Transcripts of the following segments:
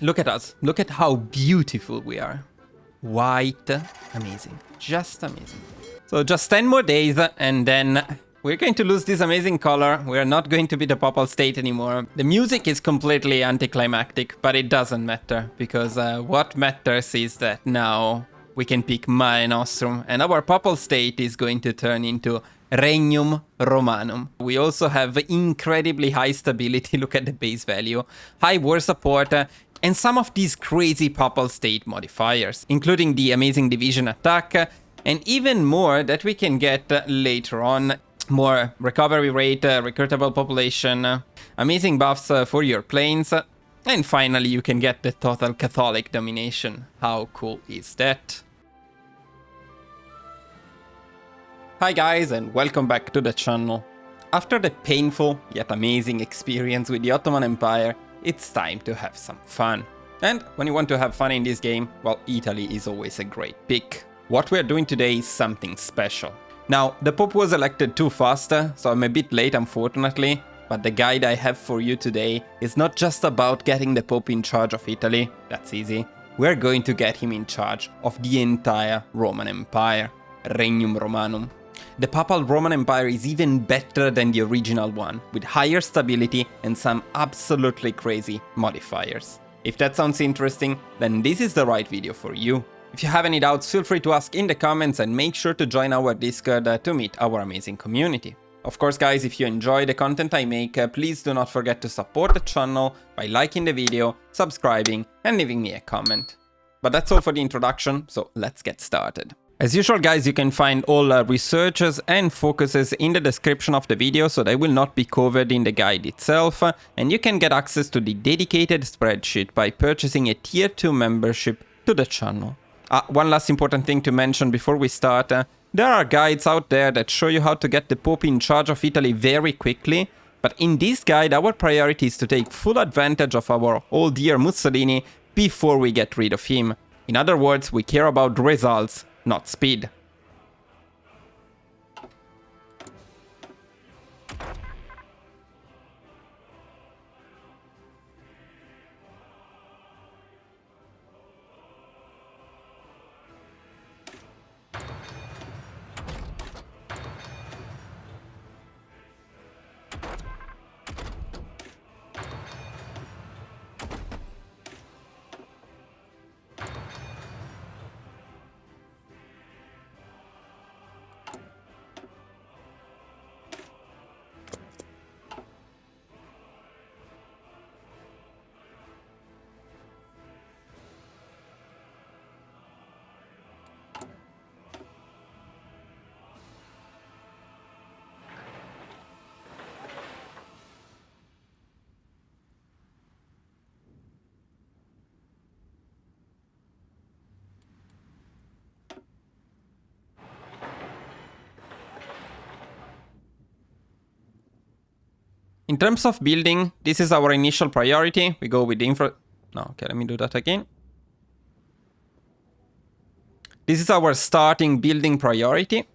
Look at us. Look at how beautiful we are. White. Amazing. Just amazing. So just 10 more days and then we're going to lose this amazing color. We're not going to be the Papal state anymore. The music is completely anticlimactic, but it doesn't matter because what matters is that now we can pick Mare Nostrum and our Papal state is going to turn into Regnum Romanum. We also have incredibly high stability, look at the base value, high war support, and some of these crazy Papal state modifiers, including the amazing division attack, and even more that we can get later on. More recovery rate, recruitable population, amazing buffs for your planes, and finally you can get the total Catholic domination. How cool is that? Hi guys and welcome back to the channel. After the painful yet amazing experience with the Ottoman Empire, it's time to have some fun. And when you want to have fun in this game, well, Italy is always a great pick. What we're doing today is something special. Now, the Pope was elected too fast, so I'm a bit late unfortunately, but the guide I have for you today is not just about getting the Pope in charge of Italy, that's easy. We're going to get him in charge of the entire Roman Empire, Regnum Romanum. The Papal Roman Empire is even better than the original one, with higher stability and some absolutely crazy modifiers. If that sounds interesting, then this is the right video for you. If you have any doubts, feel free to ask in the comments and make sure to join our Discord to meet our amazing community. Of course guys, if you enjoy the content I make, please do not forget to support the channel by liking the video, subscribing and leaving me a comment. But that's all for the introduction, so let's get started. As usual guys, you can find all researches and focuses in the description of the video, so they will not be covered in the guide itself, and you can get access to the dedicated spreadsheet by purchasing a tier 2 membership to the channel. One last important thing to mention before we start, there are guides out there that show you how to get the Pope in charge of Italy very quickly, but in this guide our priority is to take full advantage of our old dear Mussolini before we get rid of him. In other words, we care about results, not speed. In terms of building, this is our initial priority. We go with the okay, let me do that again. This is our starting building priority.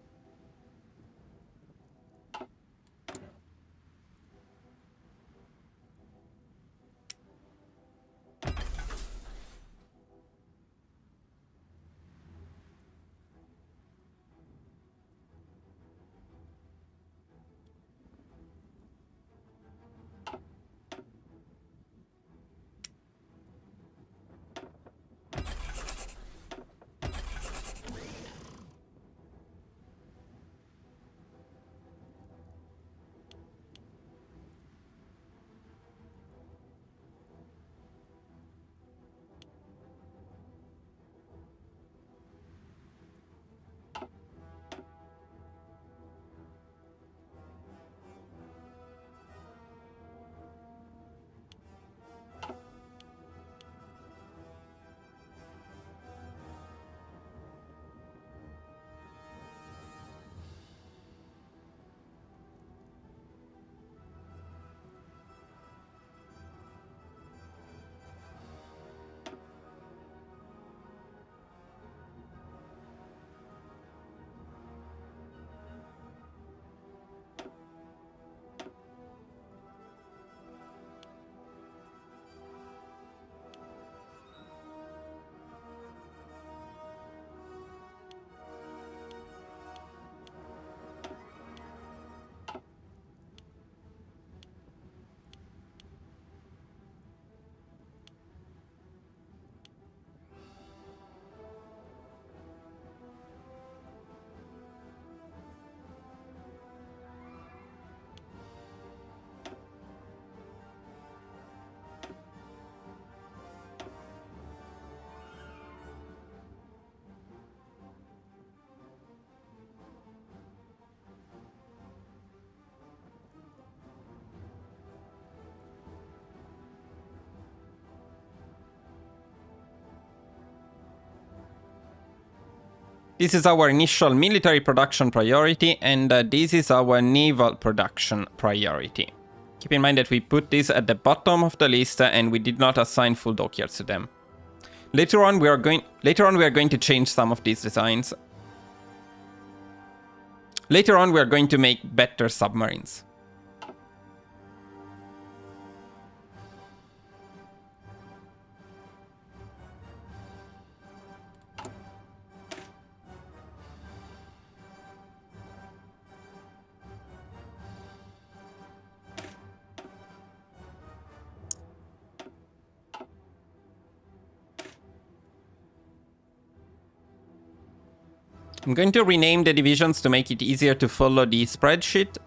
This is our initial military production priority, and this is our naval production priority. Keep in mind that we put this at the bottom of the list and we did not assign full dockyards to them. Later on we are going to change some of these designs. Later on we are going to make better submarines. I'm going to rename the divisions to make it easier to follow the spreadsheet.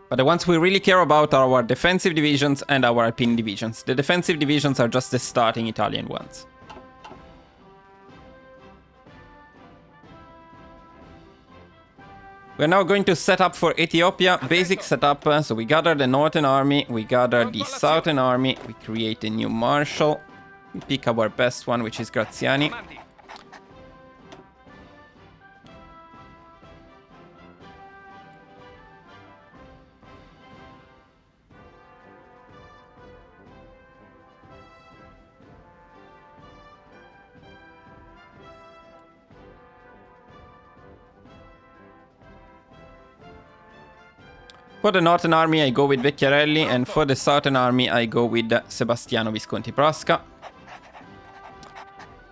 But the ones we really care about are our defensive divisions and our Alpine divisions. The defensive divisions are just the starting Italian ones. We're now going to set up for Ethiopia. Basic setup. So we gather the Northern Army, we gather the Southern Army, we create a new Marshal. We pick our best one, which is Graziani. For the Northern Army, I go with Vecchiarelli, and for the Southern Army, I go with Sebastiano Visconti Prasca.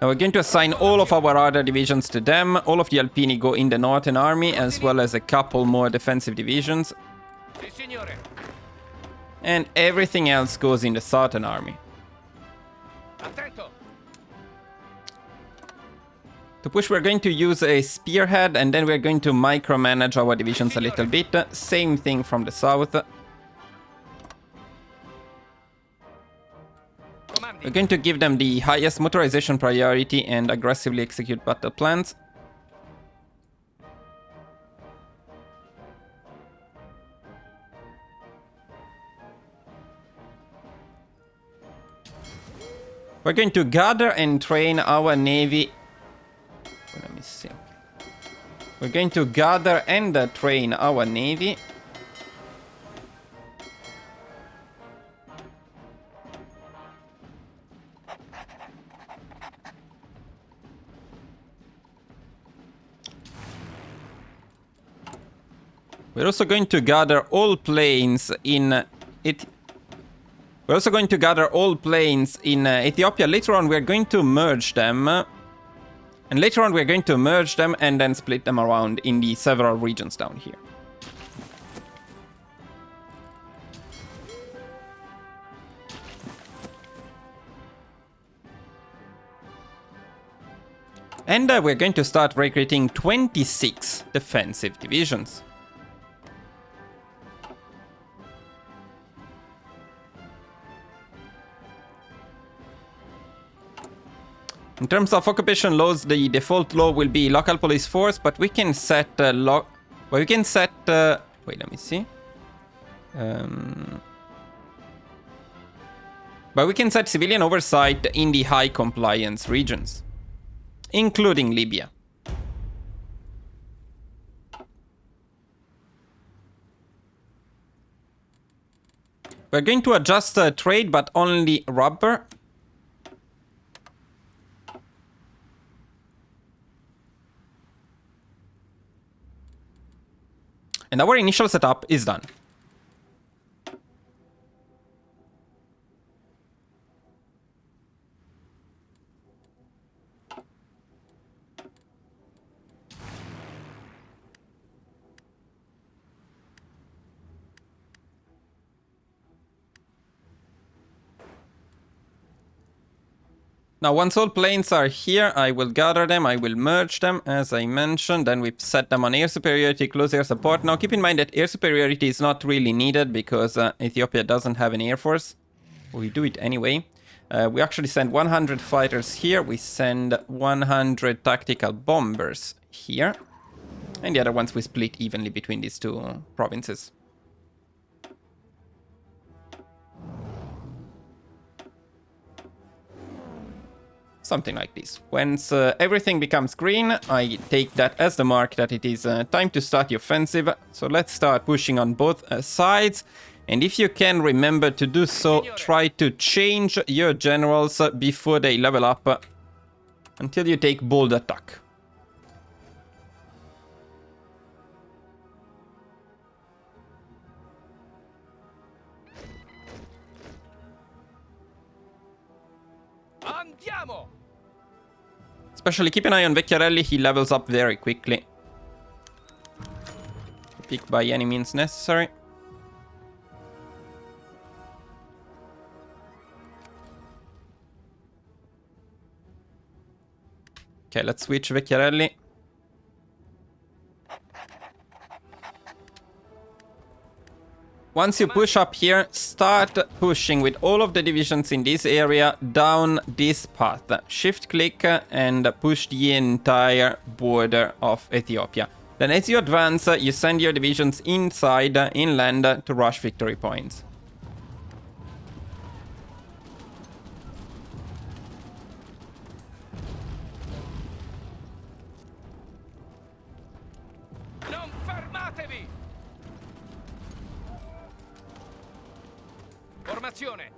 Now we're going to assign all of our other divisions to them. All of the Alpini go in the Northern Army, as well as a couple more defensive divisions. And everything else goes in the Southern Army. To push, we're going to use a spearhead, and then we're going to micromanage our divisions a little bit. Same thing from the south. We're going to give them the highest motorization priority and aggressively execute battle plans. We're going to gather and train our navy. Let me see. We're going to gather and train our navy. We're also going to gather all planes in it. We're also going to gather all planes in Ethiopia. Later on, we're going to merge them. And later on, we're going to merge them and then split them around in the several regions down here. And we're going to start recruiting 26 defensive divisions. In terms of occupation laws, the default law will be local police force, but we can set wait, let me see. But we can set civilian oversight in the high compliance regions, including Libya. We're going to adjust trade, but only rubber. And our initial setup is done. Now, once all planes are here, I will gather them, I will merge them, as I mentioned, then we set them on air superiority, close air support. Now, keep in mind that air superiority is not really needed because Ethiopia doesn't have an air force. We do it anyway. We actually send 100 fighters here, we send 100 tactical bombers here, and the other ones we split evenly between these two provinces. Something like this. Once everything becomes green, I take that as the mark that it is time to start the offensive. So let's start pushing on both sides. And if you can remember to do so, try to change your generals before they level up until you take bold attack. Andiamo! Especially keep an eye on Vecchiarelli, he levels up very quickly. Pick by any means necessary. Okay, let's switch Vecchiarelli. Once you push up here, start pushing with all of the divisions in this area down this path. Shift click and push the entire border of Ethiopia. Then as you advance, you send your divisions inside, inland, to rush victory points. Non fermatevi! Formazione!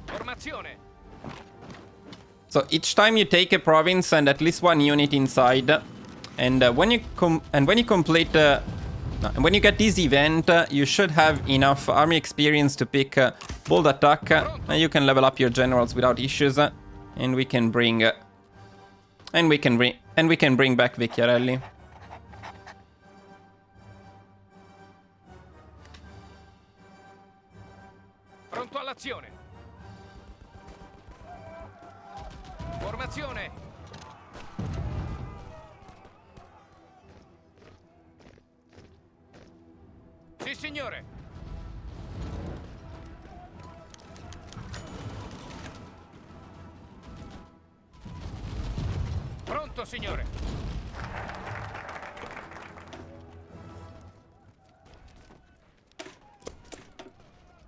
Formazione! So each time you take a province, send at least one unit inside. And when you complete when you get this event, you should have enough army experience to pick bold attack, and you can level up your generals without issues. And we can bring back Vecchiarelli. Pronto all'azione! Formazione! Sì, signore! Pronto, signore!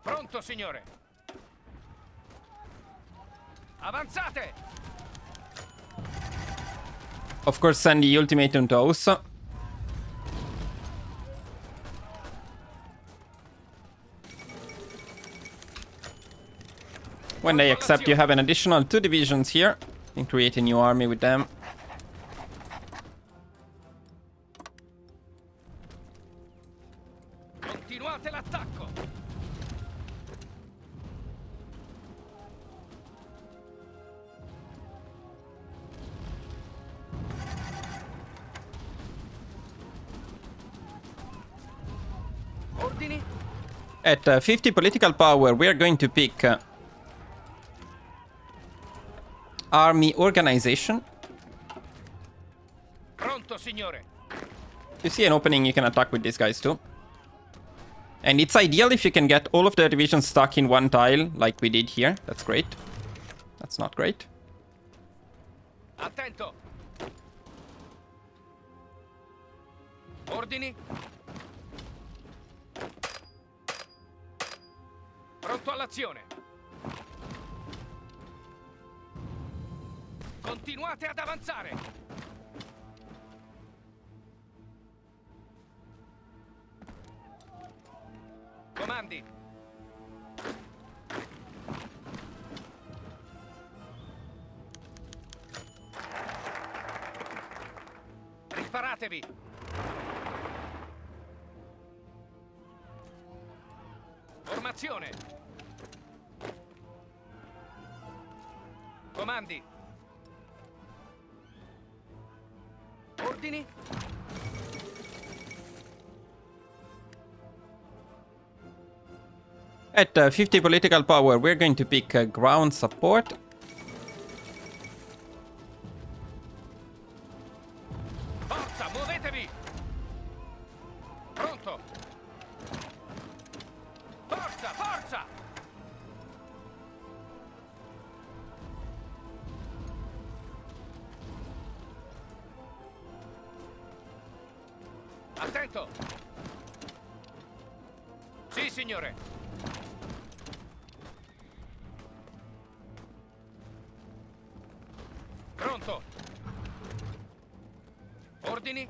Pronto, signore! Avanzate! Of course, send the ultimatum to Aussa. When they accept, you have an additional 2 divisions here. You can create a new army with them. Continuate l'attacco! Ordini? At 50 political power, we are going to pick army organization. Pronto, signore! If you see an opening, you can attack with these guys too. And it's ideal if you can get all of the divisions stuck in one tile, like we did here. That's great. That's not great. Attento! Ordini? Pronto all'azione! Continuate ad avanzare! Comandi! Riparatevi! Formazione! Comandi! Ordini? At 50 political power, we're going to pick ground support. Forza, muovetevi! Pronto! Forza, forza! Attento! Sì, signore! Pronto! Ordini?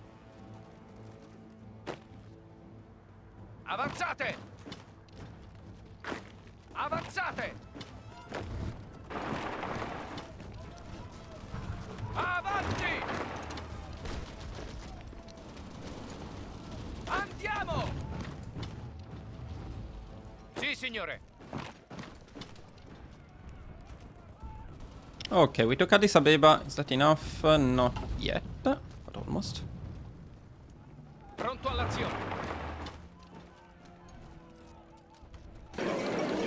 Avanzate! Avanzate! Avanti! Andiamo! Sì, signore! Okay, we took Addis Abeba. Is that enough? Not yet, but almost. Pronto all'azione!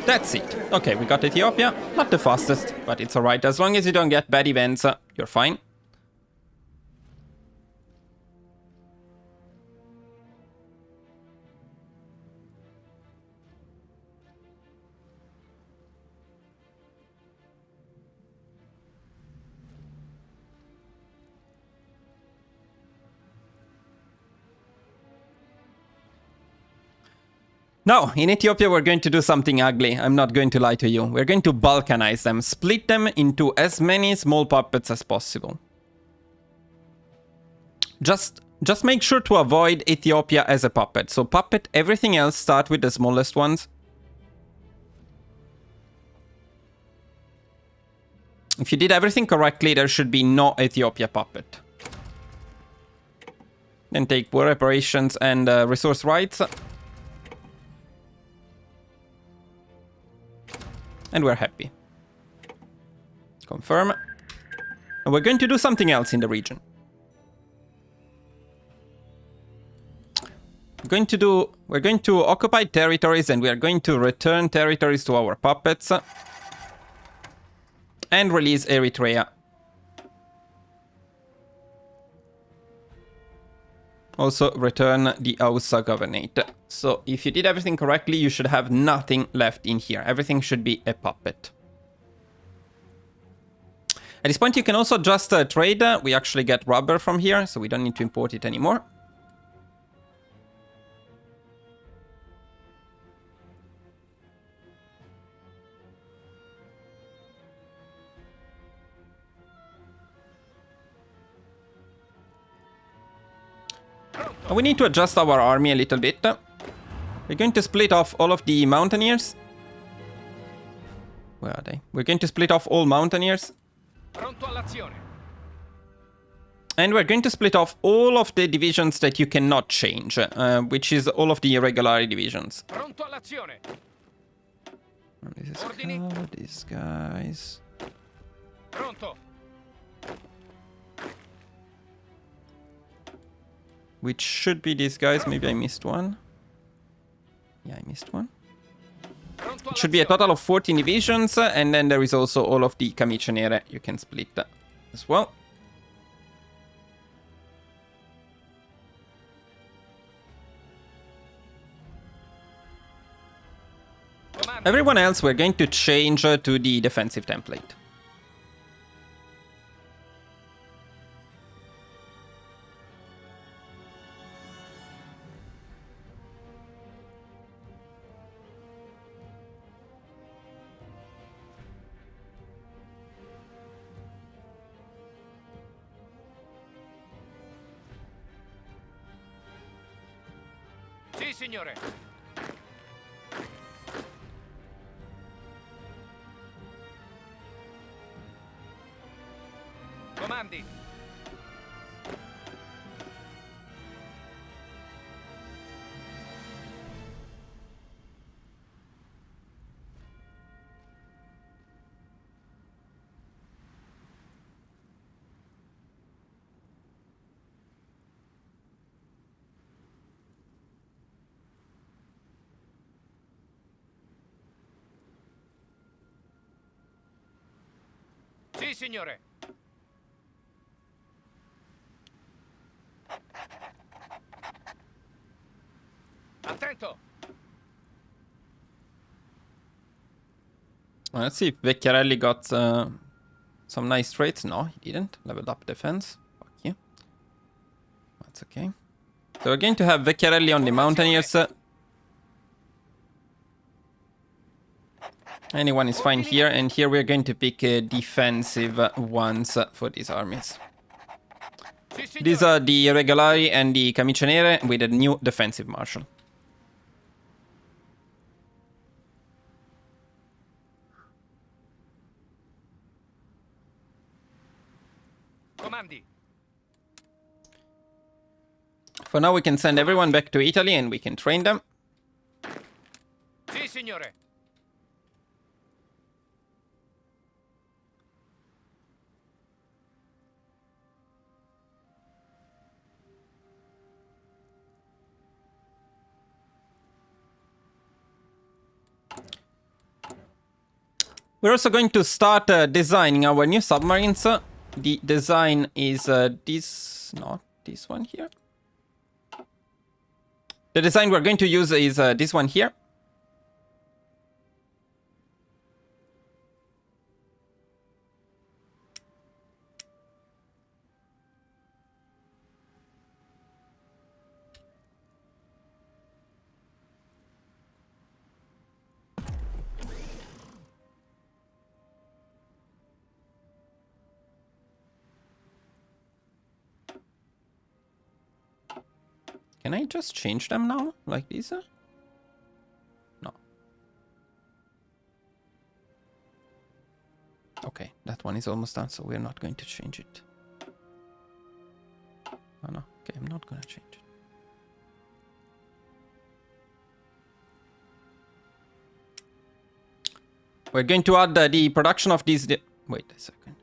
That's it. Okay, we got Ethiopia. Not the fastest, but it's alright. As long as you don't get bad events, you're fine. Now, in Ethiopia, we're going to do something ugly. I'm not going to lie to you. We're going to balkanize them, split them into as many small puppets as possible. Just make sure to avoid Ethiopia as a puppet. So puppet everything else, start with the smallest ones. If you did everything correctly, there should be no Ethiopia puppet. Then take war reparations and resource rights. And we're happy. Confirm. And we're going to do something else in the region. We're going to occupy territories and we are going to return territories to our puppets. And release Eritrea. Also return the Hausa Governorate. So if you did everything correctly, you should have nothing left in here. Everything should be a puppet. At this point, you can also just trade. We actually get rubber from here, so we don't need to import it anymore. We need to adjust our army a little bit. We're going to split off all of the mountaineers. Where are they? We're going to split off all mountaineers. Pronto all'azione! And we're going to split off all of the divisions that you cannot change, which is all of the irregular divisions. Pronto all'azione! This is Ordini. these guys. Pronto! Which should be these guys. Maybe I missed one. Yeah, I missed one. Pronto It should be a total of 14 divisions, and then there is also all of the Camicenere you can split as well. Comando. Everyone else we're going to change to the defensive template. Sì, signore! Comandi! Sì, signore. Attento. Let's see if Vecchiarelli got some nice traits. No, he didn't. Leveled up defense. Fuck you. That's okay. So we're going to have Vecchiarelli on the Mountaineers. Anyone is fine here, and here we're going to pick defensive ones for these armies. These are the Regolari and the Camicie Nere with a new defensive marshal. Comandi. For now, we can send everyone back to Italy and we can train them. Sì, signore. We're also going to start designing our new submarines. The design is this, not this one here. The design we're going to use is this one here. Can I just change them now, like this? No. Okay, that one is almost done, so we're not going to change it. Oh no, okay, I'm not gonna change it. We're going to add the production of these... Wait a second.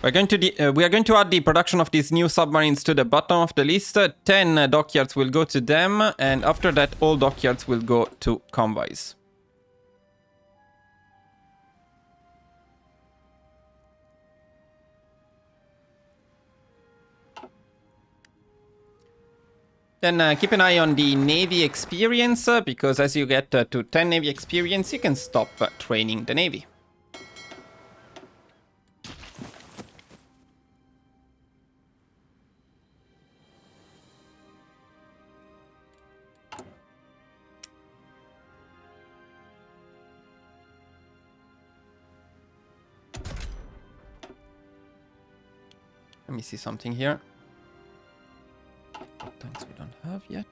We are going to add the production of these new submarines to the bottom of the list. 10 dockyards will go to them, and after that all dockyards will go to convoys. Then keep an eye on the Navy experience, because as you get to 10 Navy experience, you can stop training the Navy. Let me see something here. What tanks we don't have yet.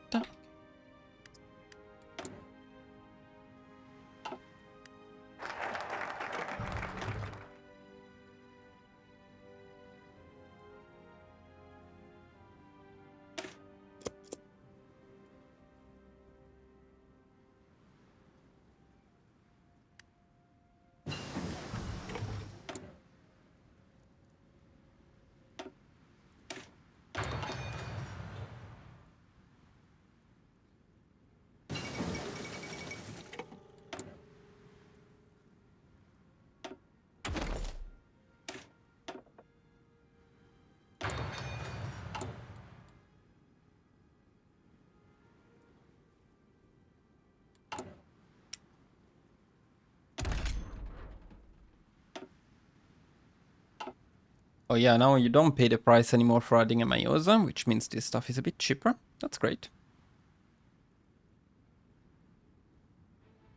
Oh yeah, now you don't pay the price anymore for adding a Mayosa, which means this stuff is a bit cheaper. That's great.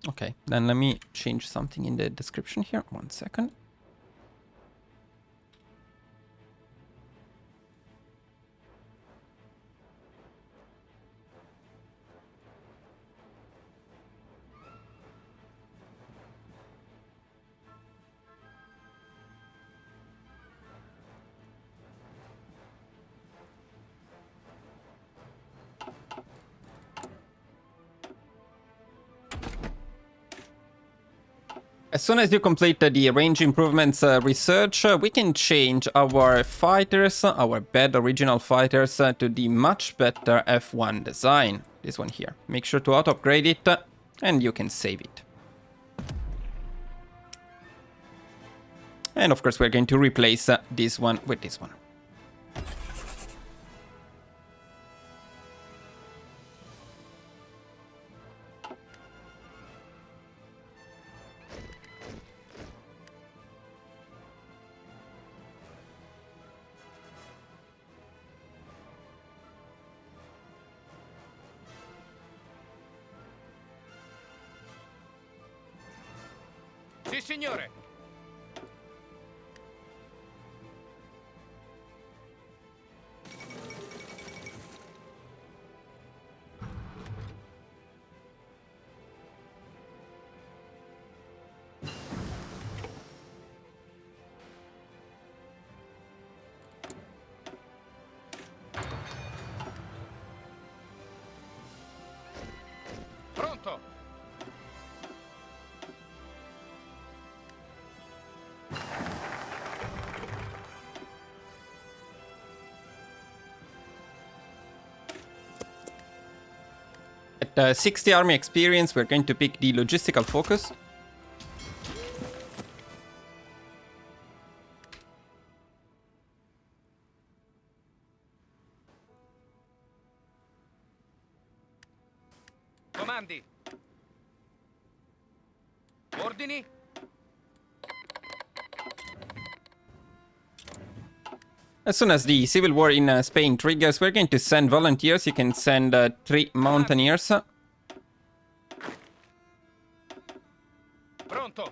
Okay, then let me change something in the description here. 1 second. As soon as you complete the range improvements research, we can change our fighters, our bad original fighters, to the much better F1 design. this one here. Make sure to auto-upgrade it, and you can save it. And of course, we're going to replace this one with this one. Sì, signore. Pronto. At 60 army experience, we're going to pick the logistical focus. Comandi. Ordini. As soon as the civil war in Spain triggers, we're going to send volunteers. You can send 3 mountaineers. Pronto.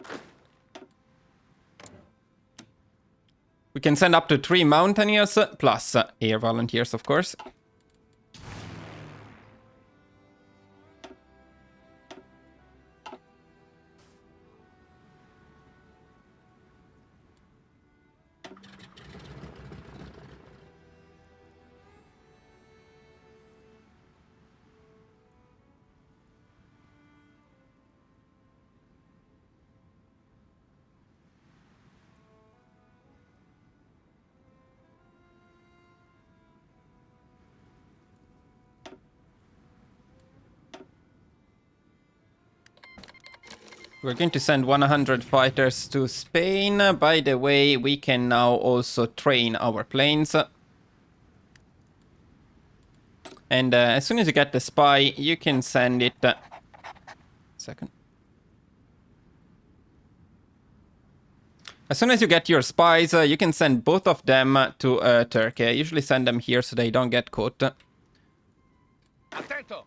We can send up to 3 mountaineers, plus air volunteers, of course. We're going to send 100 fighters to Spain. By the way, we can now also train our planes. And as soon as you get the spy, you can send it... Second. As soon as you get your spies, you can send both of them to Turkey. I usually send them here so they don't get caught. Attento.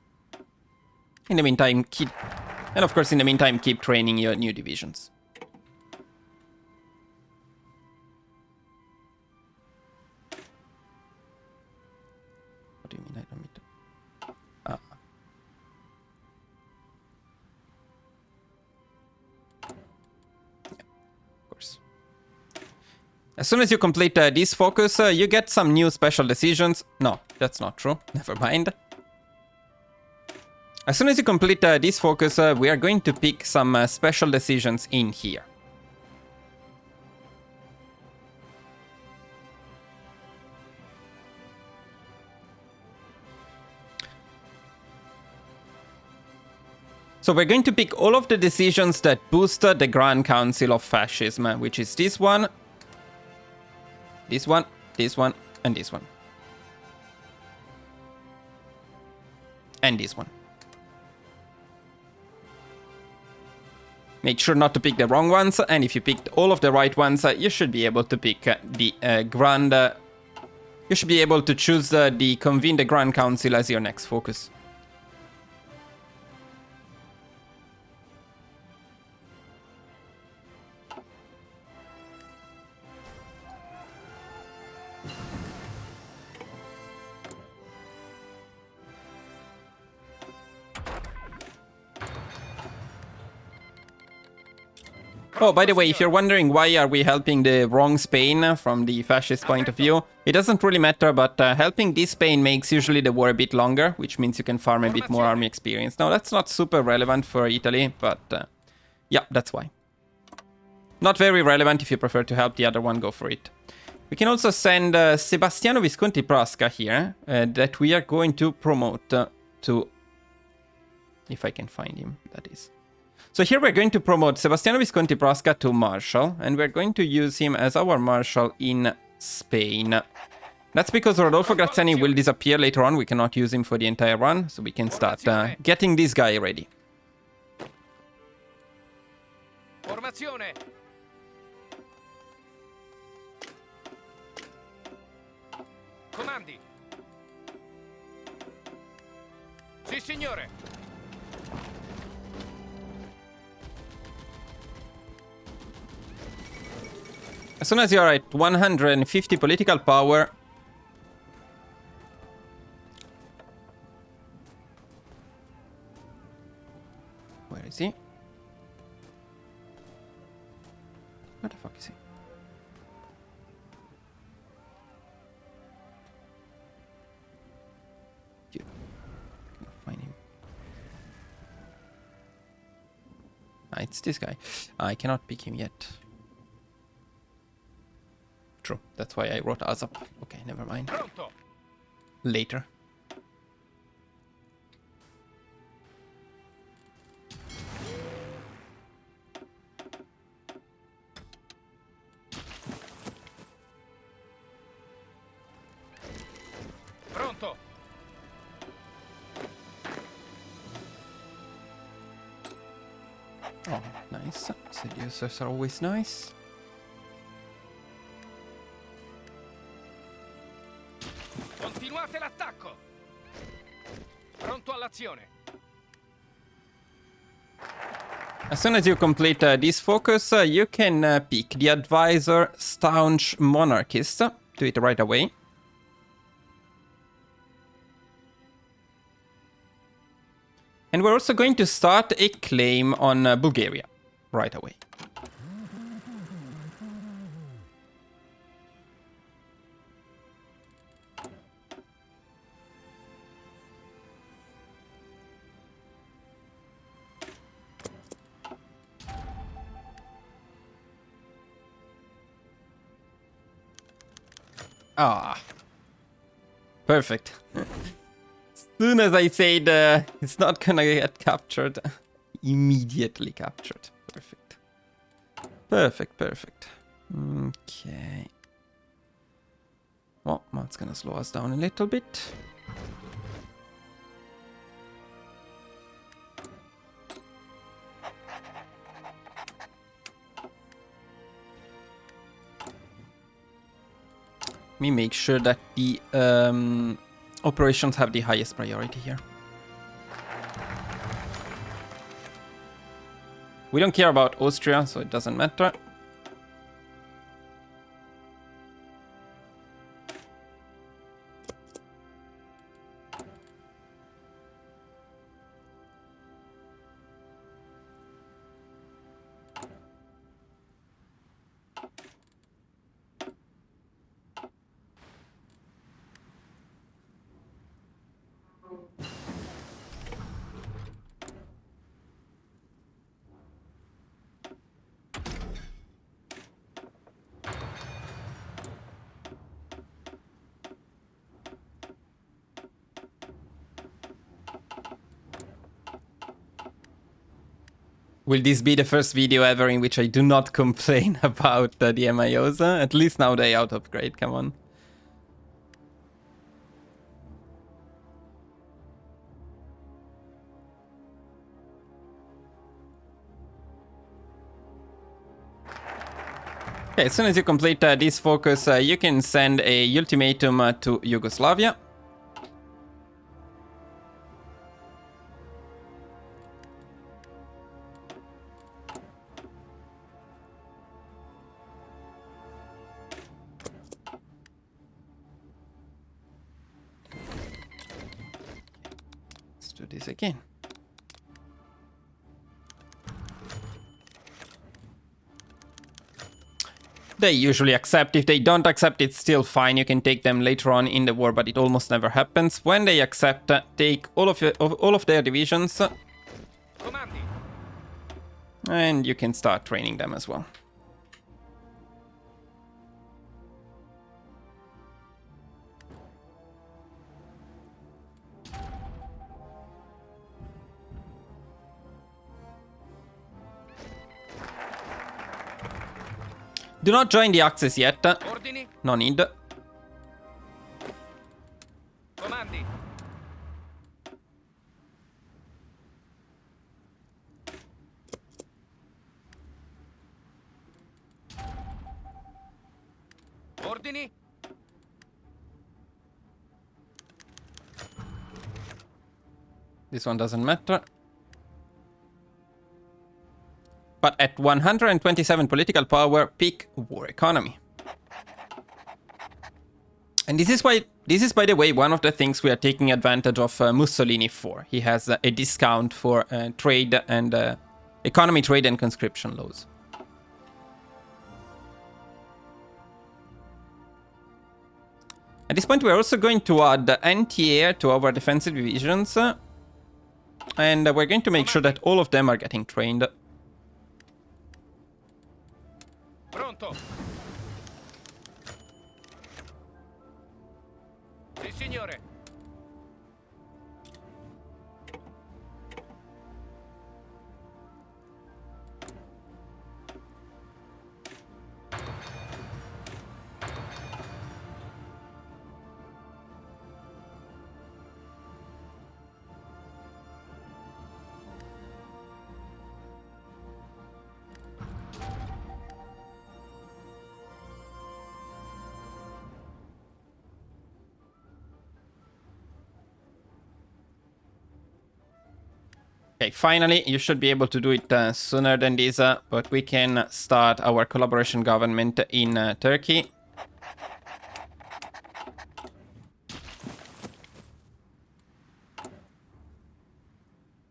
In the meantime, keep... And of course, in the meantime, keep training your new divisions. What do you mean I don't need to... Ah. Yeah, of course. As soon as you complete this focus, you get some new special decisions. No, that's not true. Never mind. As soon as you complete this focus, we are going to pick some special decisions in here. So we're going to pick all of the decisions that boost the Grand Council of Fascism, which is this one, this one, this one, and this one. And this one. Make sure not to pick the wrong ones, and if you picked all of the right ones, you should be able to pick the Grand... you should be able to choose the Convene the Grand Council as your next focus. Oh, by the way, if you're wondering why are we helping the wrong Spain from the fascist point of view, it doesn't really matter, but helping this Spain makes usually the war a bit longer, which means you can farm a bit more army experience. Now, that's not super relevant for Italy, but yeah, that's why. Not very relevant. If you prefer to help the other one, go for it. We can also send Sebastiano Visconti Prasca here, that we are going to promote to If I can find him, that is. So here we're going to promote Sebastiano Visconti Prasca to Marshal, and we're going to use him as our Marshal in Spain. That's because Rodolfo Graziani will disappear later on. We cannot use him for the entire run, so we can start getting this guy ready. Formazione. Comandi. Sì, signore. As soon as you're at 150 political power, where is he? Where the fuck is he? You cannot find him. Ah, it's this guy. I cannot pick him yet. True. That's why I wrote us up. Okay, never mind. Pronto. Later. Pronto. Oh, nice. Seducers are always nice. Continuate l'attacco. Pronto all'azione. As soon as you complete this focus, you can pick the advisor staunch monarchist. Do it right away. And we're also going to start a claim on Bulgaria right away. Ah, perfect. As soon as I said it's not gonna get captured, immediately captured. Perfect. Perfect, perfect. Okay. Well, that's gonna slow us down a little bit. Let me make sure that the operations have the highest priority here. We don't care about Austria, so it doesn't matter. Will this be the first video ever in which I do not complain about the MIOs? At least now they out upgrade, come on. Okay, as soon as you complete this focus, you can send a ultimatum to Yugoslavia. Let's do this again. They usually accept. If they don't accept, it's still fine. You can take them later on in the war, but it almost never happens. When they accept, take all of their divisions. Comandi. And you can start training them as well. Do not join the Axis yet. Ordini? No need. Comandi? Ordini? This one doesn't matter. But at 127 political power, pick war economy. And this is, by the way, one of the things we are taking advantage of Mussolini for. He has a discount for trade and economy, trade, and conscription laws. At this point, we're also going to add anti-air to our defensive divisions. And we're going to make sure that all of them are getting trained. Pronto? Sì, signore. Okay, finally, you should be able to do it sooner than this, but we can start our collaboration government in Turkey.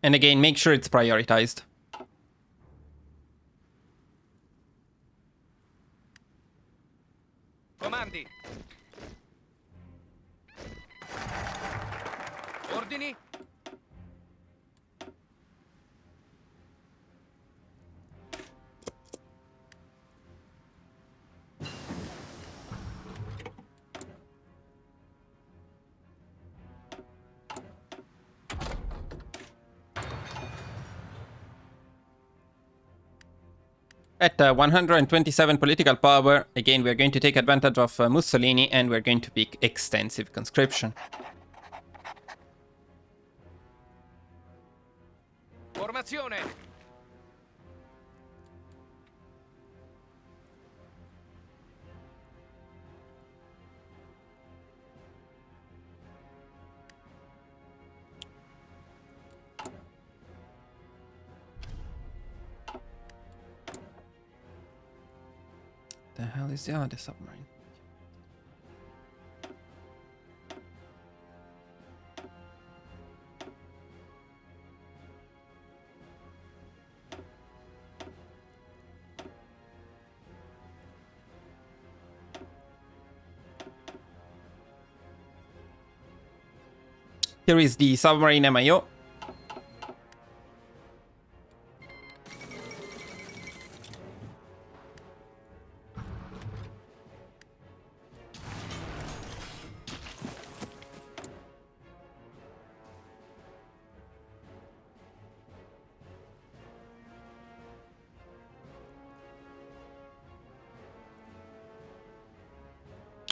And again, make sure it's prioritized. Comandi? Ordini? At 127 political power, again, we're going to take advantage of Mussolini and we're going to pick extensive conscription. Formazione! The hell is the other submarine? Here is the submarine MIO.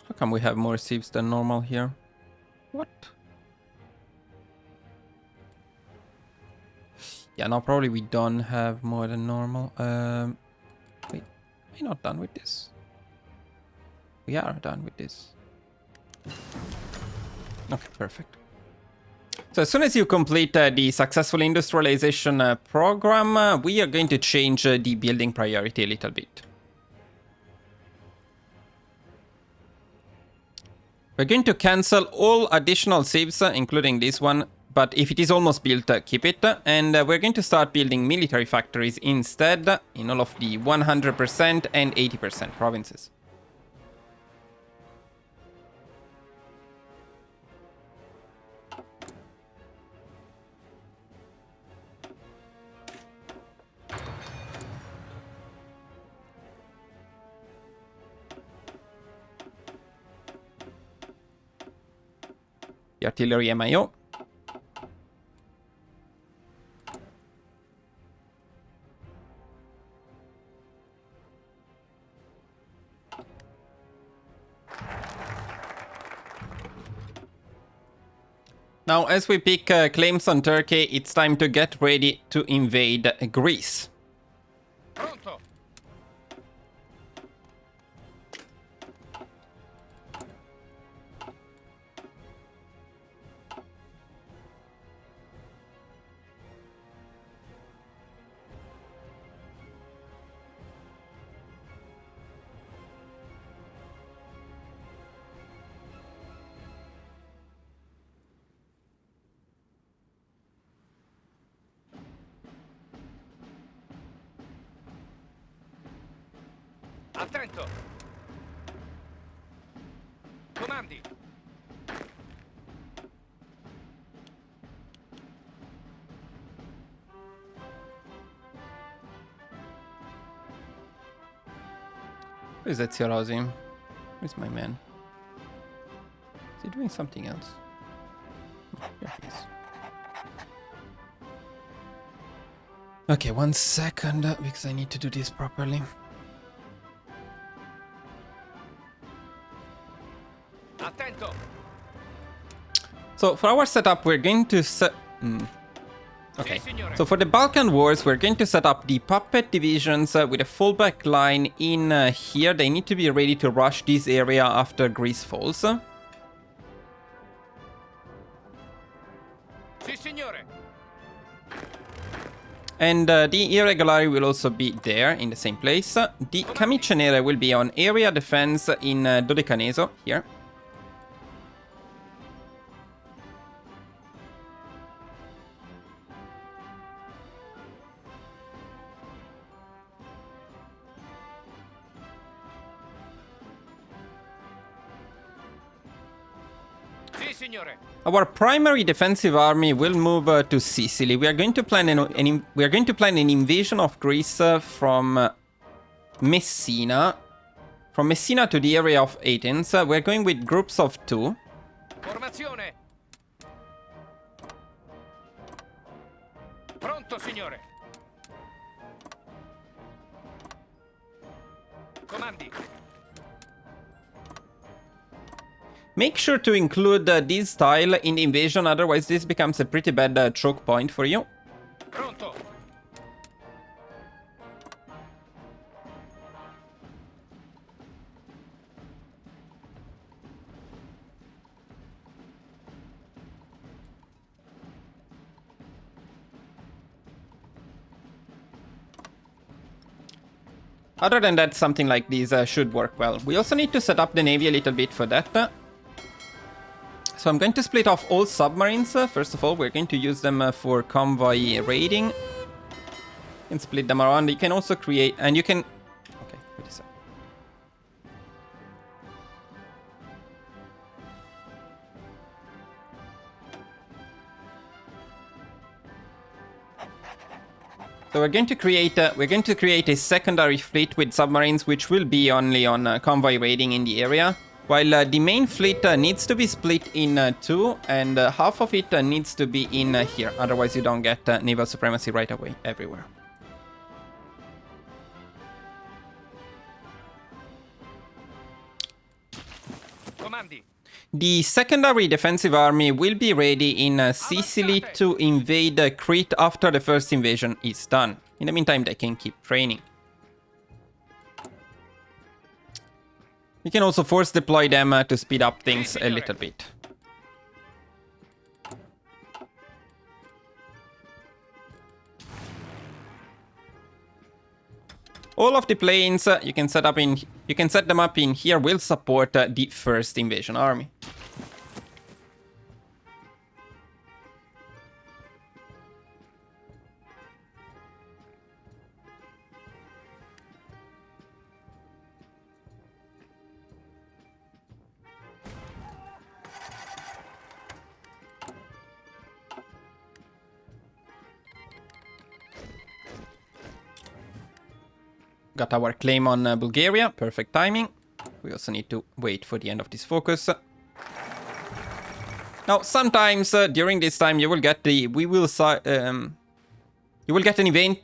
How come we have more sieves than normal here? What? Yeah, no, probably we don't have more than normal. Wait, we're not done with this. We are done with this. Okay, perfect. So as soon as you complete the successful industrialization program, we are going to change the building priority a little bit. We're going to cancel all additional sieves, including this one, but if it is almost built, keep it. And we're going to start building military factories instead in all of the 100% and 80% provinces. The artillery MIO. Now, as we pick claims on Turkey, it's time to get ready to invade Greece. Pronto. Attento. Comandi. Where is Ezio Rossi? Where's my man? Is he doing something else? Oh, here he is. Okay, 1 second, because I need to do this properly. Attento. So for our setup, we're going to set... Okay, so for the Balkan Wars, we're going to set up the puppet divisions with a fallback line in here. They need to be ready to rush this area after Greece falls. Sì, signore. And the Irregolari will also be there in the same place. The Camicenere will be on area defense in Dodecaneso here. Sì, signore. Our primary defensive army will move to Sicily. We are going to plan an invasion of Greece from Messina. From Messina to the area of Athens. We're going with groups of 2. Formazione. Pronto, signore. Comandi. Make sure to include this tile in the invasion, otherwise this becomes a pretty bad choke point for you. Pronto. Other than that, something like this should work well. We also need to set up the navy a little bit for that. So I'm going to split off all submarines. First of all, we're going to use them for convoy raiding. You can split them around. You can also create, and you can... Okay, wait a second. So we're going to create a secondary fleet with submarines, which will be only on convoy raiding in the area. While the main fleet needs to be split in 2, and half of it needs to be in here. Otherwise, you don't get naval supremacy right away everywhere. Comandi. The secondary defensive army will be ready in Sicily to invade Crete after the first invasion is done. In the meantime, they can keep training. You can also force deploy them to speed up things a little bit. All of the planes you can set them up in here will support the first invasion army. Got our claim on Bulgaria, perfect timing. We also need to wait for the end of this focus. Now, sometimes during this time you will get an event.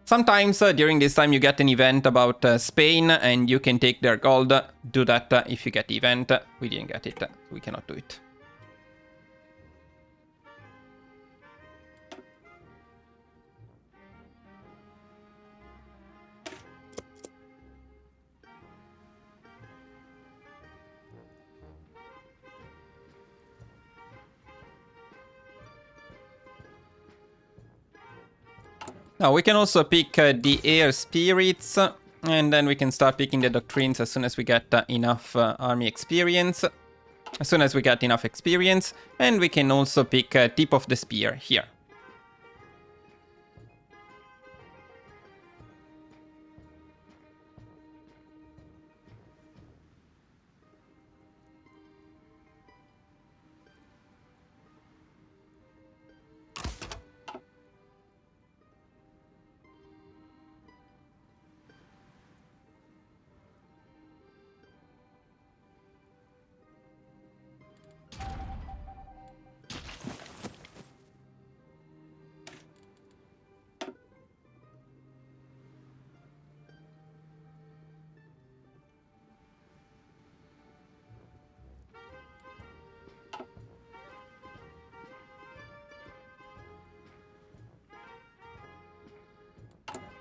Sometimes during this time you get an event about Spain and you can take their gold. Do that if you get the event. We didn't get it, we cannot do it. Now we can also pick the air spirits, and then we can start picking the doctrines as soon as we get enough army experience. As soon as we get enough experience, and we can also pick tip of the spear here.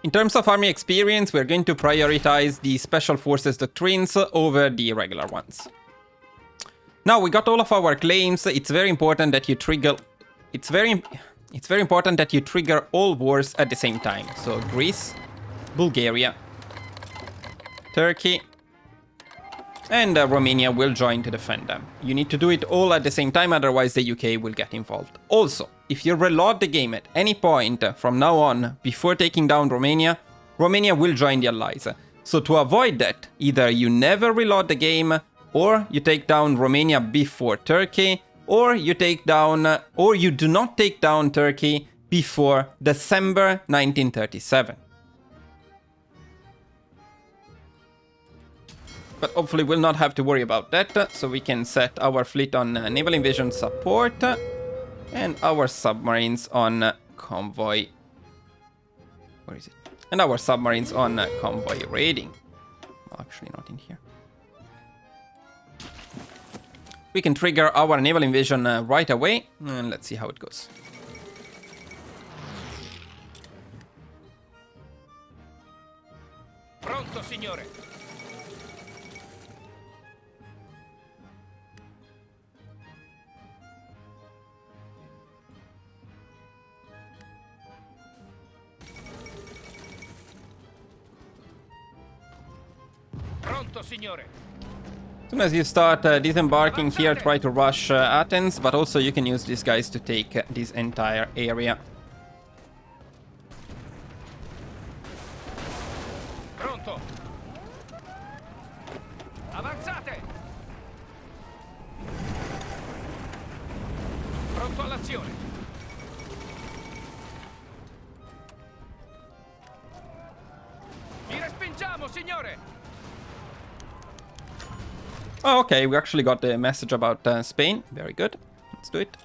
In terms of army experience, we're going to prioritize the special forces doctrines over the regular ones. Now we got all of our claims. It's very important that you trigger. It's very important that you trigger all wars at the same time. So Greece, Bulgaria, Turkey, and Romania will join to defend them. You need to do it all at the same time, otherwise the UK will get involved. Also, if you reload the game at any point from now on before taking down Romania, Romania will join the allies. So to avoid that, either you never reload the game, or you take down Romania before Turkey, or you take down, or you do not take down Turkey before December 1937. But hopefully we'll not have to worry about that, so we can set our fleet on naval invasion support and our submarines on convoy. Where is it? And our submarines on convoy raiding. Well, actually not in here. We can trigger our naval invasion right away, and let's see how it goes. Pronto, signore. Pronto, signore. As soon as you start disembarking here, try to rush Athens, but also you can use these guys to take this entire area. Pronto. Avanzate. Pronto all'azione. Vi respingiamo, signore. Oh, okay, we actually got the message about Spain. Very good. Let's do it.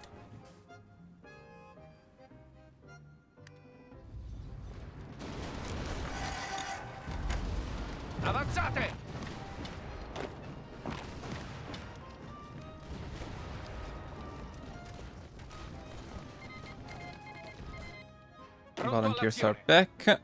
Avanzate. Volunteers are back.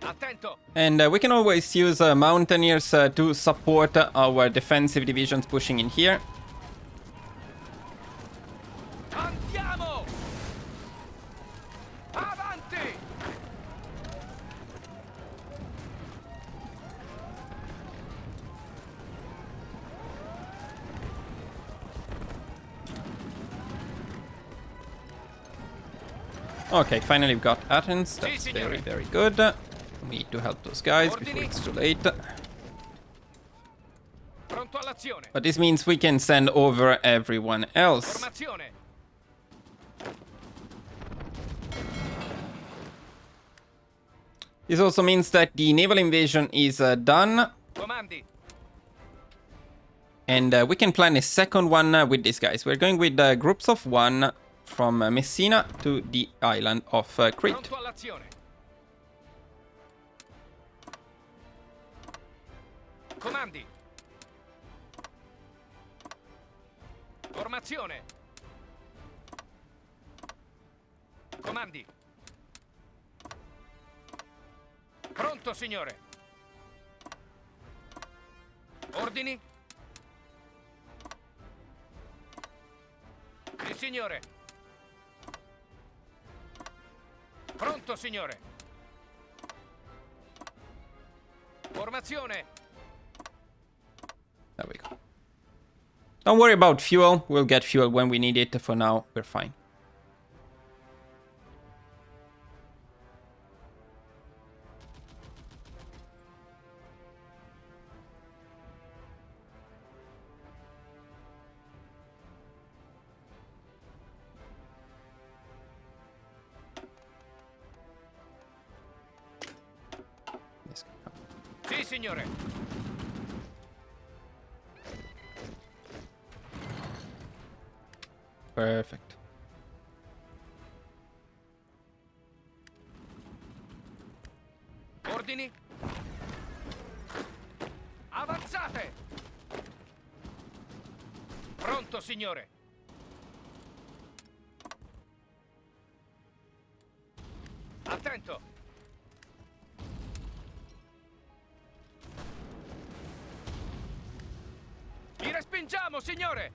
Attento. And we can always use mountaineers to support our defensive divisions pushing in here. Andiamo. Avanti. Okay, finally we've got Athens. That's Sì, very, signore. very good. We need to help those guys before it's too late. Pronto all'azione. But this means we can send over everyone else. Formazione. This also means that the naval invasion is done. Comandi. And we can plan a second one with these guys. We're going with groups of one from Messina to the island of Crete. Pronto all'azione. Comandi. Formazione. Comandi. Pronto, signore. Ordini? Sì, signore. Pronto, signore. Formazione. There we go. Don't worry about fuel. We'll get fuel when we need it. For now, we're fine. Sì, signore. Perfect. Ordini? Avanzate! Pronto, signore. Attento! Li respingiamo, signore!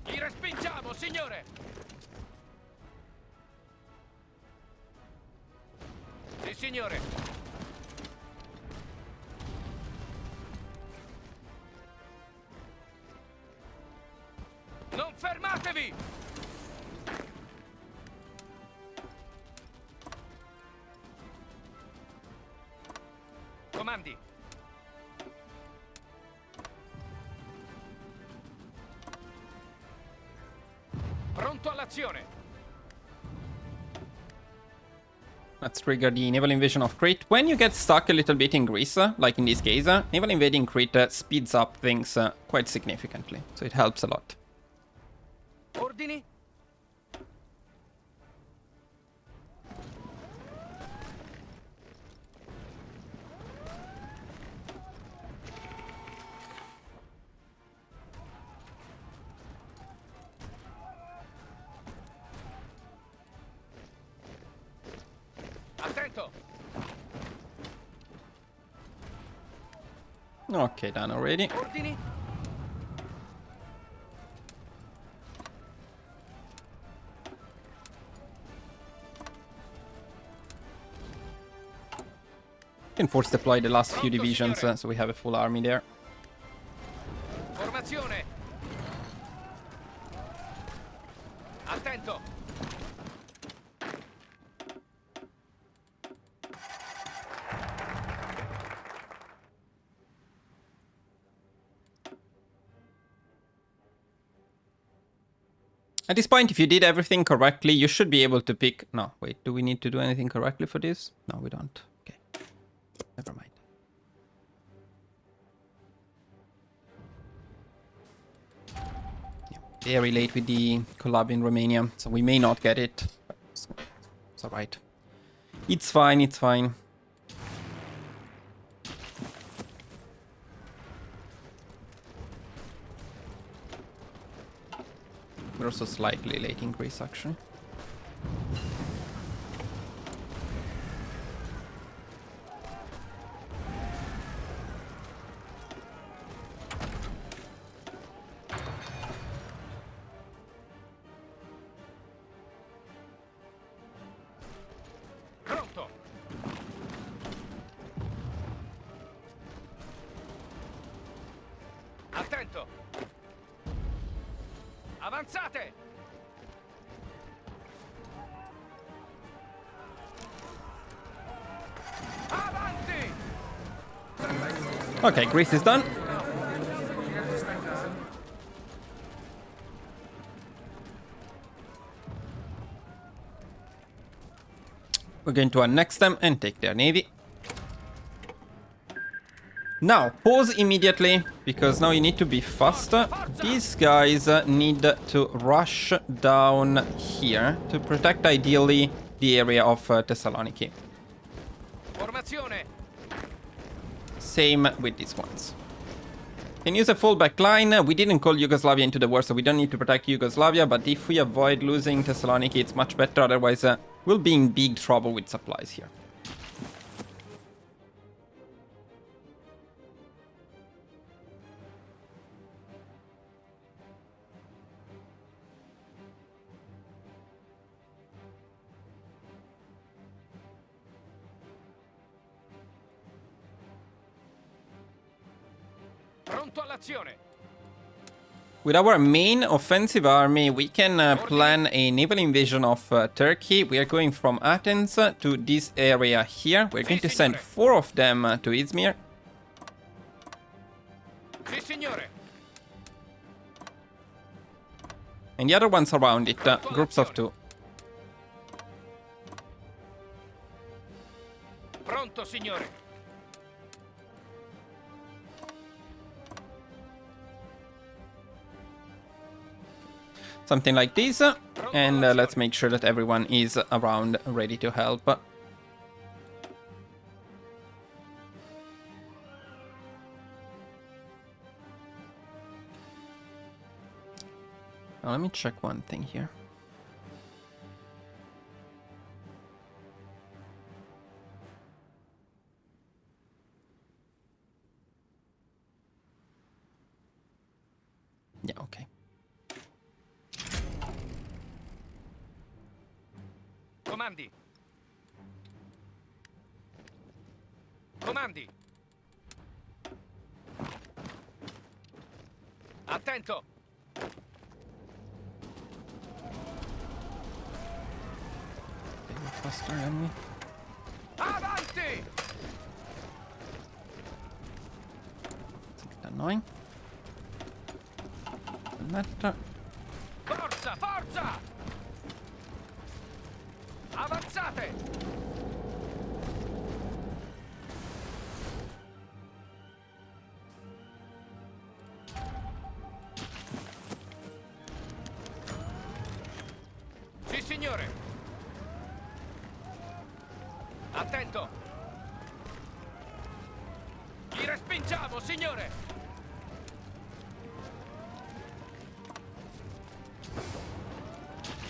Li respingiamo, signore! Sì, signore! Non fermatevi! Comandi! Pronto all'azione! Let's trigger the naval invasion of Crete. When you get stuck a little bit in Greece, like in this case, naval invading Crete speeds up things quite significantly. So it helps a lot. Ordini? Attento! Okay, done already. Ordini? Can force deploy the last few Pronto, divisions, signore. so we have a full army there. Formazione! Attento! At this point, if you did everything correctly, you should be able to pick... No, wait, do we need to do anything correctly for this? No, we don't. Okay, never mind. Yeah, very late with the collab in Romania, so we may not get it. It's alright. It's fine, it's fine. We're also slightly late in Greece, actually. Pronto! Attento! Avanzate! Avanti! Okay, Greece is done. We're going to annex them and take their navy. Now, pause immediately, because now you need to be faster. These guys need to rush down here to protect, ideally, the area of Thessaloniki. Formazione! Same with these ones. Can use a fallback line. We didn't call Yugoslavia into the war, so we don't need to protect Yugoslavia, but if we avoid losing Thessaloniki, it's much better. Otherwise, we'll be in big trouble with supplies here. Pronto all'azione. With our main offensive army, we can plan a naval invasion of Turkey. We are going from Athens to this area here. We're going to send 4 of them to Izmir. Sì, signore. And the other ones around it, groups of 2. Pronto, signore. Something like this. And let's make sure that everyone is around, ready to help. Now, let me check one thing here. Yeah, okay. Comandi. Comandi. Attento. Faster enemy. Avanti. It's a bit annoying. Matter. Forza, forza. Avanzate. Sì, signore. Attento. Li respingiamo, signore.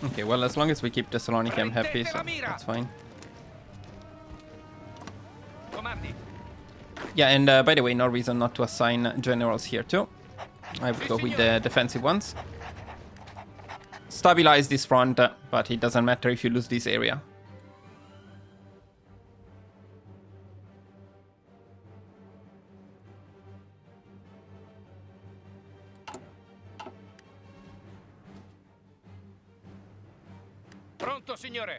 Okay, well, as long as we keep Thessaloniki, I'm happy, so that's fine. Comandi. Yeah, and by the way, no reason not to assign generals here too. I would go with the defensive ones. Stabilize this front, but it doesn't matter if you lose this area. Pronto, signore.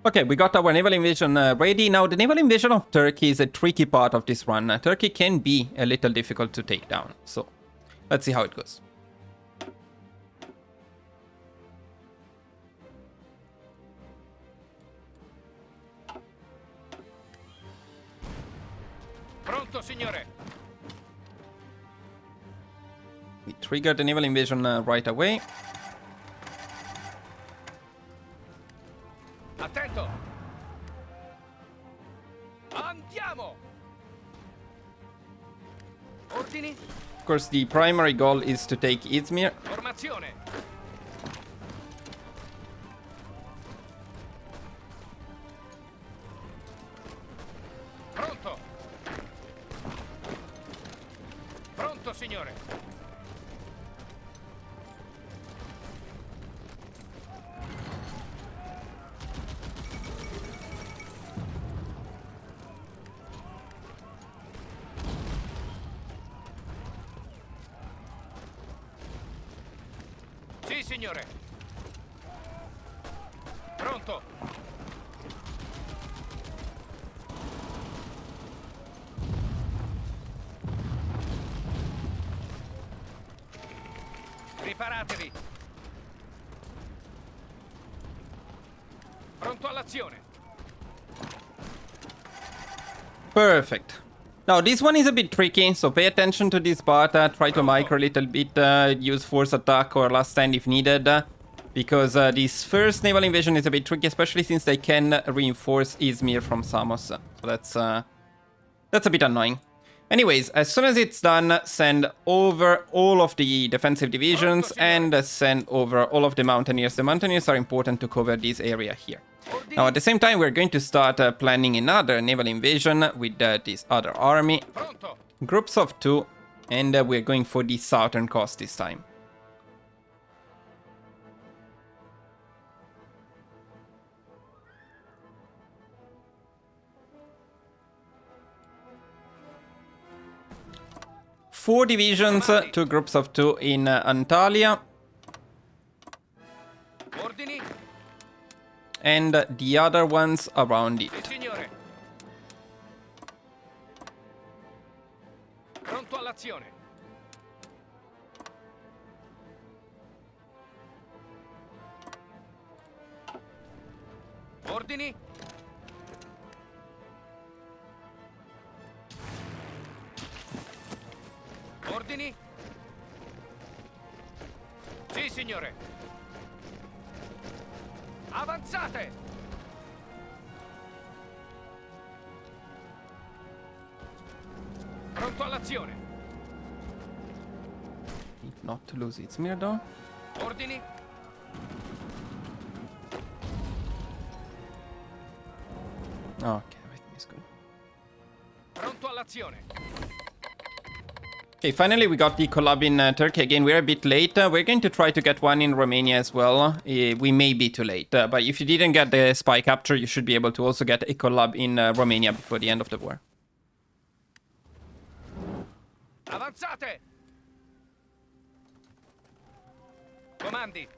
Okay, we got our naval invasion ready. Now, the naval invasion of Turkey is a tricky part of this run. Turkey can be a little difficult to take down, so let's see how it goes. Pronto, signore. We triggered the naval invasion right away. Attento. Andiamo. Ordini. Of course, the primary goal is to take Izmir. Formazione. Pronto. Pronto, signore. Sì, signore. Pronto. Preparatevi. Pronto all'azione. Perfect. Now, this one is a bit tricky, so pay attention to this part. Try to micro a little bit, use force attack or last stand if needed. Because this first naval invasion is a bit tricky, especially since they can reinforce Izmir from Samos. So that's a bit annoying. Anyways, as soon as it's done, send over all of the defensive divisions and send over all of the Mountaineers. The Mountaineers are important to cover this area here. Now, at the same time, we're going to start planning another naval invasion with this other army. Groups of 2, and we're going for the southern coast this time. Four divisions, 2 groups of 2 in Antalya. And the other ones around it. Pronto all'azione. Ordini. Ordini. Sì, signore. Avanzate. Pronto all'azione. Need not to lose Izmir though. Ordini. Okay, everything is good. Pronto all'azione. Okay, finally we got the collab in Turkey. Again, we're a bit late. We're going to try to get one in Romania as well. We may be too late, but if you didn't get the spy capture, you should be able to also get a collab in Romania before the end of the war. Avanzate! Comandi!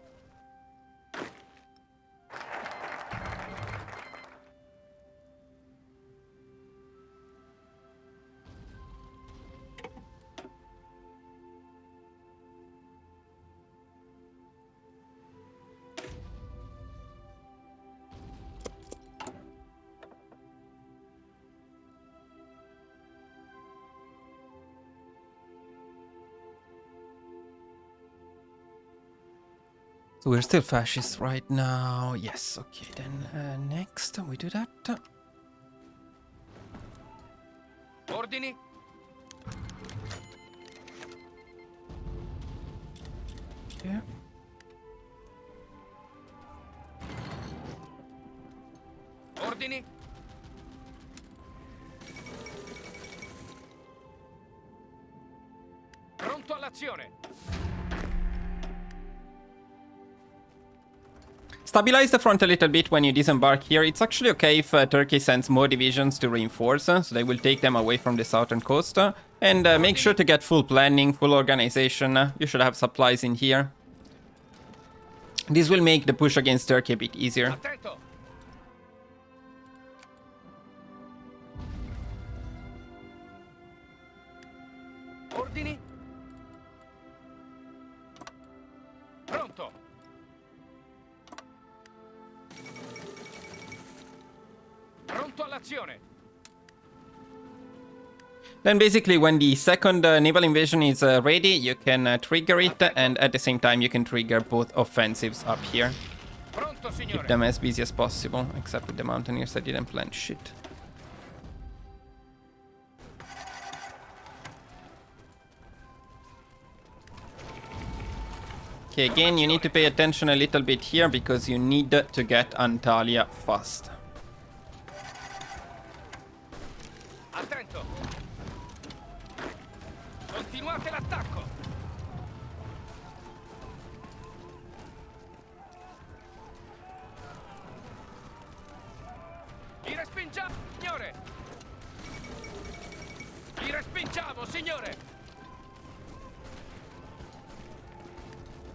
So we're still fascists right now. Yes, okay, then next we do that. Ordini. Yeah. Ordini. Pronto all'azione. Stabilize the front a little bit when you disembark here. It's actually okay if Turkey sends more divisions to reinforce, so they will take them away from the southern coast. And make sure to get full planning, full organization. You should have supplies in here. This will make the push against Turkey a bit easier. Attento. Ordini. Pronto. Pronto all'azione. Then basically when the second naval invasion is ready, you can trigger it, and at the same time you can trigger both offensives up here. Pronto, Keep signore. them as busy as possible, except with the Mountaineers that didn't plan shit. Okay, again, you need to pay attention a little bit here because you need to get Antalya fast. Attento. Continuate l'attacco. Li respingiamo, signore. Li respingiamo, signore.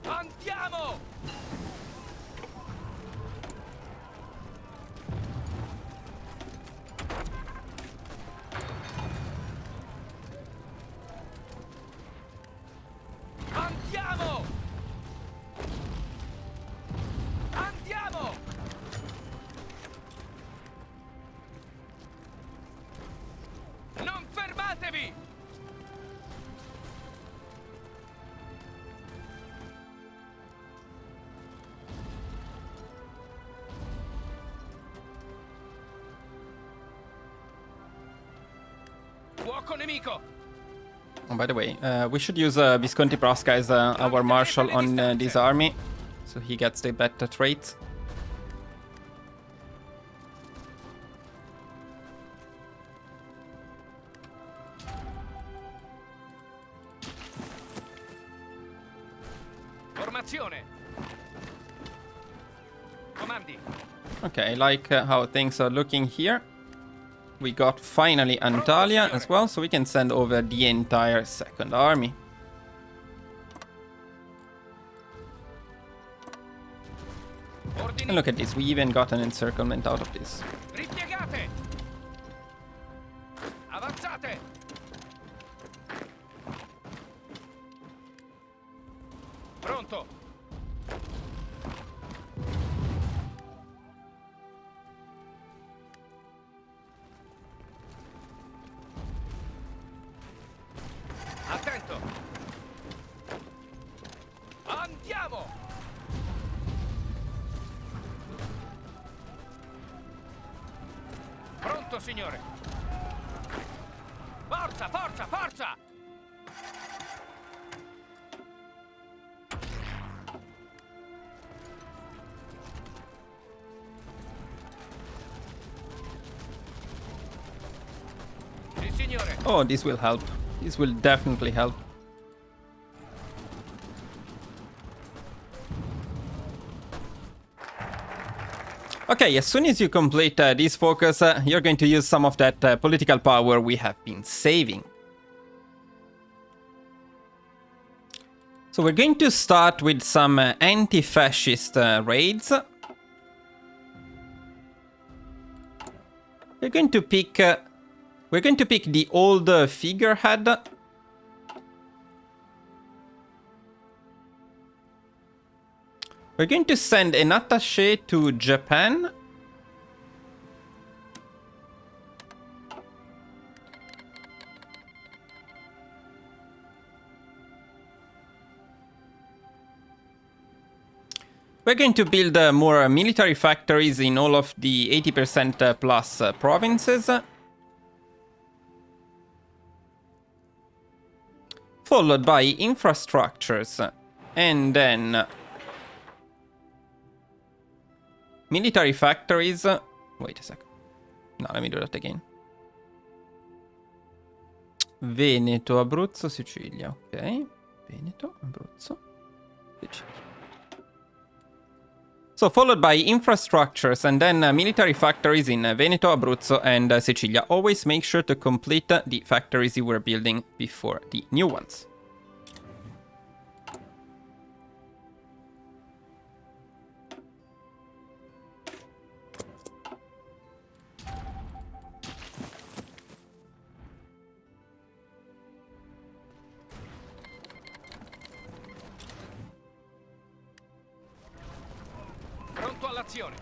Andiamo! Andiamo! Andiamo! Non fermate! Fuoco nemico! Oh, by the way, we should use Visconti Prasca as our marshal on this army, so he gets the better traits. Formazione! Comandi! Okay, I like how things are looking here. We got finally Antalya as well, so we can send over the entire second army. And look at this, we even got an encirclement out of this. Ripiegate! Avanzate! Pronto! Attento! Andiamo! Pronto, signore! Forza, forza, forza! Sì, signore! Oh, this will help. This will definitely help. Okay, as soon as you complete this focus, you're going to use some of that political power we have been saving. So we're going to start with some anti-fascist raids. We're going to pick the old figurehead. We're going to send an attaché to Japan. We're going to build more military factories in all of the 80% plus provinces. Followed by infrastructures. And then military factories. Wait a second. No, let me do that again. Veneto, Abruzzo, Sicilia. Ok. Veneto, Abruzzo, Sicilia. So followed by infrastructures and then military factories in Veneto, Abruzzo and Sicilia. Always make sure to complete the factories you were building before the new ones. Pronto all'azione!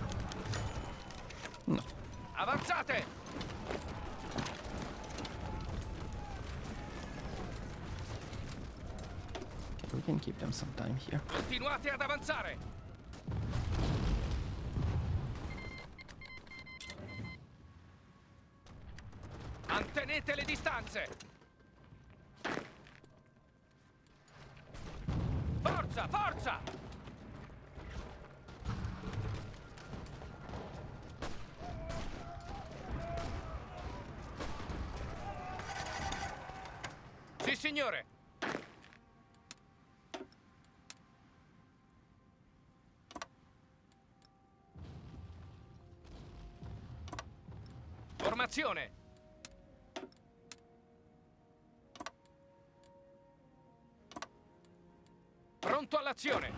No. Avanzate! Okay, we can keep them some time here. Continuate ad avanzare! Mantenete le distanze! Forza, forza! Sì, signore! Formazione! Pronto all'azione!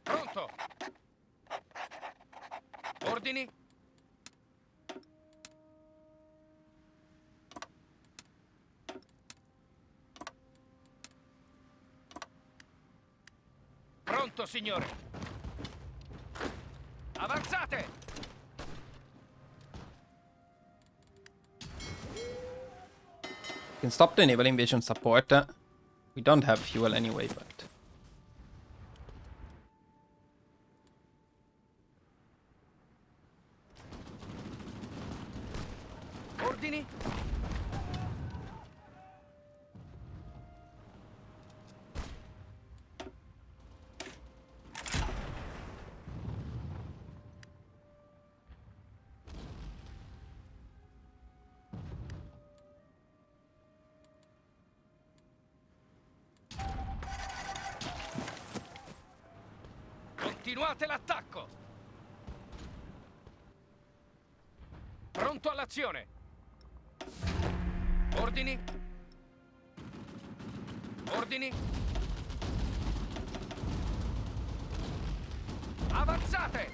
Pronto! Ordini? Pronto, signore! Avanzate! You can stop the naval invasion support. We don't have fuel anyway, but... Ordini? Continuate l'attacco! Pronto all'azione! Ordini? Ordini? Avanzate!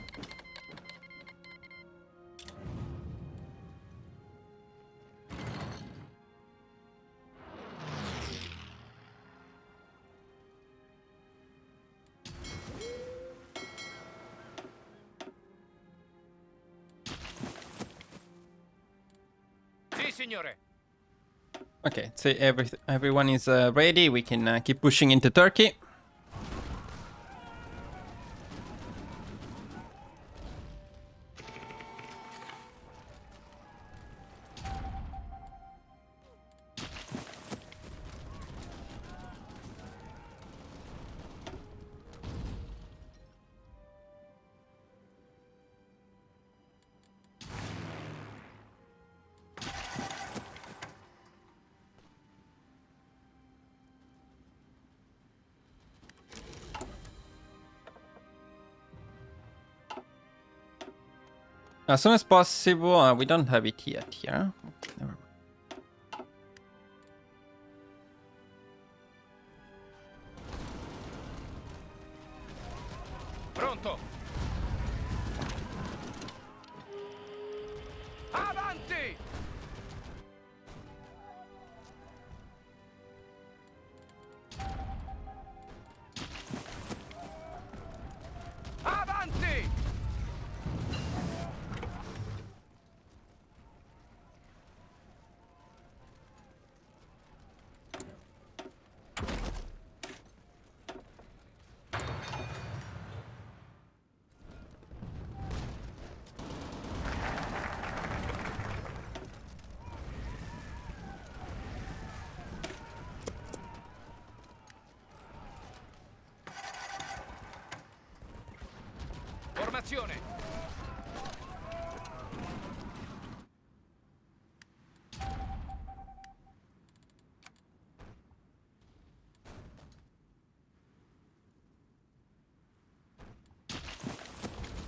Sì, signore. Okay, so everyone is ready. We can keep pushing into Turkey. As soon as possible. We don't have it yet here. Never mind. Pronto. Avanti! Avanti! Formazione.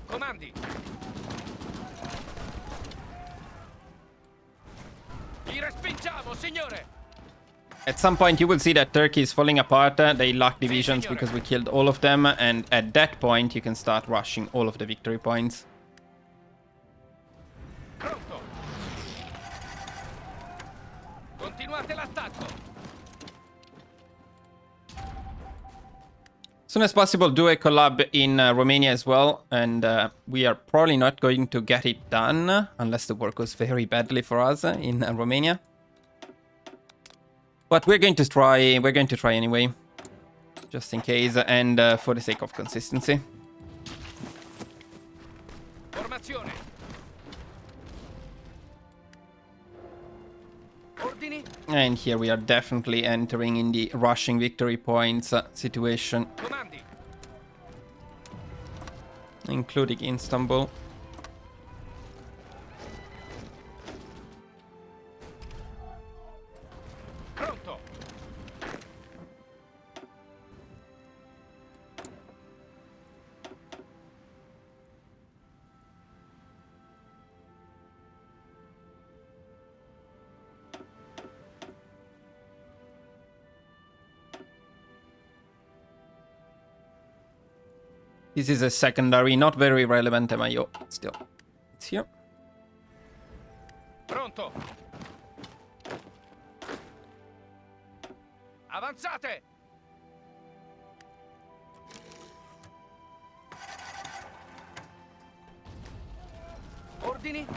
Comandi. Li respingiamo, signore. At some point, you will see that Turkey is falling apart. They lock divisions because we killed all of them. And at that point, you can start rushing all of the victory points. Pronto. Continuate l'attacco. As soon as possible, do a collab in Romania as well. And we are probably not going to get it done unless the war goes very badly for us in Romania. But we're going to try. We're going to try anyway, just in case, and for the sake of consistency. Formazione. Ordini. And here we are definitely entering in the rushing victory points situation, Comandi. including Istanbul. Pronto. This is a secondary, not very relevant MIO. Still, it's here. Pronto. Avanzate. Ordini.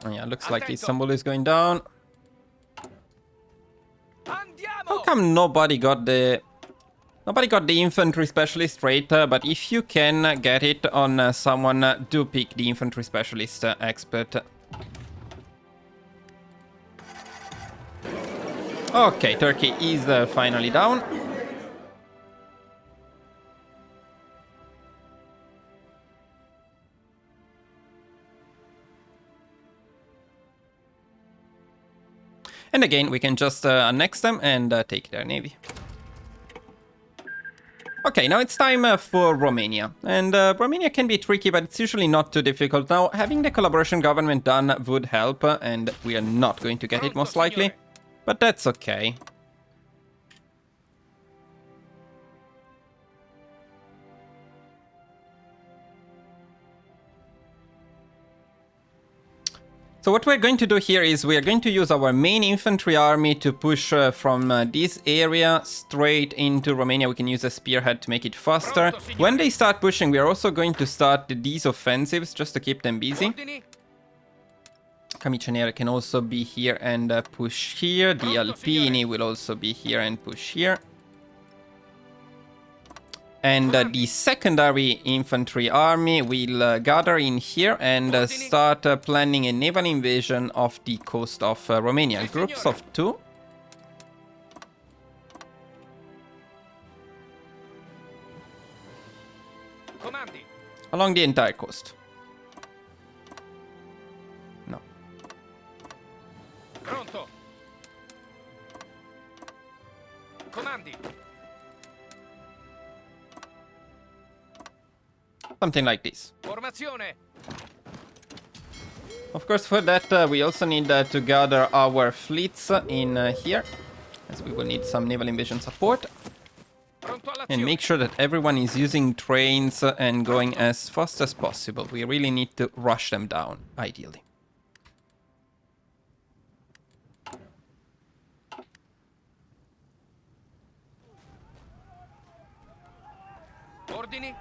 Oh, yeah, looks like Istanbul is going down. How Andiamo. come nobody got the Nobody got the infantry specialist rate, but if you can get it on someone, do pick the infantry specialist expert. Okay, Turkey is finally down. And again, we can just annex them and take their navy. Okay, now it's time for Romania. And Romania can be tricky, but it's usually not too difficult. Now, having the collaboration government done would help, and we are not going to get it most likely. But that's okay. So what we're going to do here is we are going to use our main infantry army to push from this area straight into Romania. We can use a spearhead to make it faster. When they start pushing, we are also going to start these offensives just to keep them busy. Camiceniere can also be here and push here. The Alpini will also be here and push here. And the secondary infantry army will gather in here and start planning a naval invasion of the coast of Romania. Groups of 2. Along the entire coast. No. Pronto. Comandi. Something like this. Formazione. Of course, for that, we also need to gather our fleets in here, as we will need some naval invasion support. And make sure that everyone is using trains and going as fast as possible. We really need to rush them down, ideally. Ordini.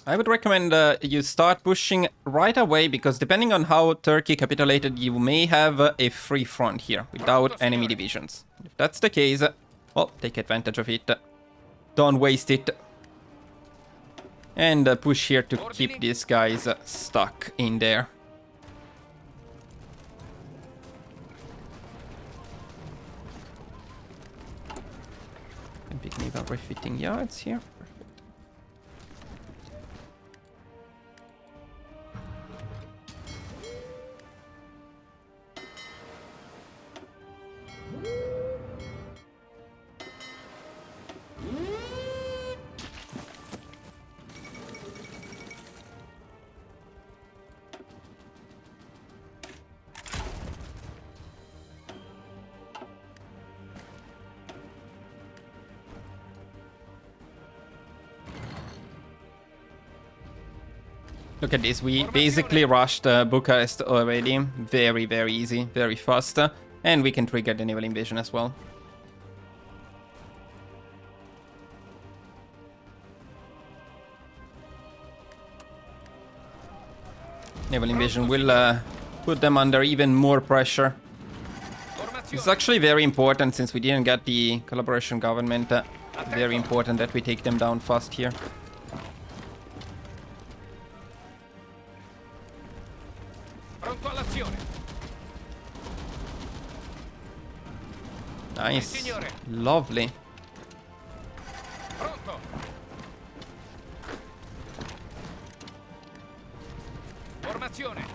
I would recommend you start pushing right away, because depending on how Turkey capitulated, you may have a free front here without enemy divisions. If that's the case, well, take advantage of it. Don't waste it. And push here to keep these guys stuck in there. And big naval refitting yards here. Look at this, we basically rushed Bucharest already. Very, very easy, very fast. And we can trigger the naval invasion as well. Naval invasion will put them under even more pressure. It's actually very important, since we didn't get the collaboration government. Very important that we take them down fast here. Nice. Lovely. Pronto. Formazione.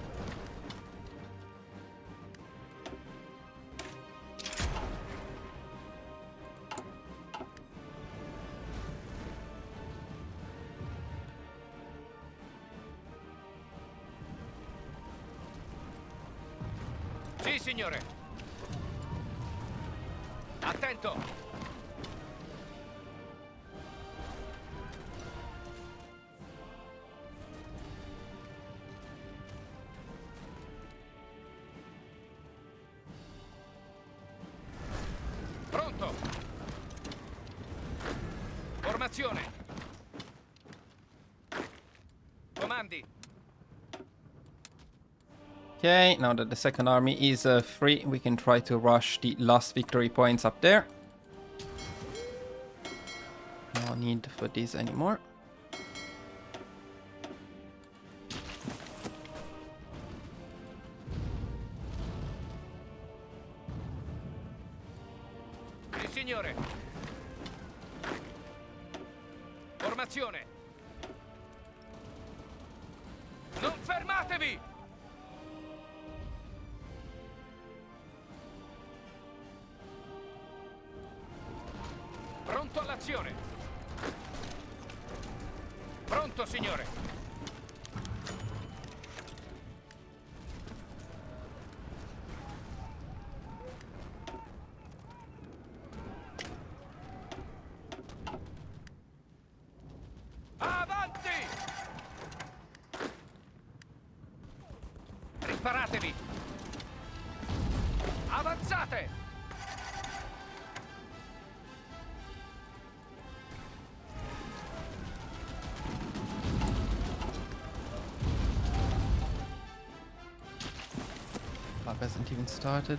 Sì, signore. Attento! Pronto! Formazione! Comandi! Okay, now that the second army is free, we can try to rush the last victory points up there. No need for this anymore. Sì, signore. Formazione. Non fermatevi! Pronto all'azione. Pronto, signore. Avanti! Preparatevi! Avanzate! Lab hasn't even started.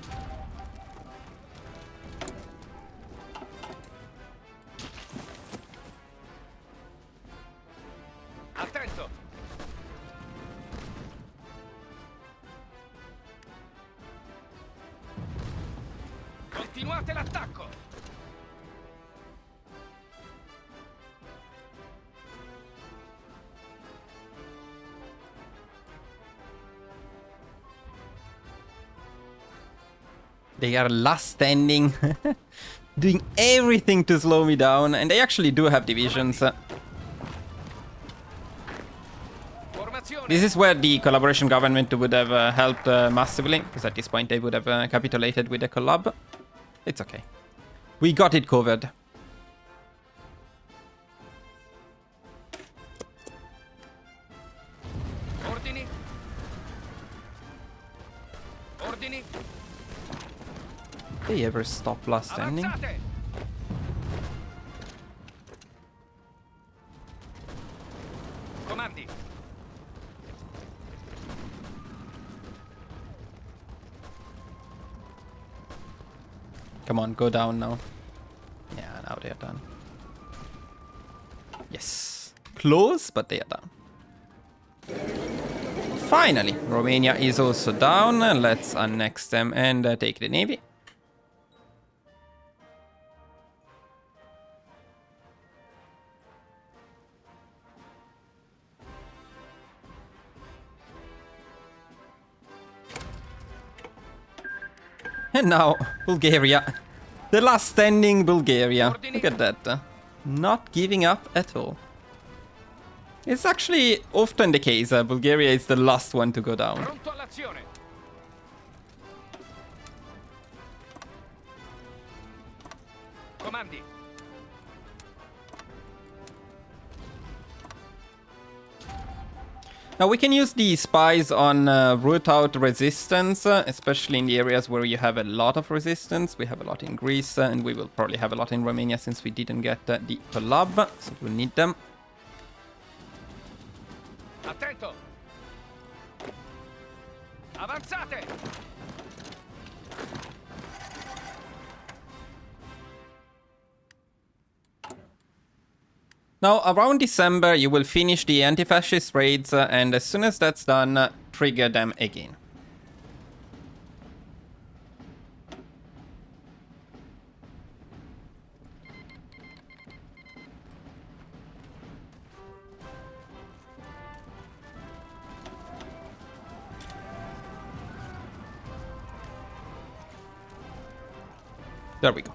Attento! Continuate l'attacco! They are last standing, doing everything to slow me down, and they actually do have divisions. Formazione! This is where the collaboration government would have helped massively, because at this point they would have capitulated with the collab. It's okay. We got it covered. Ordini! Ordini! They ever stop last standing? Avanzate! Comandi! Come on, go down now. Yeah, now they are done. Yes. Close, but they are done. Finally, Romania is also down. Let's annex them and take the navy. And now, Bulgaria. The last standing Bulgaria. Look at that. Not giving up at all. It's actually often the case. Bulgaria is the last one to go down. Pronto all'azione! Comandi! Now we can use the spies on root out resistance, especially in the areas where you have a lot of resistance. We have a lot in Greece, and we will probably have a lot in Romania since we didn't get the collab, so we'll need them. Attento! Avanzate! Now, around December, you will finish the anti-fascist raids, and as soon as that's done, trigger them again. There we go.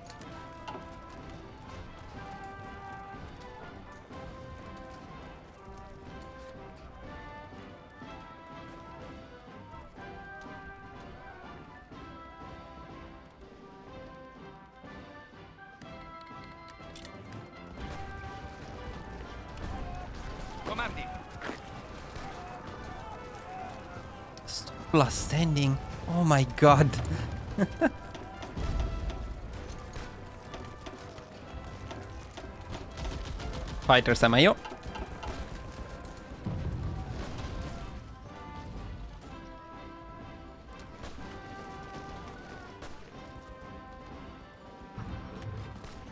Comandi! Stop last standing. Oh my god. Fighters MIO.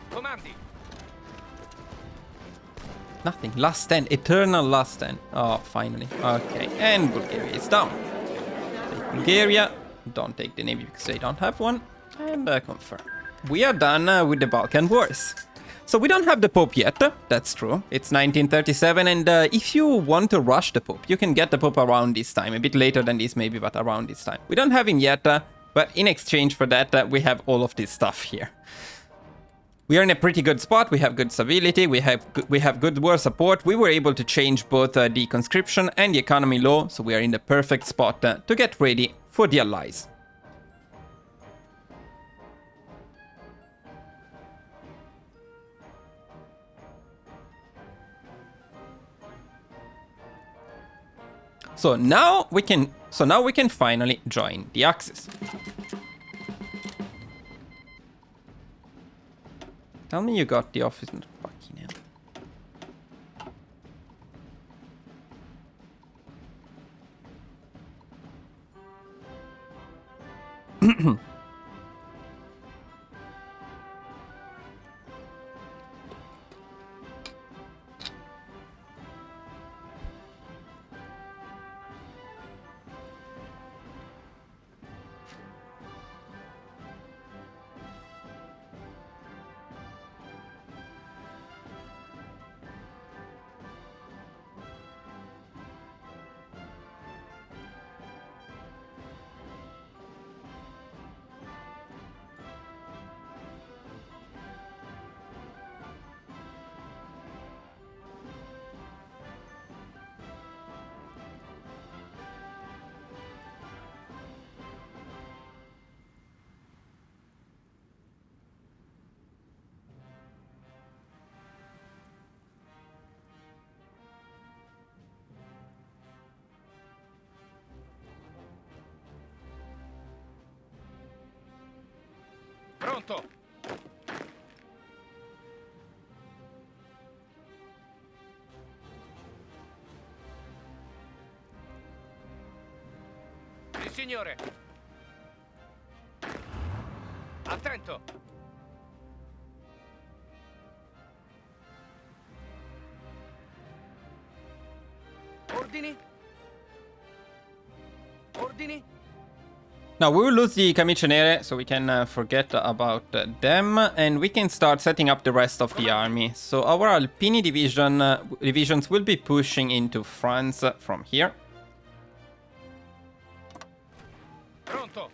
Comandi! Nothing. Last stand. Eternal last stand. Oh, finally. Okay. And Bulgaria is down. Take Bulgaria. Don't take the Navy because they don't have one. And confirm. We are done with the Balkan Wars. So we don't have the Pope yet. That's true. It's 1937. And if you want to rush the Pope, you can get the Pope around this time. A bit later than this maybe, but around this time. We don't have him yet. But in exchange for that, we have all of this stuff here. We are in a pretty good spot. We have good stability. We have good war support. We were able to change both the conscription and the economy law. So we are in the perfect spot to get ready for the Allies. So now we can finally join the Axis. Tell me you got the office. Fucking hell. Pronto! Sì, signore! Attento! Ordini? Ordini? Now we will lose the Camicenere, so we can forget about them, and we can start setting up the rest of the army. So our Alpini divisions will be pushing into France from here. Pronto.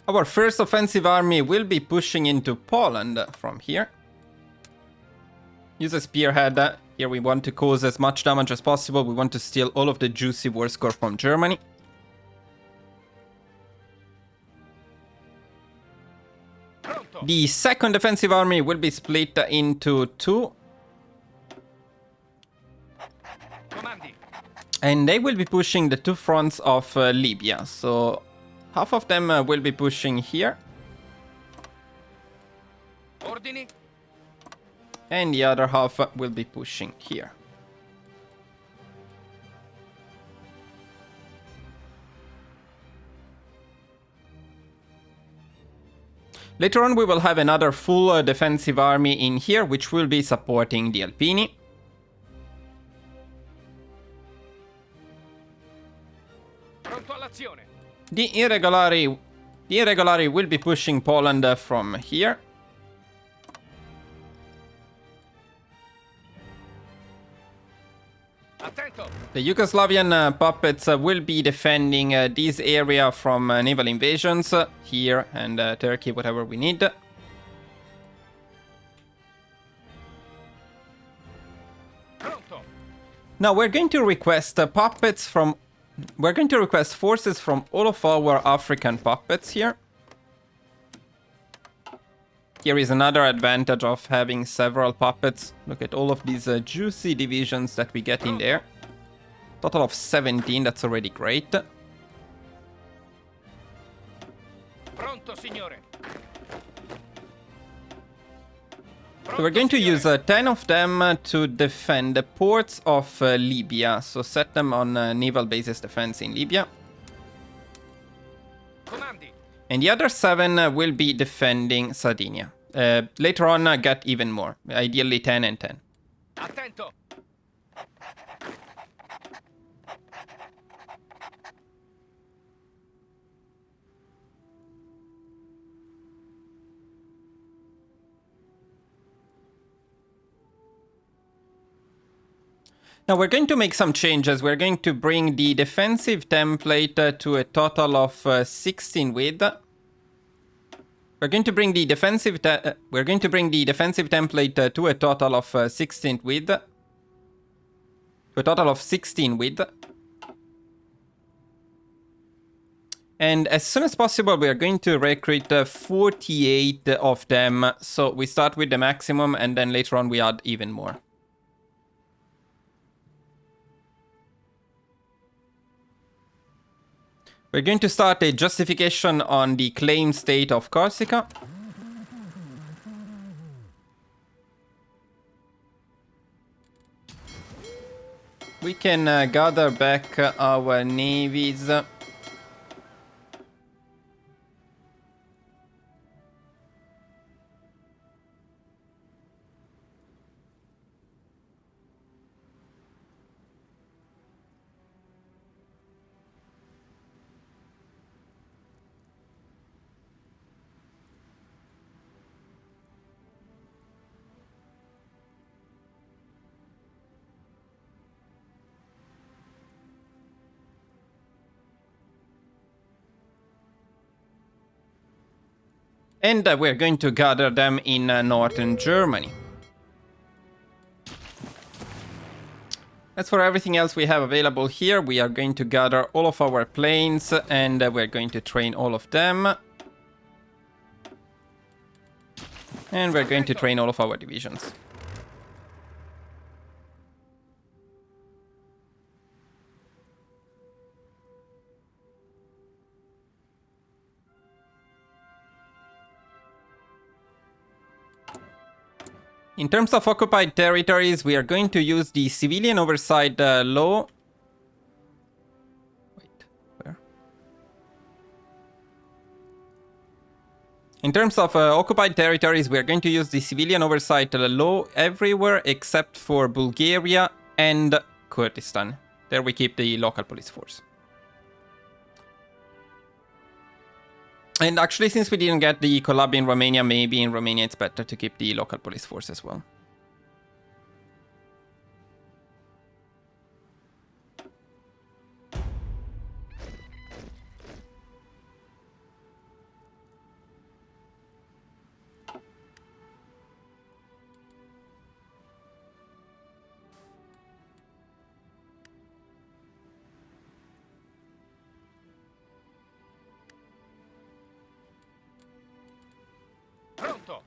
Our first offensive army will be pushing into Poland from here. Use a spearhead. Here we want to cause as much damage as possible. We want to steal all of the juicy war score from Germany. The second defensive army will be split into two. Comandi. And they will be pushing the two fronts of Libya. So half of them will be pushing here. Ordini. And the other half will be pushing here. Later on, we will have another full defensive army in here, which will be supporting the Alpini. Pronto all'azione. The Irregolari will be pushing Poland from here. Attento. The Yugoslavian puppets will be defending this area from naval invasions here and Turkey, whatever we need. Pronto. Now we're going to request puppets from. We're going to request forces from all of our African puppets here. Here is another advantage of having several puppets. Look at all of these juicy divisions that we get in there. Total of 17, that's already great. Pronto, signore. So we're going to use 10 of them to defend the ports of Libya. So set them on naval bases defense in Libya. Comandi. And the other 7 will be defending Sardinia. Later on, get even more. Ideally 10 and 10. Attento. Now we're going to make some changes. We're going to bring the defensive template to a total of 16 width. We're going to bring the defensive template to a total of 16 width. To a total of 16 width. And as soon as possible, we are going to recruit 48 of them. So we start with the maximum and then later on we add even more. We're going to start a justification on the claim state of Corsica. We can gather back our navies. And we're going to gather them in northern Germany. As for everything else we have available here, we are going to gather all of our planes and we're going to train all of them. And we're going to train all of our divisions. In terms of occupied territories, we are going to use the civilian oversight law. Wait, where? In terms of occupied territories, we are going to use the civilian oversight law everywhere except for Bulgaria and Kurdistan. There we keep the local police force. And actually, since we didn't get the collab in Romania, maybe in Romania it's better to keep the local police force as well. Pronto!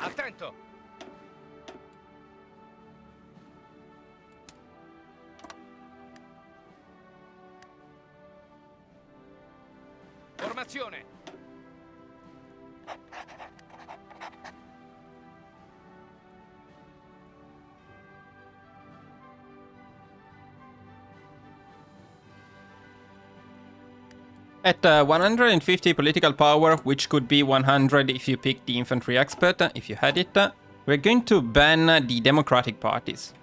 Attento! Formazione! At 150 political power, which could be 100 if you pick the infantry expert, if you had it, we're going to ban the democratic parties.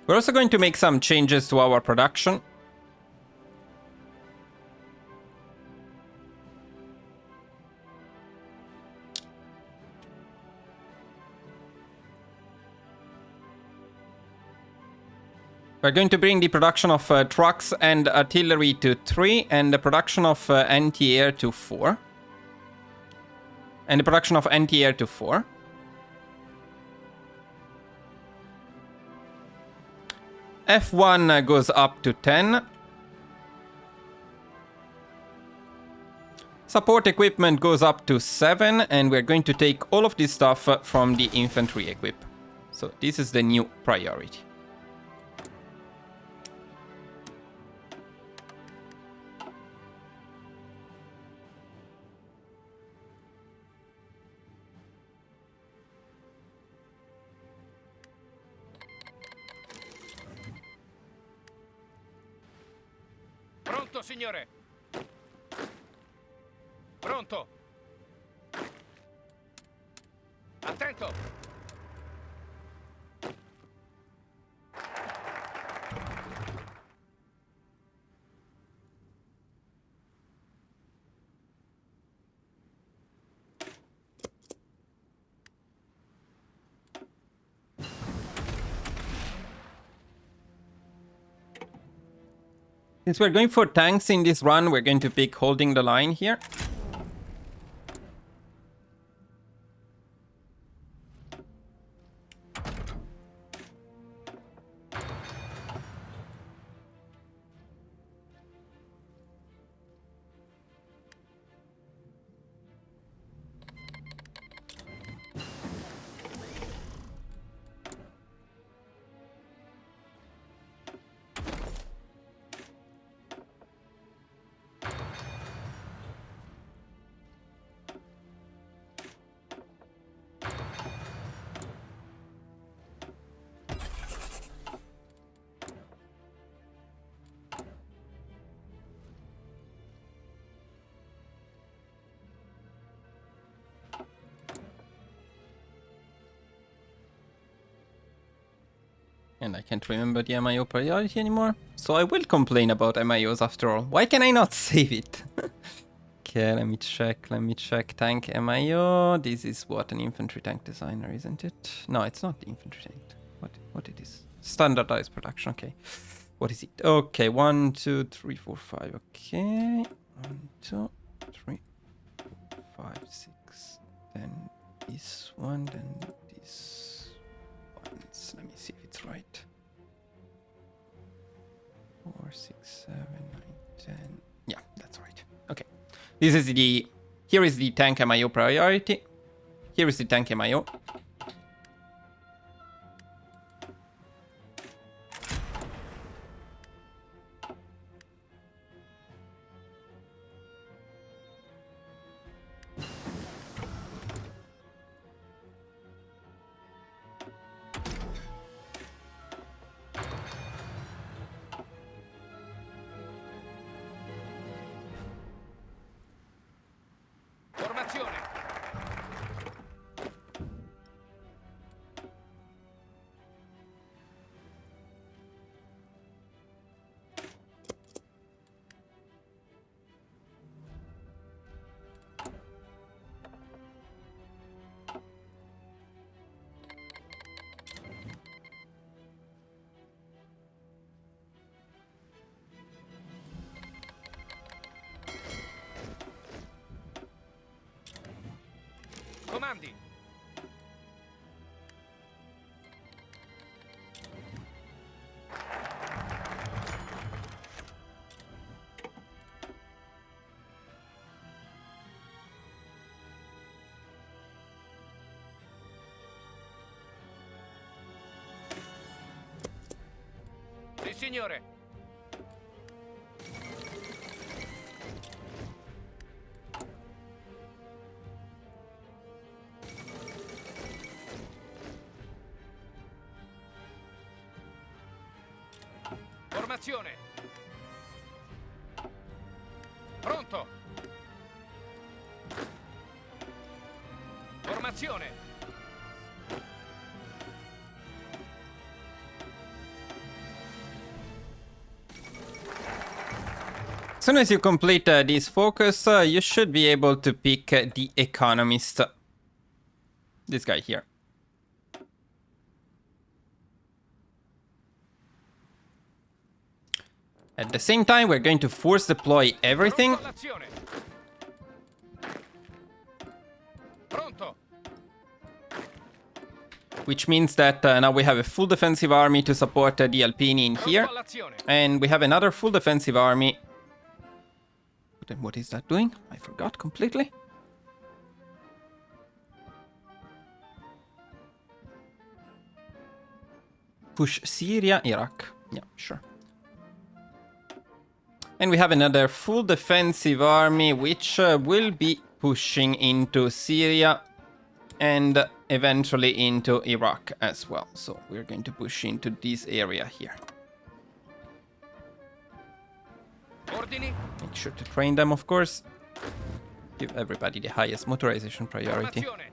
We're also going to make some changes to our production. We're going to bring the production of trucks and artillery to 3, and the production of anti-air to 4. And the production of anti-air to 4. F1 goes up to 10. Support equipment goes up to 7, and we're going to take all of this stuff from the infantry equip. So this is the new priority. Pronto, signore. Pronto. Attento. Since we're going for tanks in this run, we're going to pick holding the line here. And I can't remember the MIO priority anymore. So I will complain about MIOs after all. Why can I not save it? Okay, let me check. Tank MIO. This is what, an infantry tank designer, isn't it? No, it's not the infantry tank. What it is? Standardized production, okay. What is it? Okay, 1, 2, 3, 4, 5. Okay. 1, 2, 3, 4, 5, 6. Then this one, then this one. Let me see if it's right. 4, 6, 7, 9, 10. Yeah, that's right. Okay. This is the... Here is the tank MIO priority. Here is the tank MIO. Formazione. Comandi. Sì, signore. Formazione. Pronto. Formazione. As soon as you complete this focus, you should be able to pick the economist. This guy here. At the same time, we're going to force deploy everything. Pronto all'azione. Pronto. Which means that now we have a full defensive army to support the Alpini in here. Pronto all'azione. And we have another full defensive army. Then what is that doing? I forgot completely. Push Syria, Iraq. Yeah, sure. And we have another full defensive army which will be pushing into Syria and eventually into Iraq as well. So we're going to push into this area here. Ordini. Make sure to train them, of course. Give everybody the highest motorization priority. Formazione.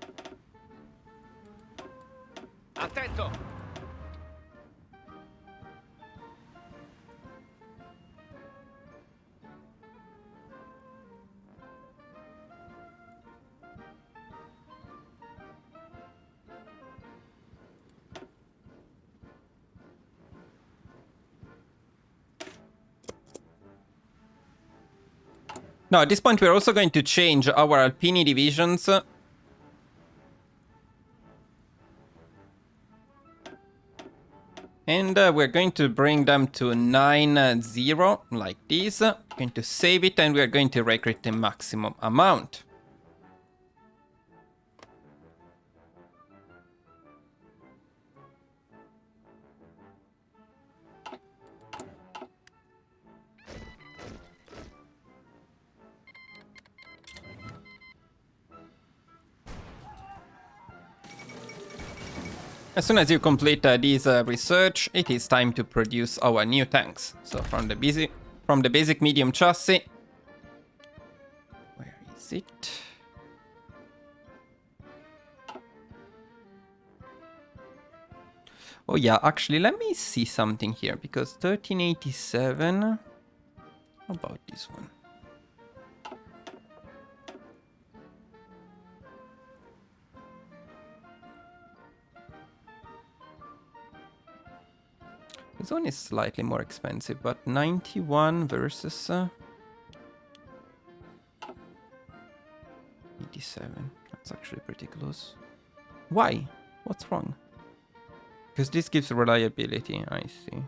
Attento. Now, at this point, we're also going to change our Alpini divisions. And we're going to bring them to 9-0, like this. We're going to save it, and we're going to recruit the maximum amount. As soon as you complete this research, it is time to produce our new tanks. So from the basic medium chassis, where is it? Oh yeah, actually, let me see something here, because 1387. How about this one? This one is slightly more expensive, but 91 versus 87. That's actually pretty close. Why? What's wrong? Because this gives reliability, I see.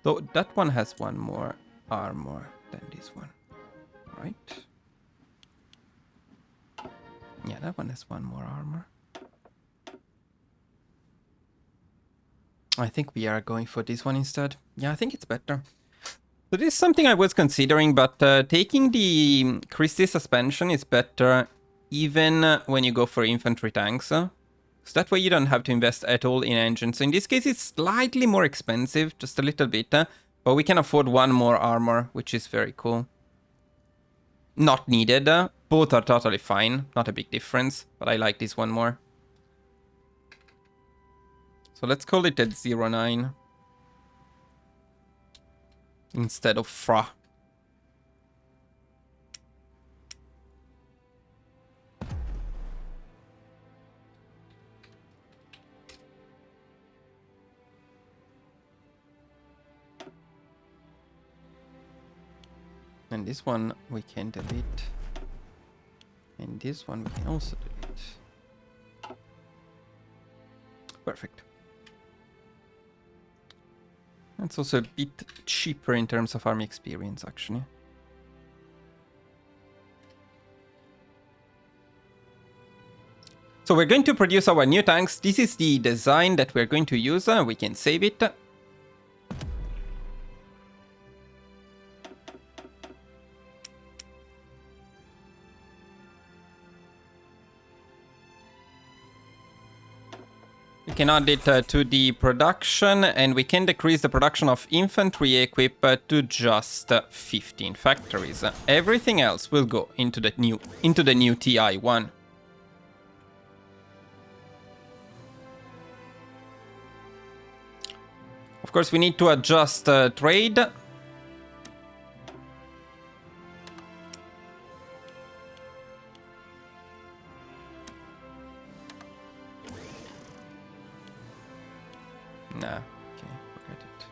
Though that one has one more armor than this one, right? Yeah, that one has one more armor. I think we are going for this one instead. Yeah, I think it's better. So this is something I was considering, but taking the Christie suspension is better even when you go for infantry tanks. So that way you don't have to invest at all in engines. So in this case, it's slightly more expensive, just a little bit, but we can afford one more armor, which is very cool. Not needed. Both are totally fine. Not a big difference, but I like this one more. So let's call it at 09 instead of FRA. And this one we can delete. And this one we can also delete. Perfect. It's also a bit cheaper in terms of army experience, actually. So we're going to produce our new tanks. This is the design that we're going to use. We can save it. We can add it to the production, and we can decrease the production of infantry equip to just 15 factories. Everything else will go into the new TI1. Of course, we need to adjust trade. Okay, forget it.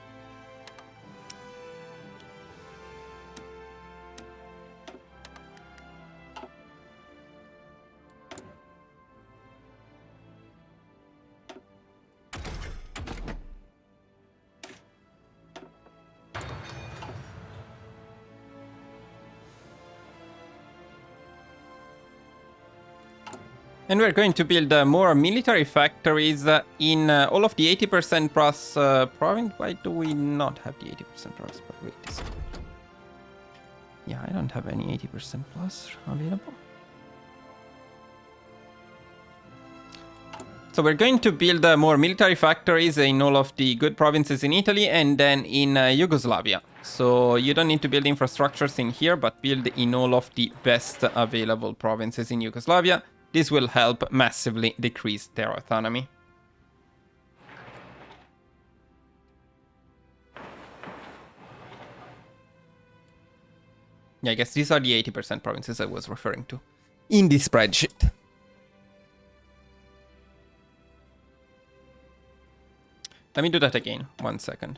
And we're going to build more military factories in all of the 80% plus province. Why do we not have the 80% plus? But wait a second. Yeah, I don't have any 80% plus available. So we're going to build more military factories in all of the good provinces in Italy and then in Yugoslavia. So you don't need to build infrastructures in here, but build in all of the best available provinces in Yugoslavia. This will help massively decrease their autonomy. Yeah, I guess these are the 80% provinces I was referring to in this spreadsheet. Let me do that again. 1 second.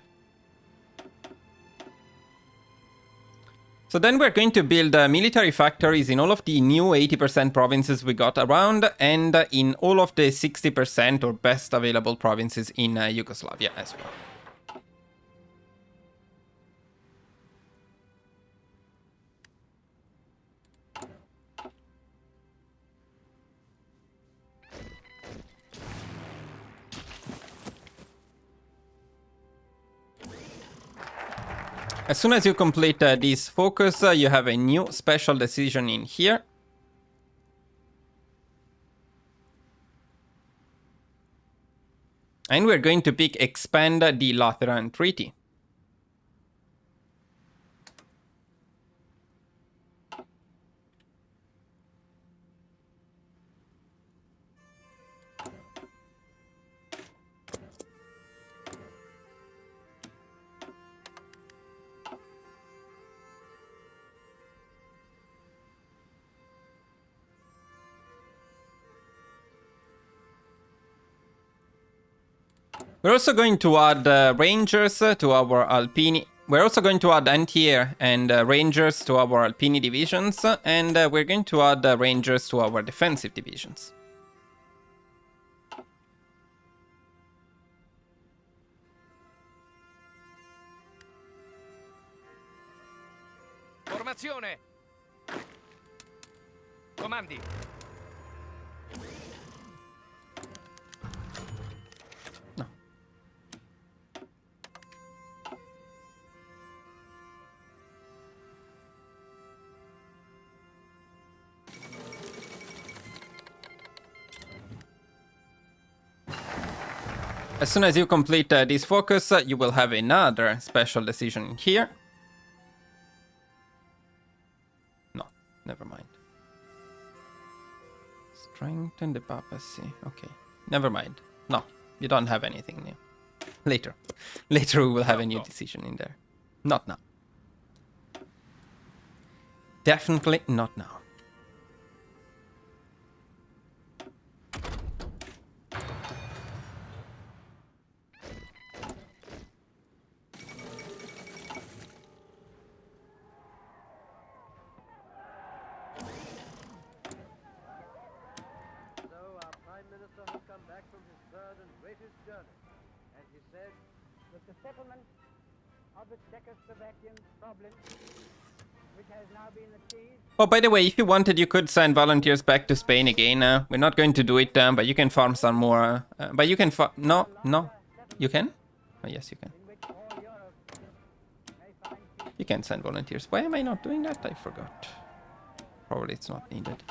So then we're going to build military factories in all of the new 80% provinces we got around and in all of the 60% or best available provinces in Yugoslavia as well. As soon as you complete this focus, you have a new special decision in here. And we're going to pick expand the Lateran Treaty. We're also going to add rangers to our Alpini. We're also going to add anti-air and rangers to our Alpini divisions, and we're going to add rangers to our defensive divisions. Formazione! Comandi! No. As soon as you complete this focus, you will have another special decision in here. No, never mind. Strengthen the papacy. Okay, never mind. No, you don't have anything new. Later. Later we will have a new decision in there. Not now. Definitely not now. The settlement of the Czechoslovakian problem, which has now been achieved. Oh, by the way, if you wanted, you could send volunteers back to Spain again. We're not going to do it, but you can farm some more. But you can no, you can? Oh, yes, you can. You can send volunteers. Why am I not doing that? I forgot. Probably it's not needed.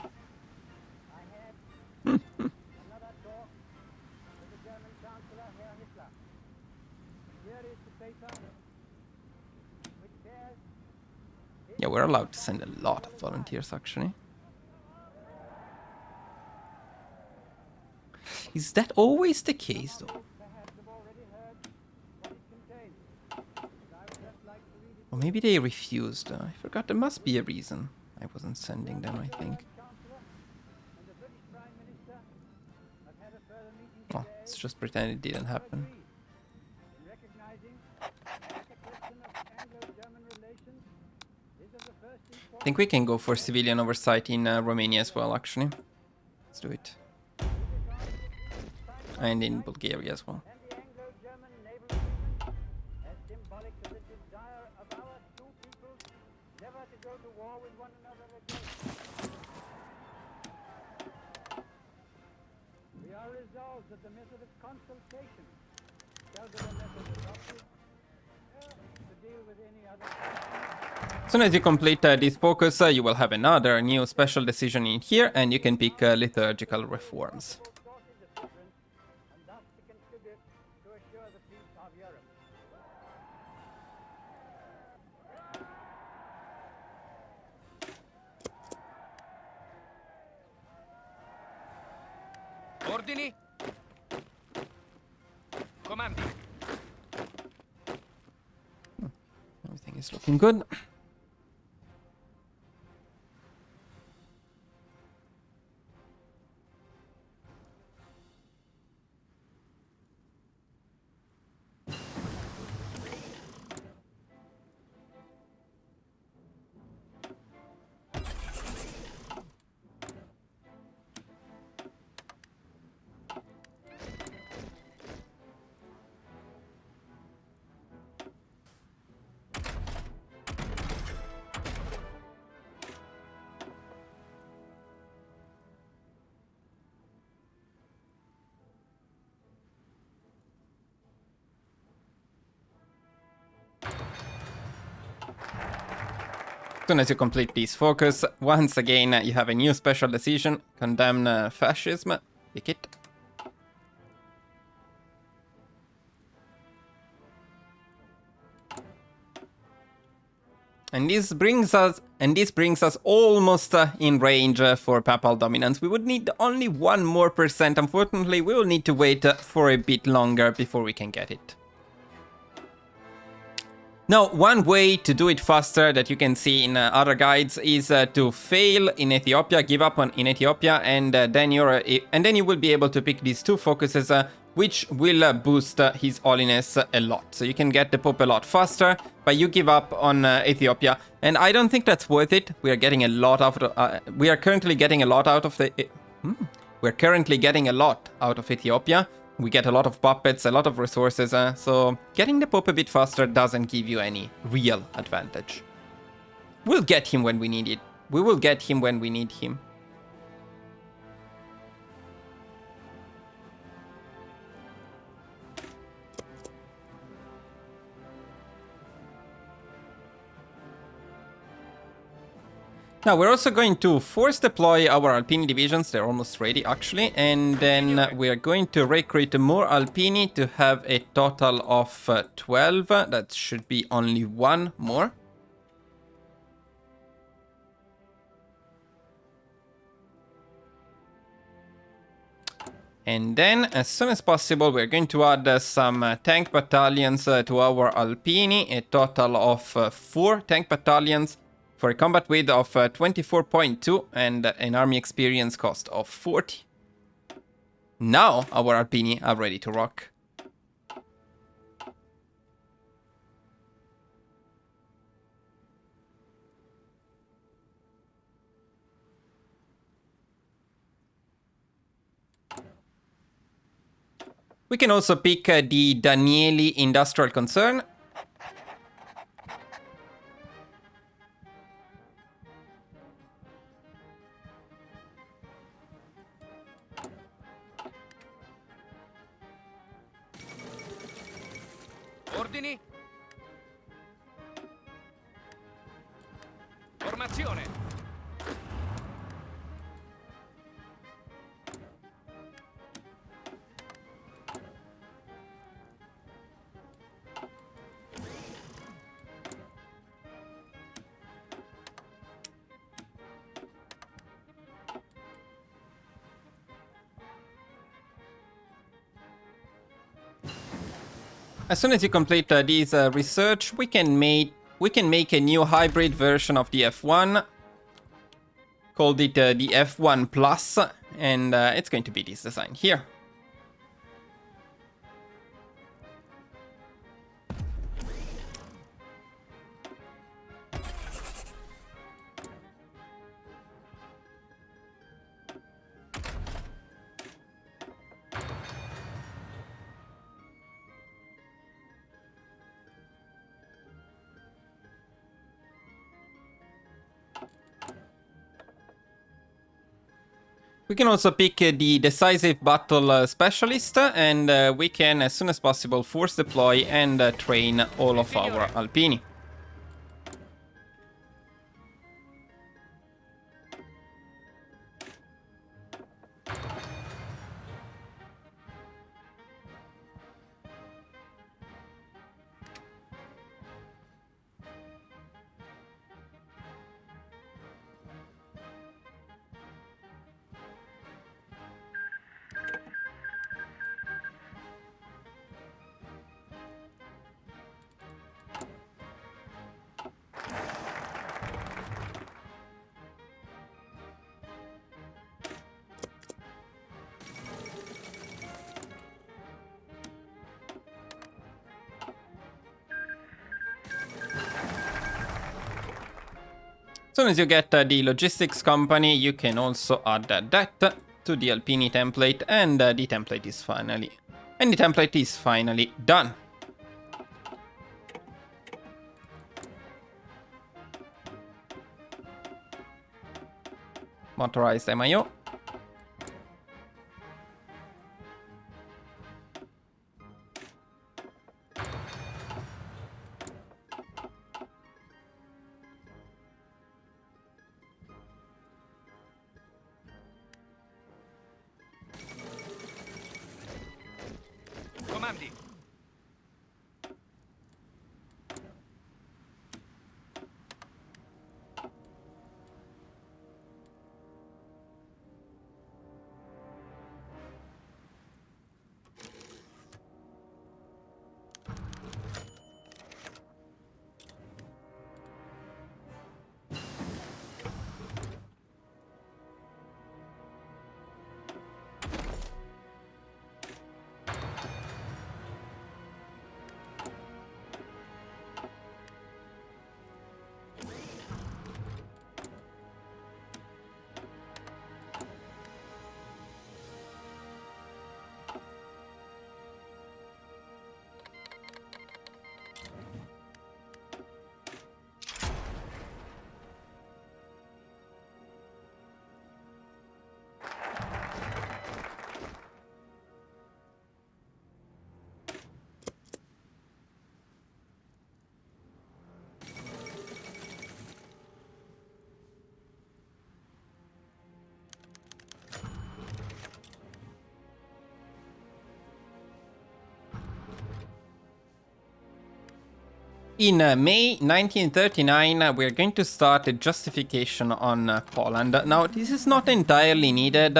Yeah, we're allowed to send a lot of volunteers, actually. Is that always the case, though? Or maybe they refused. I forgot. There must be a reason I wasn't sending them, I think. Oh, let's just pretend it didn't happen. recognizing cataclysm of Anglo-German relations. These are the first I think we can go for civilian oversight in Romania as well, actually. Let's do it. And in Bulgaria as well. and the Anglo-German naval agreement, as symbolic of the desire of our two peoples never to go to war with one another again. We are resolved that the method of consultation shall be the method adopted to deal with any other. As soon as you complete this focus, you will have another new special decision in here, and you can pick liturgical reforms. Sources of difference, and thus to contribute to assure the peace of Europe. Ordini. Comandi. Everything is looking good. As soon as you complete this focus, once again you have a new special decision, condemn fascism, pick it. And this brings us almost in range for Papal dominance. We would need only 1 more %. Unfortunately, we will need to wait for a bit longer before we can get it. Now, one way to do it faster that you can see in other guides is to fail in Ethiopia, give up in Ethiopia, and then you will be able to pick these 2 focuses, which will boost His Holiness a lot. So you can get the Pope a lot faster, but you give up on Ethiopia, and I don't think that's worth it. We are getting a lot out of. We are currently getting a lot out of the. We're currently getting a lot out of Ethiopia. We get a lot of puppets, a lot of resources, so getting the Pope a bit faster doesn't give you any real advantage. We'll get him when we need it. We will get him when we need him. Now, we're also going to force deploy our Alpini divisions. They're almost ready, actually. And then we are going to recruit more Alpini to have a total of 12. That should be only 1 more. And then, as soon as possible, we're going to add some tank battalions to our Alpini. A total of 4 tank battalions. For a combat width of 24.2 and an army experience cost of 40. Now our Alpini are ready to rock. We can also pick the Danieli Industrial Concern. Ordini. Formazione. As soon as you complete these research, we can make a new hybrid version of the F1. Called it the F1 Plus, and it's going to be this design here. We can also pick the decisive battle specialist, and we can, as soon as possible, force deploy and train all of our Alpini. As soon as you get the logistics company, you can also add that to the Alpini template, and the template is finally done. Motorized MIO. Comandi. In May 1939, we're going to start a justification on Poland. Now, this is not entirely needed,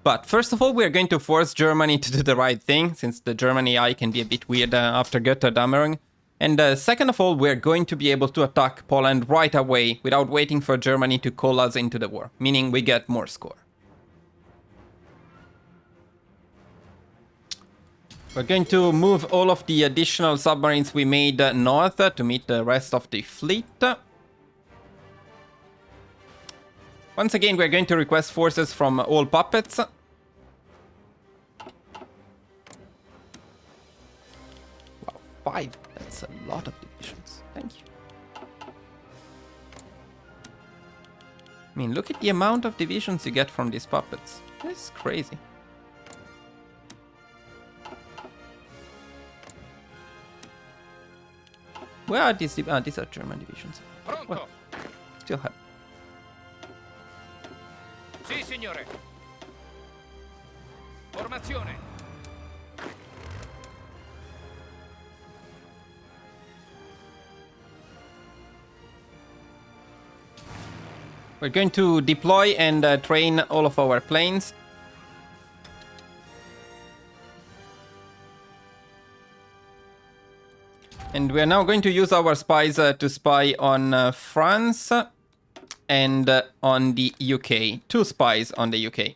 but first of all, we're going to force Germany to do the right thing, since the German AI can be a bit weird after Götterdämmerung. And second of all, we're going to be able to attack Poland right away without waiting for Germany to call us into the war, meaning we get more score. We're going to move all of the additional submarines we made north to meet the rest of the fleet. Once again, we're going to request forces from all puppets. Wow, 5. That's a lot of divisions. Thank you. I mean, look at the amount of divisions you get from these puppets. This is crazy. Where are these? These are German divisions. Well, still have. Sì, signore. Formazione. We're going to deploy and train all of our planes. And we are now going to use our spies to spy on France and on the UK. 2 spies on the UK.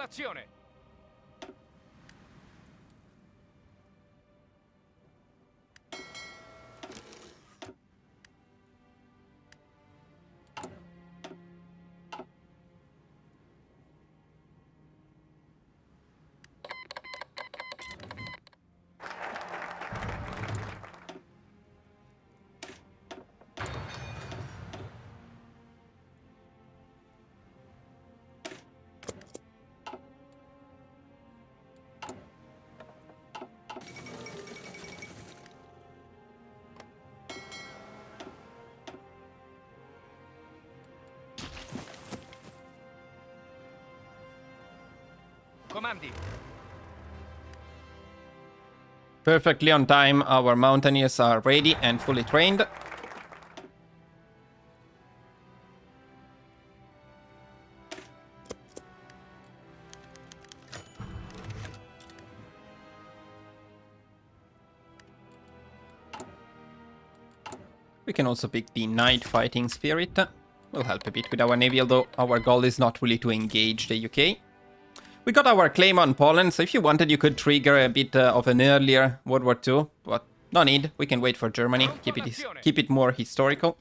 all'azione. Comandi. Perfectly on time, our mountaineers are ready and fully trained. We can also pick the Night Fighting Spirit. Will help a bit with our navy, although our goal is not really to engage the UK. We got our claim on Poland, so if you wanted, you could trigger a bit of an earlier World War II, but no need. We can wait for Germany, keep it more historical.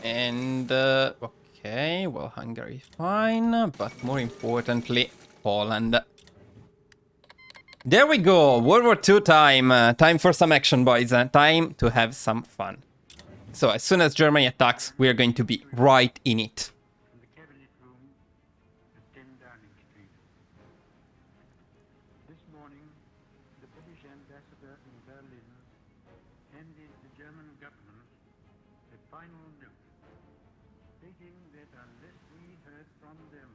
And, okay, well, Hungary fine, but more importantly, Poland. There we go, World War II time. Time for some action, boys. Time to have some fun. So, as soon as Germany attacks, we are going to be right in it. From the cabinet room at 10 Downing Street. This morning, the British ambassador in Berlin handed the German government a final note, stating that unless we heard from them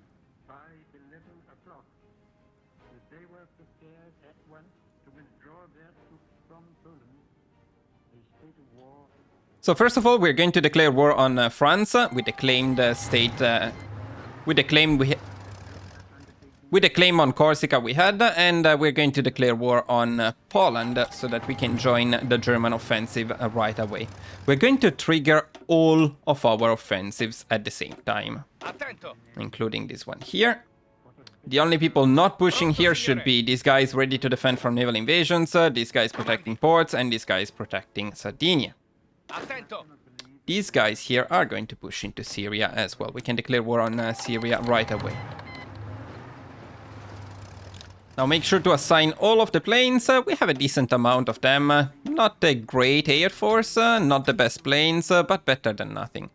by 11 o'clock, that they were prepared at once to withdraw their troops from Poland, a state of war. So first of all, we're going to declare war on France with the claimed state, with the claim on Corsica we had, and we're going to declare war on Poland so that we can join the German offensive right away. We're going to trigger all of our offensives at the same time, Attento. including this one here. The only people not pushing here should be these guys ready to defend from naval invasions, these guys protecting ports, and these guys protecting Sardinia. Attento. These guys here are going to push into Syria as well. We can declare war on Syria right away. Now make sure to assign all of the planes. We have a decent amount of them. Not a great air force, not the best planes, but better than nothing.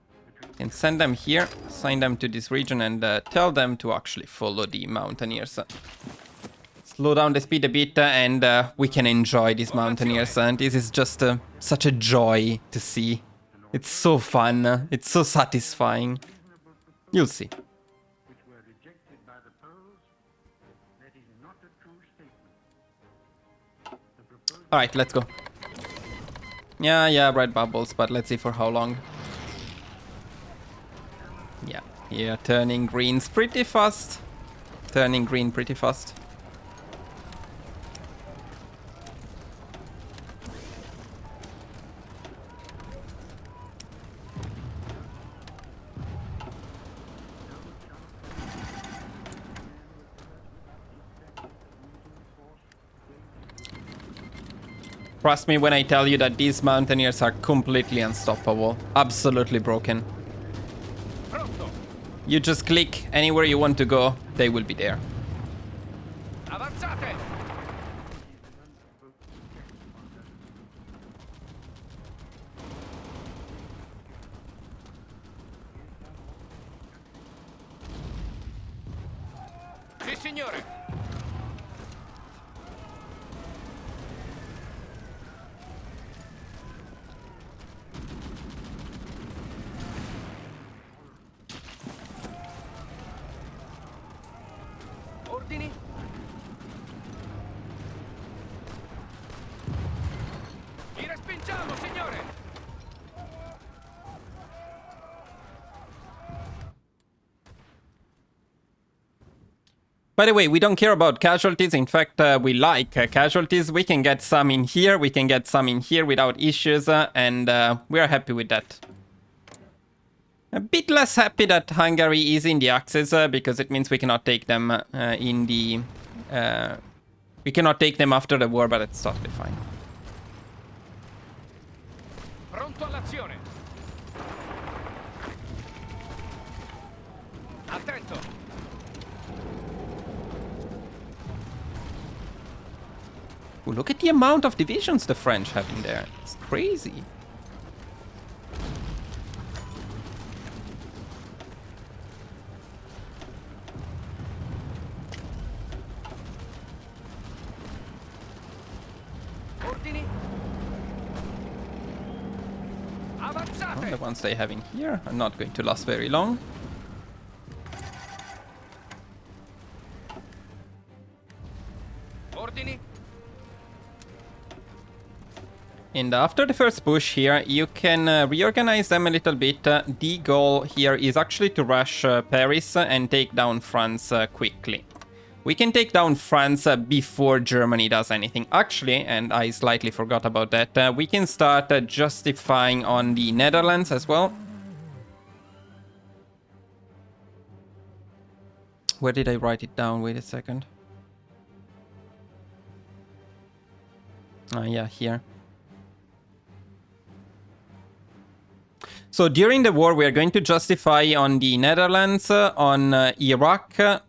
And send them here, assign them to this region, and tell them to actually follow the mountaineers. Slow down the speed a bit, and we can enjoy these mountaineers. And this is just such a joy to see. It's so fun. It's so satisfying. You'll see. Which were rejected by the Poles, that is not a true statement. The proposal All right, let's go. Yeah, red bubbles, but let's see for how long. Yeah, here turning greens pretty fast. Turning green pretty fast. Trust me when I tell you that these mountaineers are completely unstoppable. Absolutely broken. Pronto. You just click anywhere you want to go, they will be there. Avanzate. Sì, signore. Ordini? Li respingiamo, signore! By the way, we don't care about casualties. In fact, we like casualties. We can get some in here. We can get some in here without issues. And we are happy with that. A bit less happy that Hungary is in the Axis because it means we cannot take them in the... we cannot take them after the war, but it's totally fine. Pronto all'azione! Attento! Ooh, look at the amount of divisions the French have in there. It's crazy. Ordini? Avanzate! Well, the ones they have in here are not going to last very long. Ordini? And after the first push here, you can reorganize them a little bit. The goal here is actually to rush Paris and take down France quickly. We can take down France before Germany does anything. Actually, and I slightly forgot about that, we can start justifying on the Netherlands as well. Where did I write it down? Wait a second. Yeah, here. So during the war, we are going to justify on the Netherlands, on Iraq,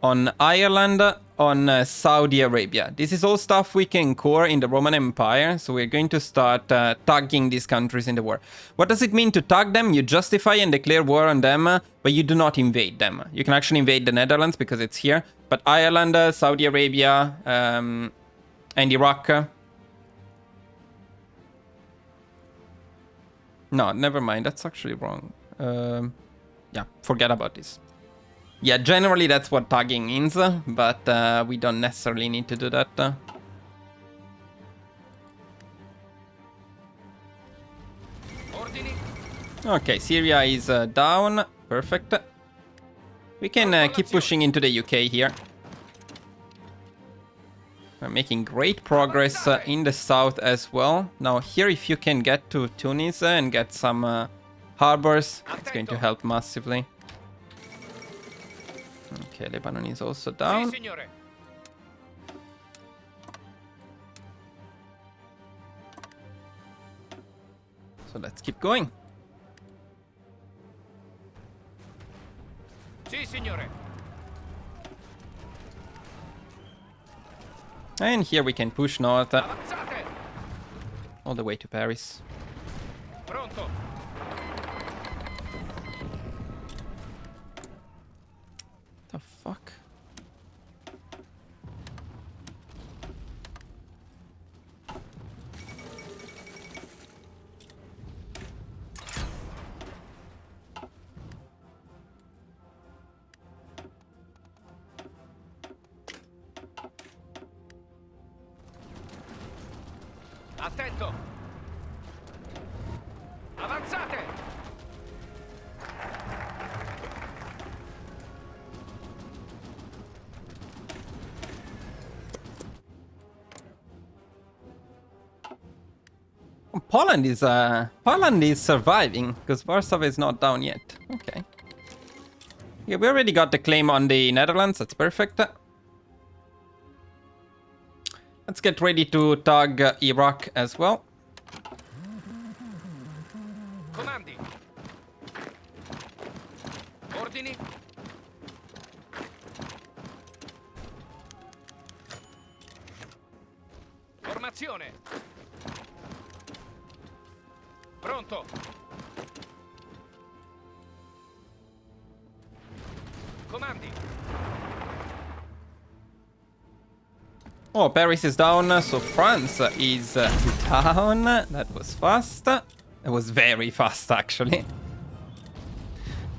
on Ireland, on Saudi Arabia. This is all stuff we can core in the Roman Empire, so we're going to start tagging these countries in the war. What does it mean to tag them? You justify and declare war on them, but you do not invade them. You can actually invade the Netherlands because it's here, but Ireland, Saudi Arabia, and Iraq... No, never mind. That's actually wrong. Yeah, forget about this. Yeah, generally that's what tagging means, but we don't necessarily need to do that. Ordini? Okay, Syria is down. Perfect. We can keep pushing into the UK here. We're making great progress in the south as well. Now here, if you can get to Tunis and get some harbors, it's going to help massively. Okay, Lebanon is also down. Sì, signore. So let's keep going. Sì, signore. And here we can push north Avanzate! all the way to Paris. Pronto! The fuck? Attento! Avanzate! Poland is surviving because Warsaw is not down yet. Okay. Yeah, we already got the claim on the Netherlands. That's perfect. Let's get ready to tag Iraq as well. Comandi! Ordini? Formazione! Pronto! Comandi! Oh, Paris is down, so France is down. That was fast. It was very fast, actually.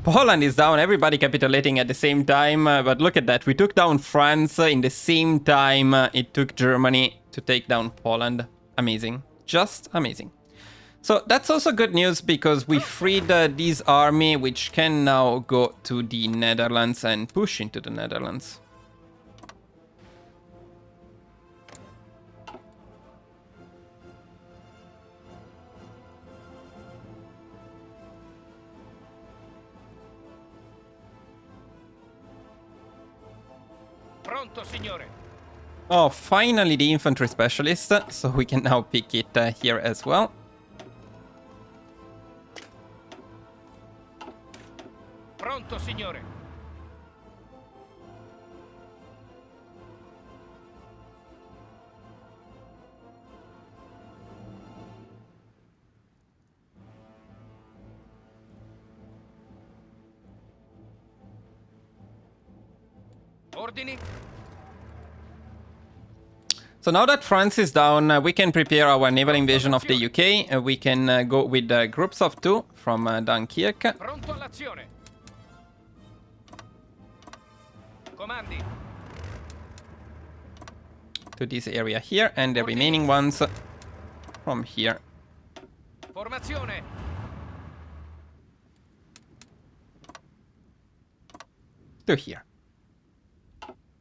Poland is down, everybody capitulating at the same time, but look at that, we took down France in the same time it took Germany to take down Poland. Amazing, just amazing. So that's also good news because we freed this army, which can now go to the Netherlands and push into the Netherlands. Pronto, signore. Oh, finally the infantry specialist, so we can now pick it here as well. Pronto, signore. Ordini. So now that France is down, we can prepare our naval invasion of the UK. We can go with groups of 2 from Dunkirk Pronto all'azione. Comandi. to this area here, and the remaining ones from here Formazione. to here.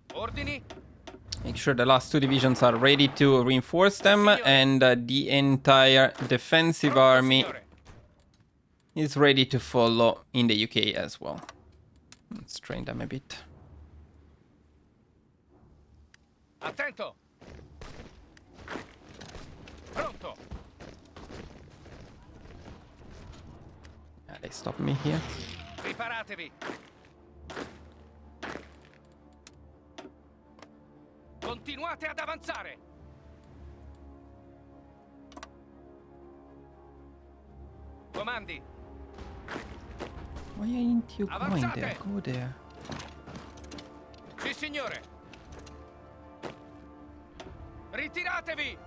Ordini. Make sure the last 2 divisions are ready to reinforce them, and the entire defensive Pronto, army signore. is ready to follow in the UK as well. Let's train them a bit. Attento. Pronto. They stop me here. Preparatevi. Continuate ad avanzare. Comandi. Why ain't you going there? Avanzate! Go there. Sì, signore. Ritiratevi.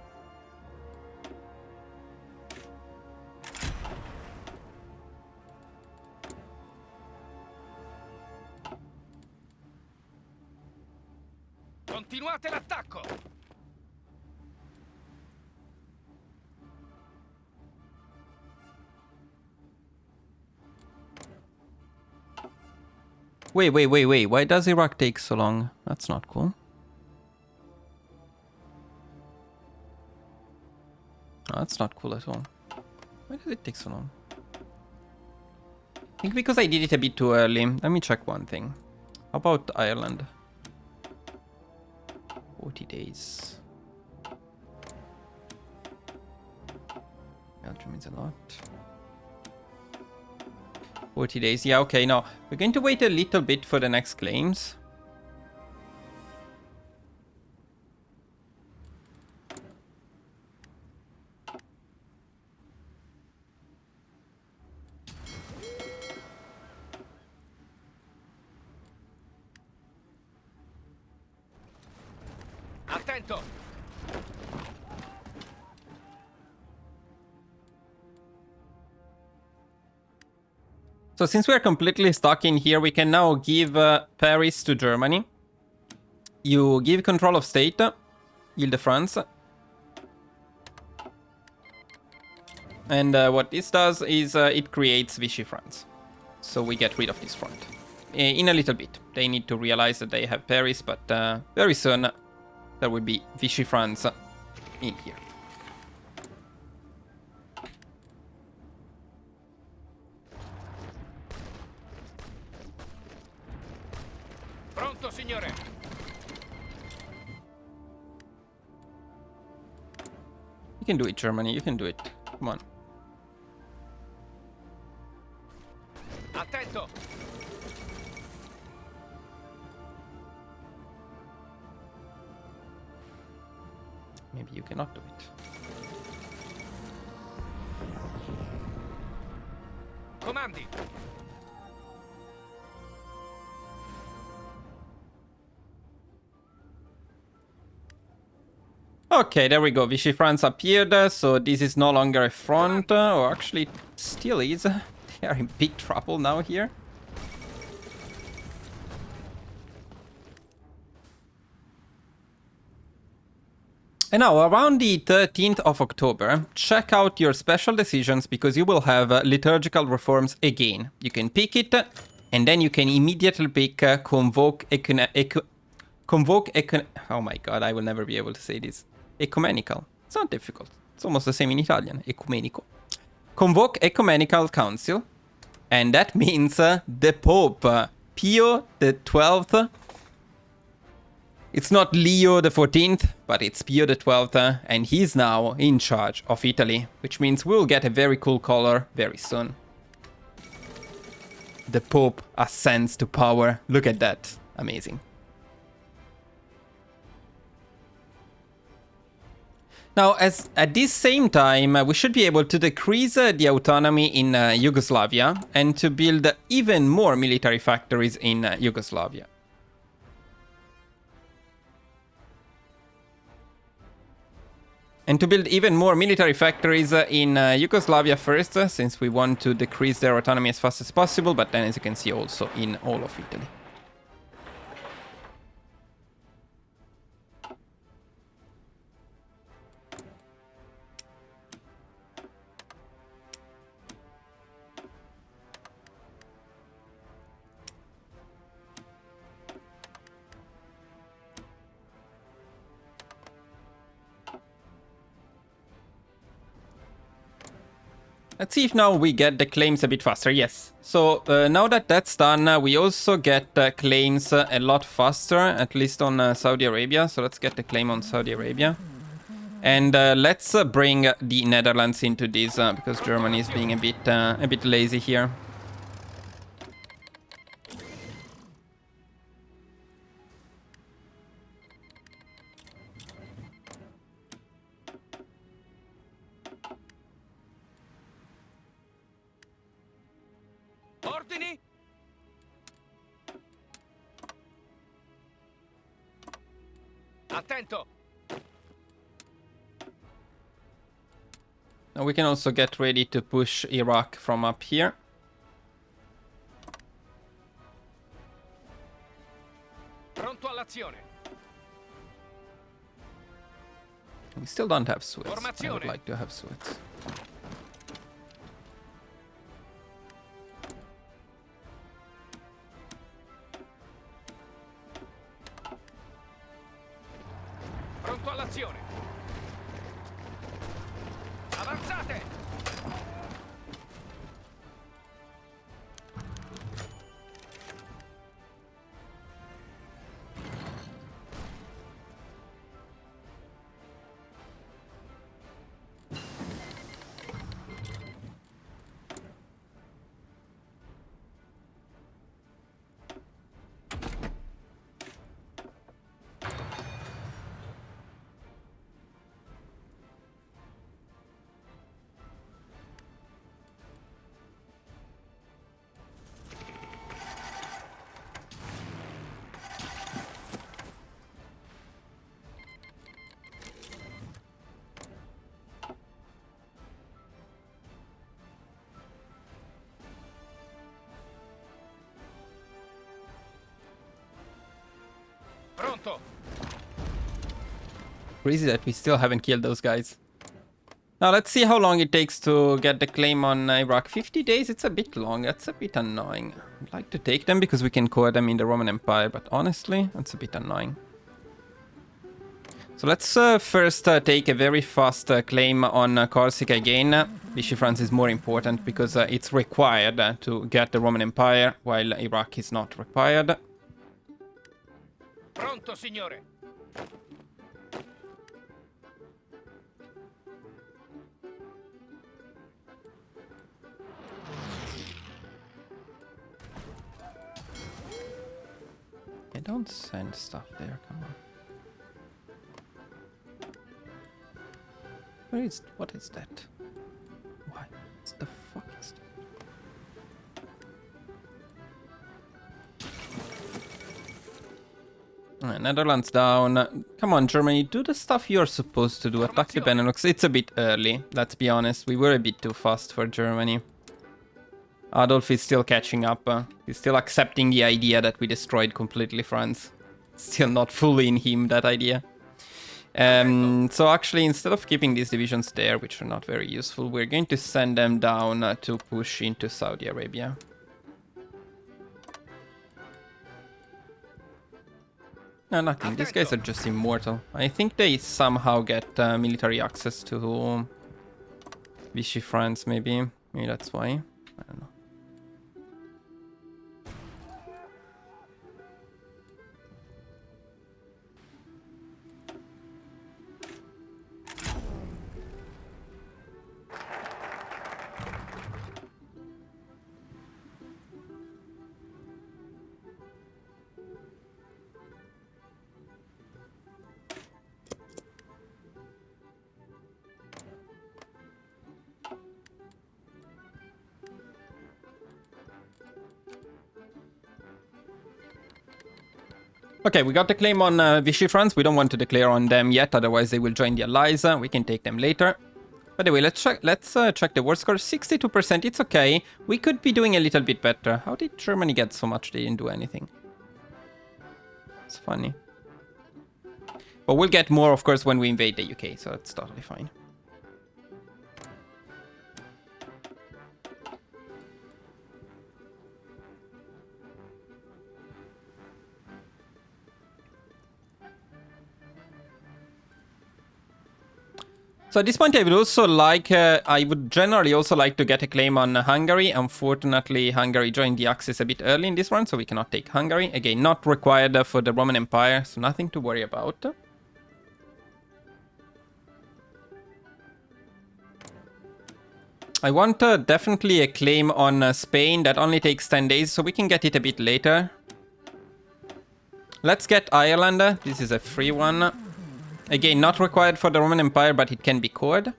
Continuate l'attacco. Wait. Why does Iraq take so long? That's not cool. Oh, that's not cool at all. Why does it take so long? I think because I did it a bit too early. Let me check one thing. How about Ireland? 40 days. Belgium is a lot. 40 days. Yeah, okay, no. We're going to wait a little bit for the next claims. Attento. So since we're completely stuck in here, we can now give Paris to Germany. You give control of state, Ile-de-France. And what this does is it creates Vichy France. So we get rid of this front. In a little bit. They need to realize that they have Paris, but very soon there will be Vichy France in here. Pronto, signore. You can do it, Germany. You can do it. Come on. Attento. Maybe you cannot do it. Comandi. Okay, there we go. Vichy France appeared, so this is no longer a front, or actually it still is. They are in big trouble now here. And now, around the 13th of October, check out your special decisions because you will have liturgical reforms again. You can pick it, and then you can immediately pick oh my god, I will never be able to say this. Ecumenical. It's not difficult. It's almost the same in Italian. Ecumenico. Convoke Ecumenical Council. And that means the Pope, Pio the 12th. It's not Leo the 14th, but it's Pio the 12th, and he's now in charge of Italy, which means we'll get a very cool color very soon. The Pope ascends to power. Look at that. Amazing. Now, at this same time, we should be able to decrease the autonomy in Yugoslavia and to build even more military factories in Yugoslavia. And to build even more military factories in Yugoslavia first, since we want to decrease their autonomy as fast as possible, but then, as you can see, also in all of Italy. Let's see if now we get the claims a bit faster. Yes. So now that that's done, we also get claims a lot faster, at least on Saudi Arabia. So let's get the claim on Saudi Arabia. And let's bring the Netherlands into this because Germany is being a bit lazy here. Ordini? Attento! Now we can also get ready to push Iraq from up here. Pronto all'azione. We still don't have Suez. I would Formazione. like to have Suez. Pronto all'azione. Avanzate! Pronto! Crazy that we still haven't killed those guys. Now let's see how long it takes to get the claim on Iraq. 50 days? It's a bit long. That's a bit annoying. I'd like to take them because we can core them in the Roman Empire, but honestly, that's a bit annoying. So let's first take a very fast claim on Corsica again. Vichy France is more important because it's required to get the Roman Empire, while Iraq is not required. Pronto, signore! Yeah, don't send stuff there, come on. What is that? Why? What the fuck is that? Netherlands down. Come on, Germany, do the stuff you're supposed to do. Attack the Benelux. It's a bit early, let's be honest. We were a bit too fast for Germany. Adolf is still catching up. He's still accepting the idea that we destroyed completely France. Still not fully in him, that idea. So actually, instead of keeping these divisions there, which are not very useful, we're going to send them down to push into Saudi Arabia. No, nothing. These guys are just immortal. I think they somehow get military access to Vichy France, maybe. Maybe that's why. I don't know. Okay, we got the claim on Vichy France. We don't want to declare on them yet, otherwise they will join the allies. We can take them later. By the way, let's check the war score. 62%, it's okay. We could be doing a little bit better. How did Germany get so much? They didn't do anything. It's funny. But we'll get more, of course, when we invade the UK, so that's totally fine. So at this point, I would generally also like to get a claim on Hungary. Unfortunately, Hungary joined the Axis a bit early in this run, so we cannot take Hungary. Again, not required for the Roman Empire, so nothing to worry about. I want definitely a claim on Spain. That only takes 10 days, so we can get it a bit later. Let's get Ireland. This is a free one. Again, not required for the Roman Empire, but it can be cored.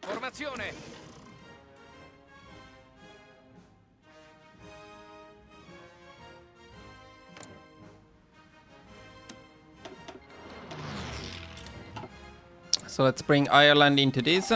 Formazione! So let's bring Ireland into this.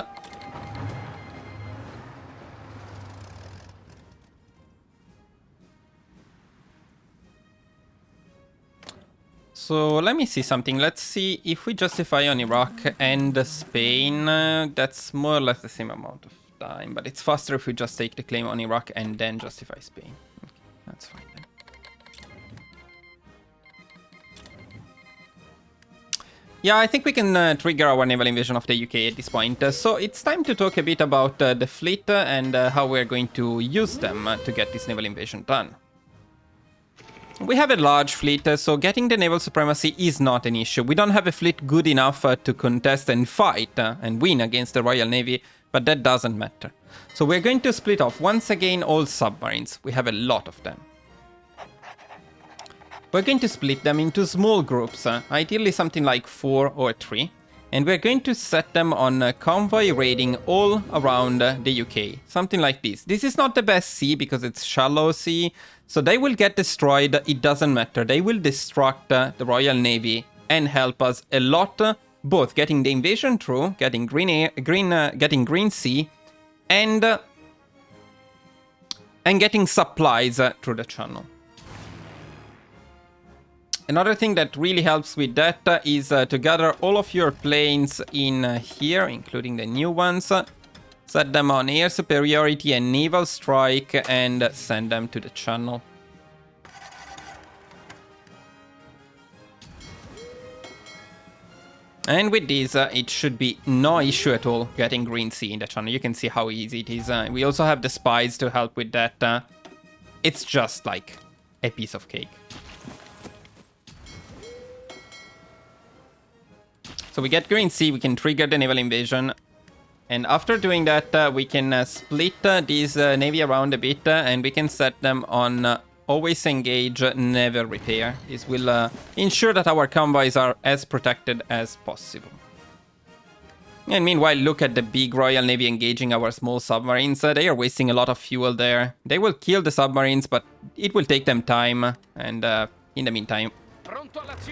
So let me see something. Let's see if we justify on Iraq and Spain. That's more or less the same amount of time, but it's faster if we just take the claim on Iraq and then justify Spain. Okay, that's fine then. Yeah, I think we can trigger our naval invasion of the UK at this point. So it's time to talk a bit about the fleet and how we're going to use them to get this naval invasion done. We have a large fleet, so getting the naval supremacy is not an issue. We don't have a fleet good enough to contest and fight and win against the Royal Navy, but that doesn't matter. So we're going to split off once again all submarines. We have a lot of them. We're going to split them into small groups, ideally something like 4 or 3. And we're going to set them on convoy raiding all around the UK. Something like this. This is not the best sea because it's shallow sea. So they will get destroyed, it doesn't matter. They will destruct the Royal Navy and help us a lot. Both getting the invasion through, getting getting Green Sea, and getting supplies through the channel. Another thing that really helps with that is to gather all of your planes in here, including the new ones. Set them on air superiority and naval strike and send them to the channel. And with this, it should be no issue at all getting Green Sea in the channel. You can see how easy it is. We also have the spies to help with that. It's just like a piece of cake. So we get Green Sea, we can trigger the naval invasion. And after doing that, we can split these navy around a bit and we can set them on always engage, never repair. This will ensure that our convoys are as protected as possible. And meanwhile, look at the big Royal Navy engaging our small submarines. They are wasting a lot of fuel there. They will kill the submarines, but it will take them time. And in the meantime,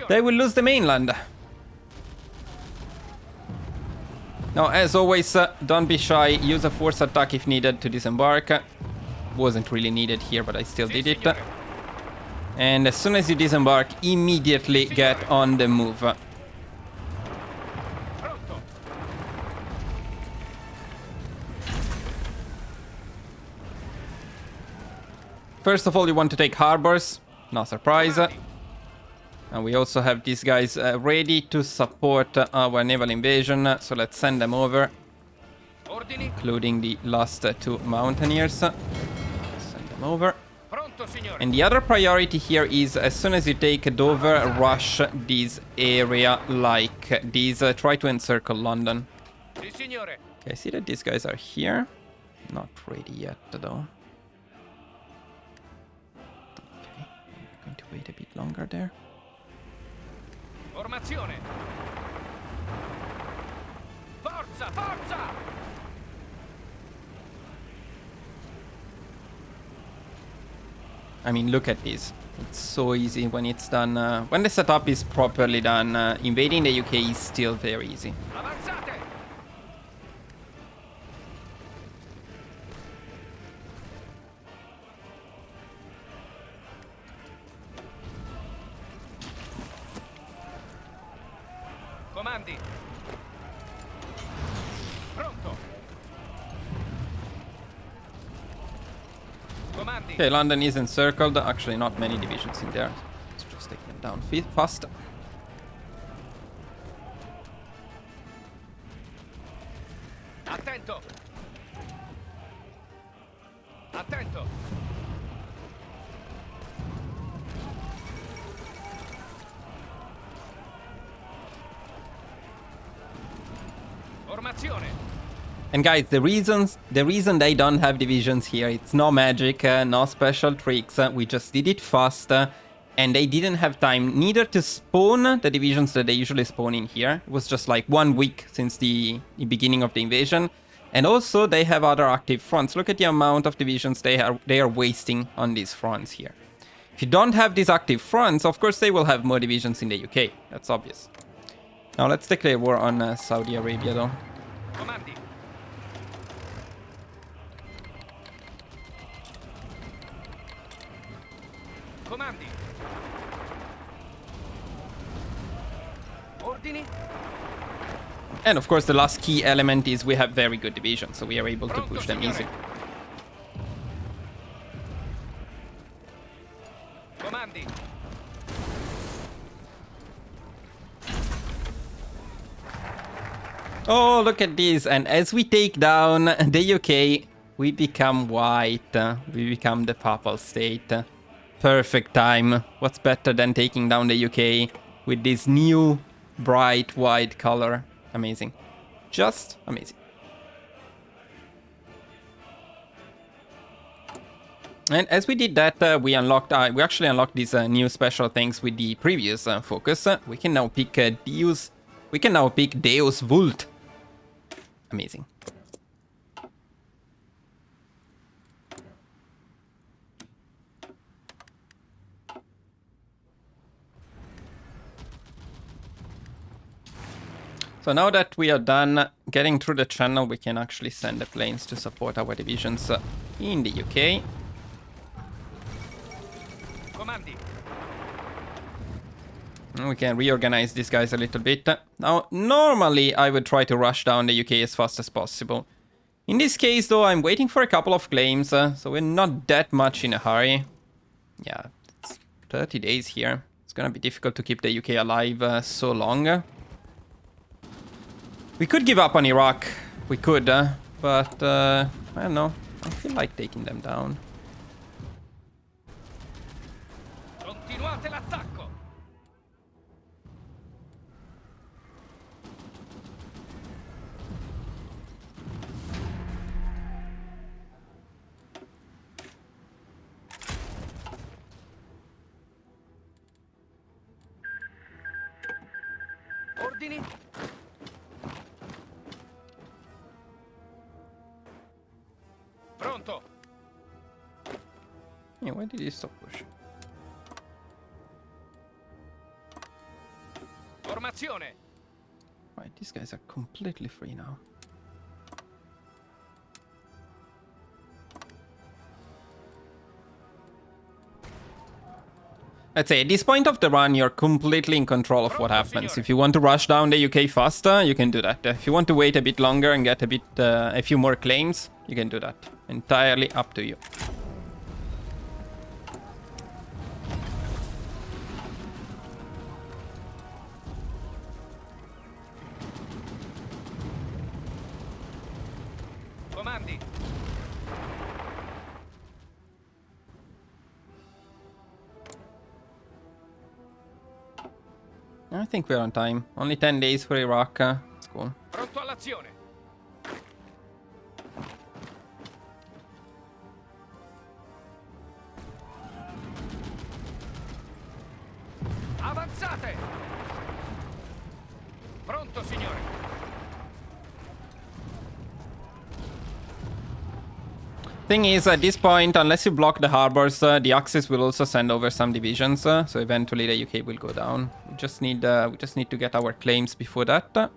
they will lose the mainland. Now, as always, don't be shy. Use a force attack if needed to disembark. Wasn't really needed here, but I still did it. And as soon as you disembark, immediately get on the move. Pronto. First of all, you want to take harbors. No surprise. Comandi. And we also have these guys ready to support our naval invasion. So let's send them over, Ordini. including the last two mountaineers. Send them over. Pronto, signore. And the other priority here is as soon as you take Dover, rush this area like this. Try to encircle London. Sì, signore. Okay, I see that these guys are here. Not ready yet, though. Okay, I'm going to wait a bit longer there. Formazione. Forza, forza. I mean, look at this. It's so easy when it's done. When the setup is properly done, invading the UK is still very easy. Avanzate. Comandi. Pronto. Comandi. Okay, London is encircled. Actually, not many divisions in there. Let's just take them down fast. Attento. Attento. Formazione. And guys, the reason they don't have divisions here, it's no magic, no special tricks. We just did it fast, and they didn't have time neither to spawn the divisions that they usually spawn in here. It was just like 1 week since the beginning of the invasion. And also they have other active fronts. Look at the amount of divisions they are wasting on these fronts here. If you don't have these active fronts, of course they will have more divisions in the UK. That's obvious. Now let's declare war on Saudi Arabia though. Comandi. Comandi. Ordini. And of course the last key element is we have very good divisions, so we are able to Pronto, push them signore. easy. Comandi. Oh, look at this. And as we take down the UK, we become white. We become the Papal state. Perfect time. What's better than taking down the UK with this new bright white color? Amazing. Just amazing. And as we did that, we actually unlocked these new special things with the previous focus. We can now pick Deus. We can now pick Deus Vult. Amazing. So now that we are done getting through the channel, we can actually send the planes to support our divisions in the UK. Comandi. We can reorganize these guys a little bit. Now, normally I would try to rush down the UK as fast as possible. In this case, though, I'm waiting for a couple of claims, so we're not that much in a hurry. Yeah, it's 30 days here. It's gonna be difficult to keep the UK alive so long. We could give up on Iraq. We could, but I don't know. I feel like taking them down. Continuate l'attacco. Ordini. Pronto. Yeah, why did he stop pushing? Formazione. Right, these guys are completely free now. Let's say at this point of the run, you're completely in control of what happens. If you want to rush down the UK faster, you can do that. If you want to wait a bit longer and get a few more claims, you can do that. Entirely up to you. Comandi. I think we're on time. Only 10 days for Iraq. It's cool. Pronto all'azione. Avanzate. Pronto, signore. Thing is, at this point, unless you block the harbors, the Axis will also send over some divisions. So eventually the UK will go down. We just need to get our claims before that.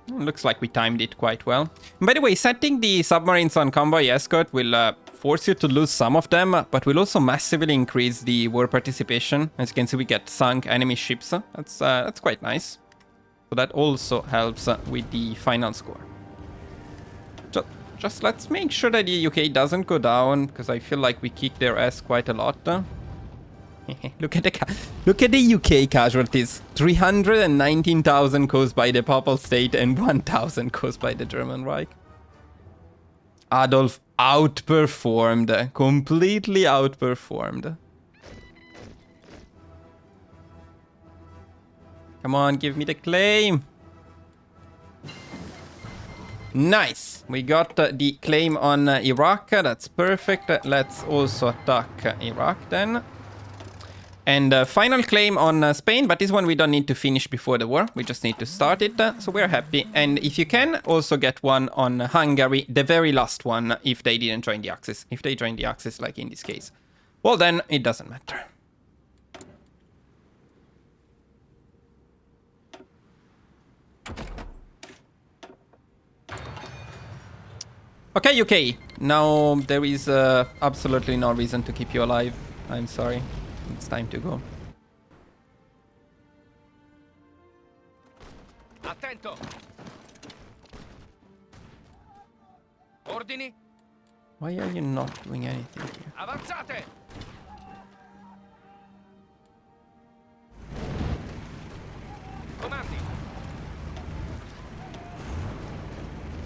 Looks like we timed it quite well. And by the way, setting the submarines on convoy escort will force you to lose some of them, but will also massively increase the war participation. As you can see, we get sunk enemy ships. That's quite nice. So that also helps with the final score. Just let's make sure that the UK doesn't go down, because I feel like we kick their ass quite a lot. Look at the UK casualties. 319,000 caused by the Papal State and 1,000 caused by the German Reich. Adolf outperformed, completely outperformed. Come on, give me the claim. Nice. We got the claim on Iraq. That's perfect. Let's also attack Iraq then. And final claim on Spain, but this one we don't need to finish before the war. We just need to start it. So we're happy. And if you can, also get one on Hungary, the very last one, if they didn't join the Axis. If they joined the Axis, like in this case, well, then it doesn't matter. Okay, UK. Now there is absolutely no reason to keep you alive. I'm sorry. It's time to go. Attento. Ordini. Why are you not doing anything here? Avanzate. Comandi.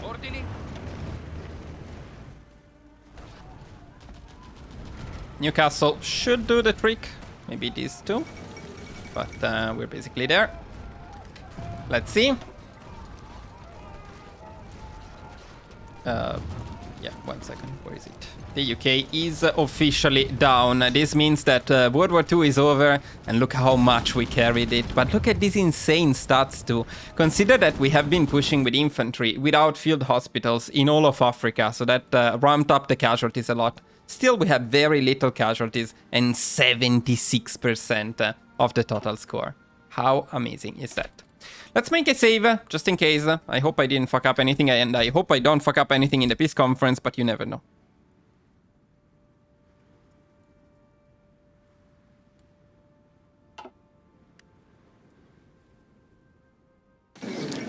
Ordini. Newcastle should do the trick. Maybe these two. But we're basically there. Let's see. Yeah, 1 second. Where is it? The UK is officially down. This means that World War II is over. And look how much we carried it. But look at these insane stats too. Consider that we have been pushing with infantry without field hospitals in all of Africa. So that ramped up the casualties a lot. Still, we have very little casualties and 76% of the total score. How amazing is that? Let's make a save, just in case. I hope I didn't fuck up anything, and I hope I don't fuck up anything in the peace conference, but you never know.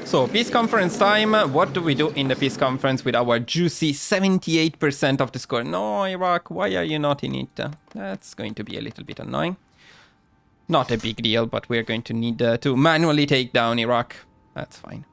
So, peace conference time. What do we do in the peace conference with our juicy 78% of the score? No, Iraq, why are you not in it? That's going to be a little bit annoying. Not a big deal, but we're going to need to manually take down Iraq. That's fine.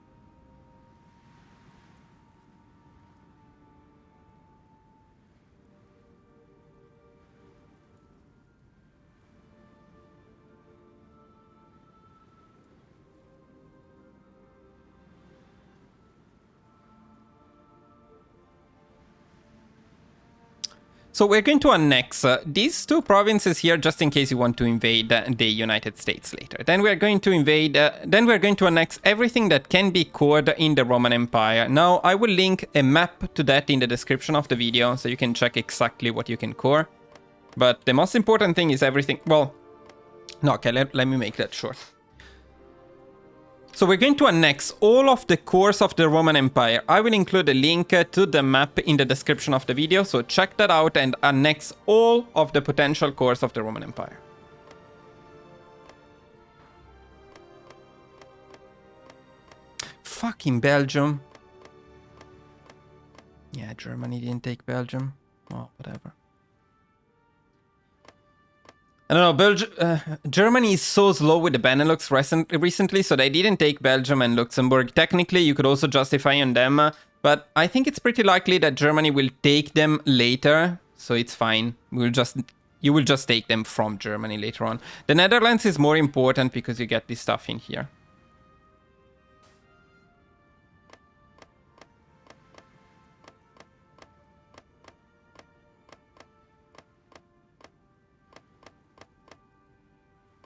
So we're going to annex these two provinces here just in case you want to invade the United States later. Then we're going to invade, then we're going to annex everything that can be cored in the Roman Empire. Now, I will link a map to that in the description of the video so you can check exactly what you can core. But the most important thing is everything, well, no, okay, let me make that short. So we're going to annex all of the cores of the Roman Empire. I will include a link to the map in the description of the video, so check that out and annex all of the potential cores of the Roman Empire. Fucking Belgium. Yeah, Germany didn't take Belgium. Oh, whatever. I don't know, Germany is so slow with the Benelux recently, so they didn't take Belgium and Luxembourg. Technically, you could also justify on them, but I think it's pretty likely that Germany will take them later, so it's fine. You will just take them from Germany later on. The Netherlands is more important because you get this stuff in here.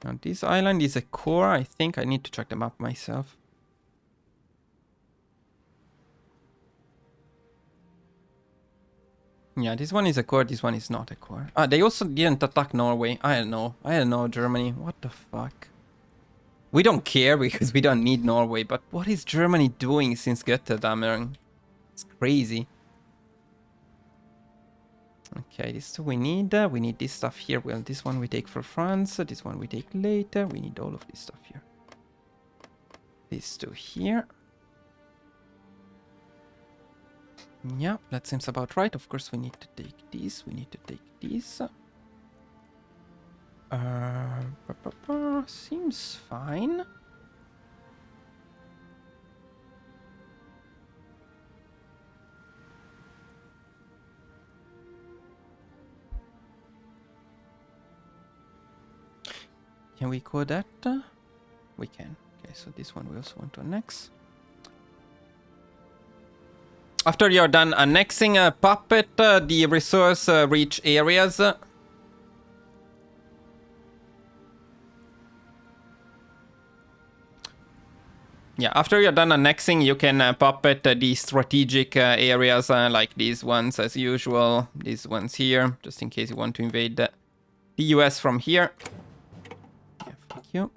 Now this island is a core. I think I need to check the map myself. Yeah, this one is a core, this one is not a core. Ah, they also didn't attack Norway. I don't know, Germany. What the fuck? We don't care because we don't need Norway, but what is Germany doing since Götterdammer? It's crazy. Okay, this two we need. We need this stuff here. Well, this one we take for France. This one we take later. We need all of this stuff here. These two here. Yeah, that seems about right. Of course, we need to take these. We need to take these. Seems fine. Can we code that? We can. Okay, so this one we also want to annex. After you're done annexing a puppet, the resource rich areas. Yeah, after you're done annexing, you can puppet the strategic areas like these ones as usual. These ones here, just in case you want to invade the US from here. Yeah, fuck you.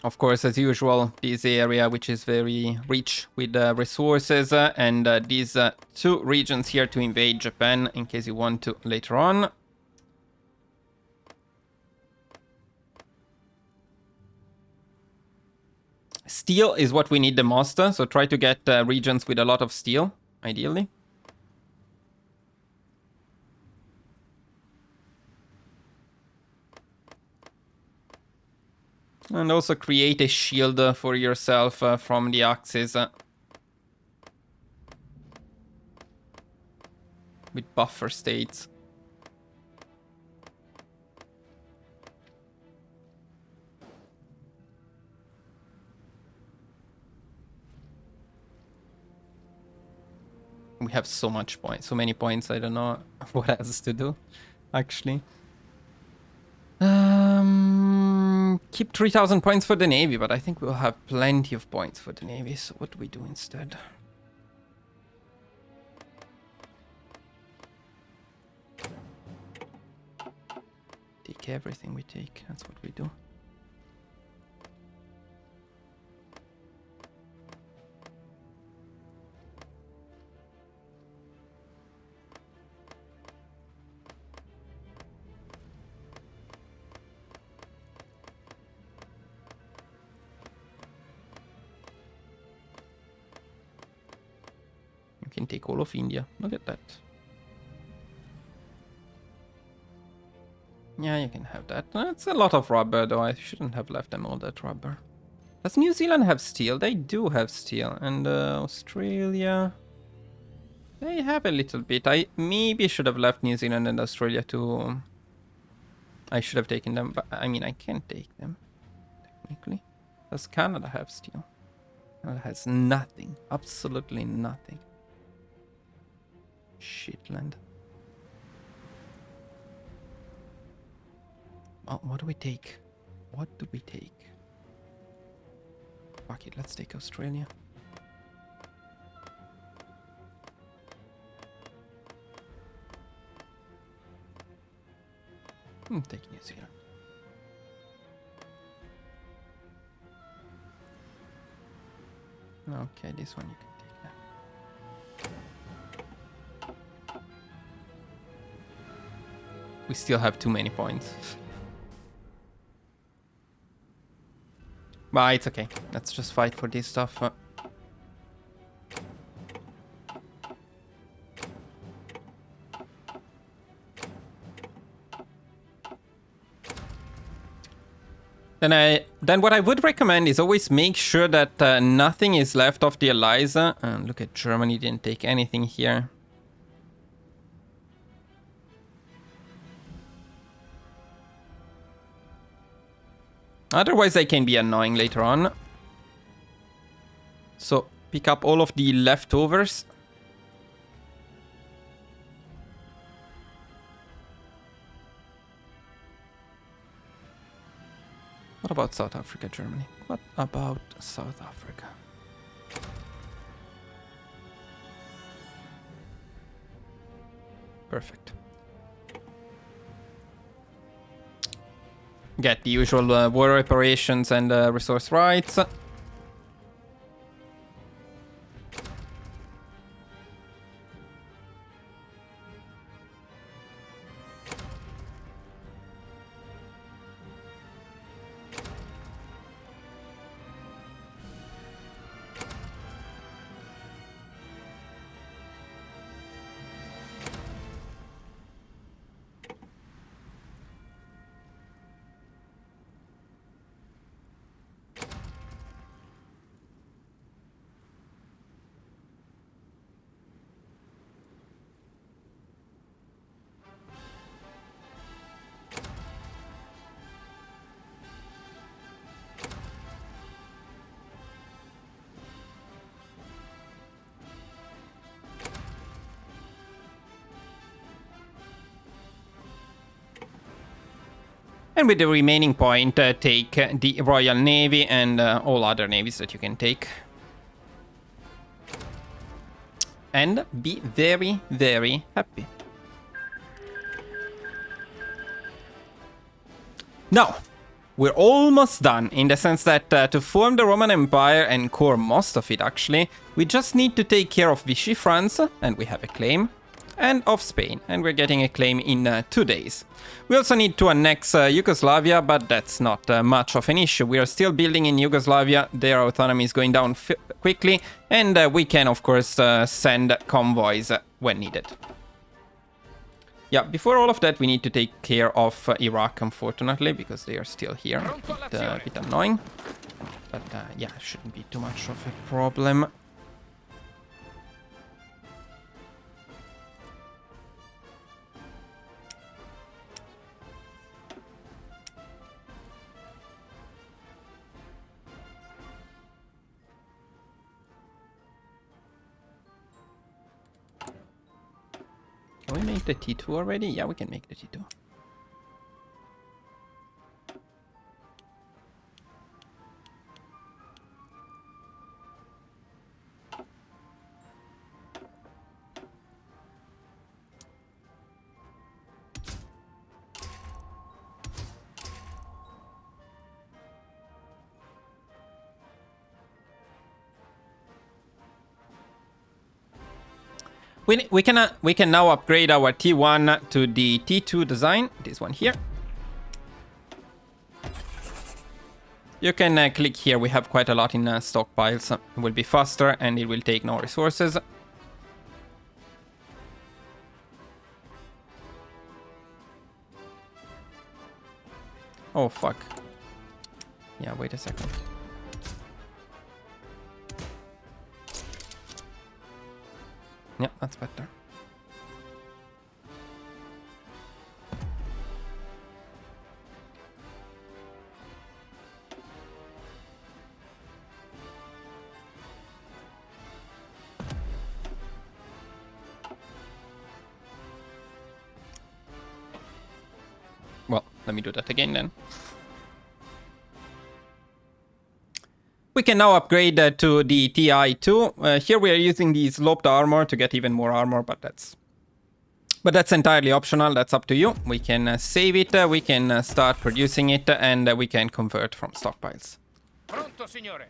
Of course, as usual, this area, which is very rich with resources, and these two regions here to invade Japan, in case you want to later on. Steel is what we need the most, so try to get regions with a lot of steel, ideally. And also create a shield for yourself from the Axis. With buffer states. We have so much points, so many points, I don't know what else to do, actually. Keep 3,000 points for the Navy, but I think we'll have plenty of points for the Navy, so what do we do instead? Take everything we take, that's what we do. Can take all of India. Look at that. Yeah, you can have that. That's a lot of rubber, though. I shouldn't have left them all that rubber. Does New Zealand have steel? They do have steel. And Australia... They have a little bit. I maybe should have left New Zealand and Australia to... I should have taken them, but I mean, I can't take them, technically. Does Canada have steel? Canada has nothing. Absolutely nothing. Shitland. Oh, what do we take? What do we take? Fuck it, let's take Australia. Take New Zealand. Okay, this one you can take now. We still have too many points. But it's okay. Let's just fight for this stuff. Then what I would recommend is always make sure that nothing is left of the allies. Look at Germany, didn't take anything here. Otherwise, they can be annoying later on. So pick up all of the leftovers. What about South Africa, Germany? What about South Africa? Perfect. Get the usual war reparations and resource rights. And with the remaining point, take the Royal Navy and all other navies that you can take. And be very, very happy. Now, we're almost done in the sense that to form the Roman Empire and core most of it actually, we just need to take care of Vichy France, and we have a claim, and of Spain, and we're getting a claim in 2 days. We also need to annex Yugoslavia, but that's not much of an issue. We are still building in Yugoslavia, their autonomy is going down quickly, and we can of course send convoys when needed. Yeah, before all of that we need to take care of Iraq, unfortunately, because they are still here. A bit annoying, but yeah, shouldn't be too much of a problem. Can we make the T2 already? Yeah, we can make the T2. We can now upgrade our T1 to the T2 design, this one here. You can click here, we have quite a lot in stockpiles. It will be faster and it will take no resources. Oh fuck. Yeah, wait a second. Yeah, that's better. Well, let me do that again then. We can now upgrade to the TI2. Here we are using the sloped armor to get even more armor, but that's entirely optional. That's up to you. We can save it, we can start producing it, and we can convert from stockpiles. Pronto, signore.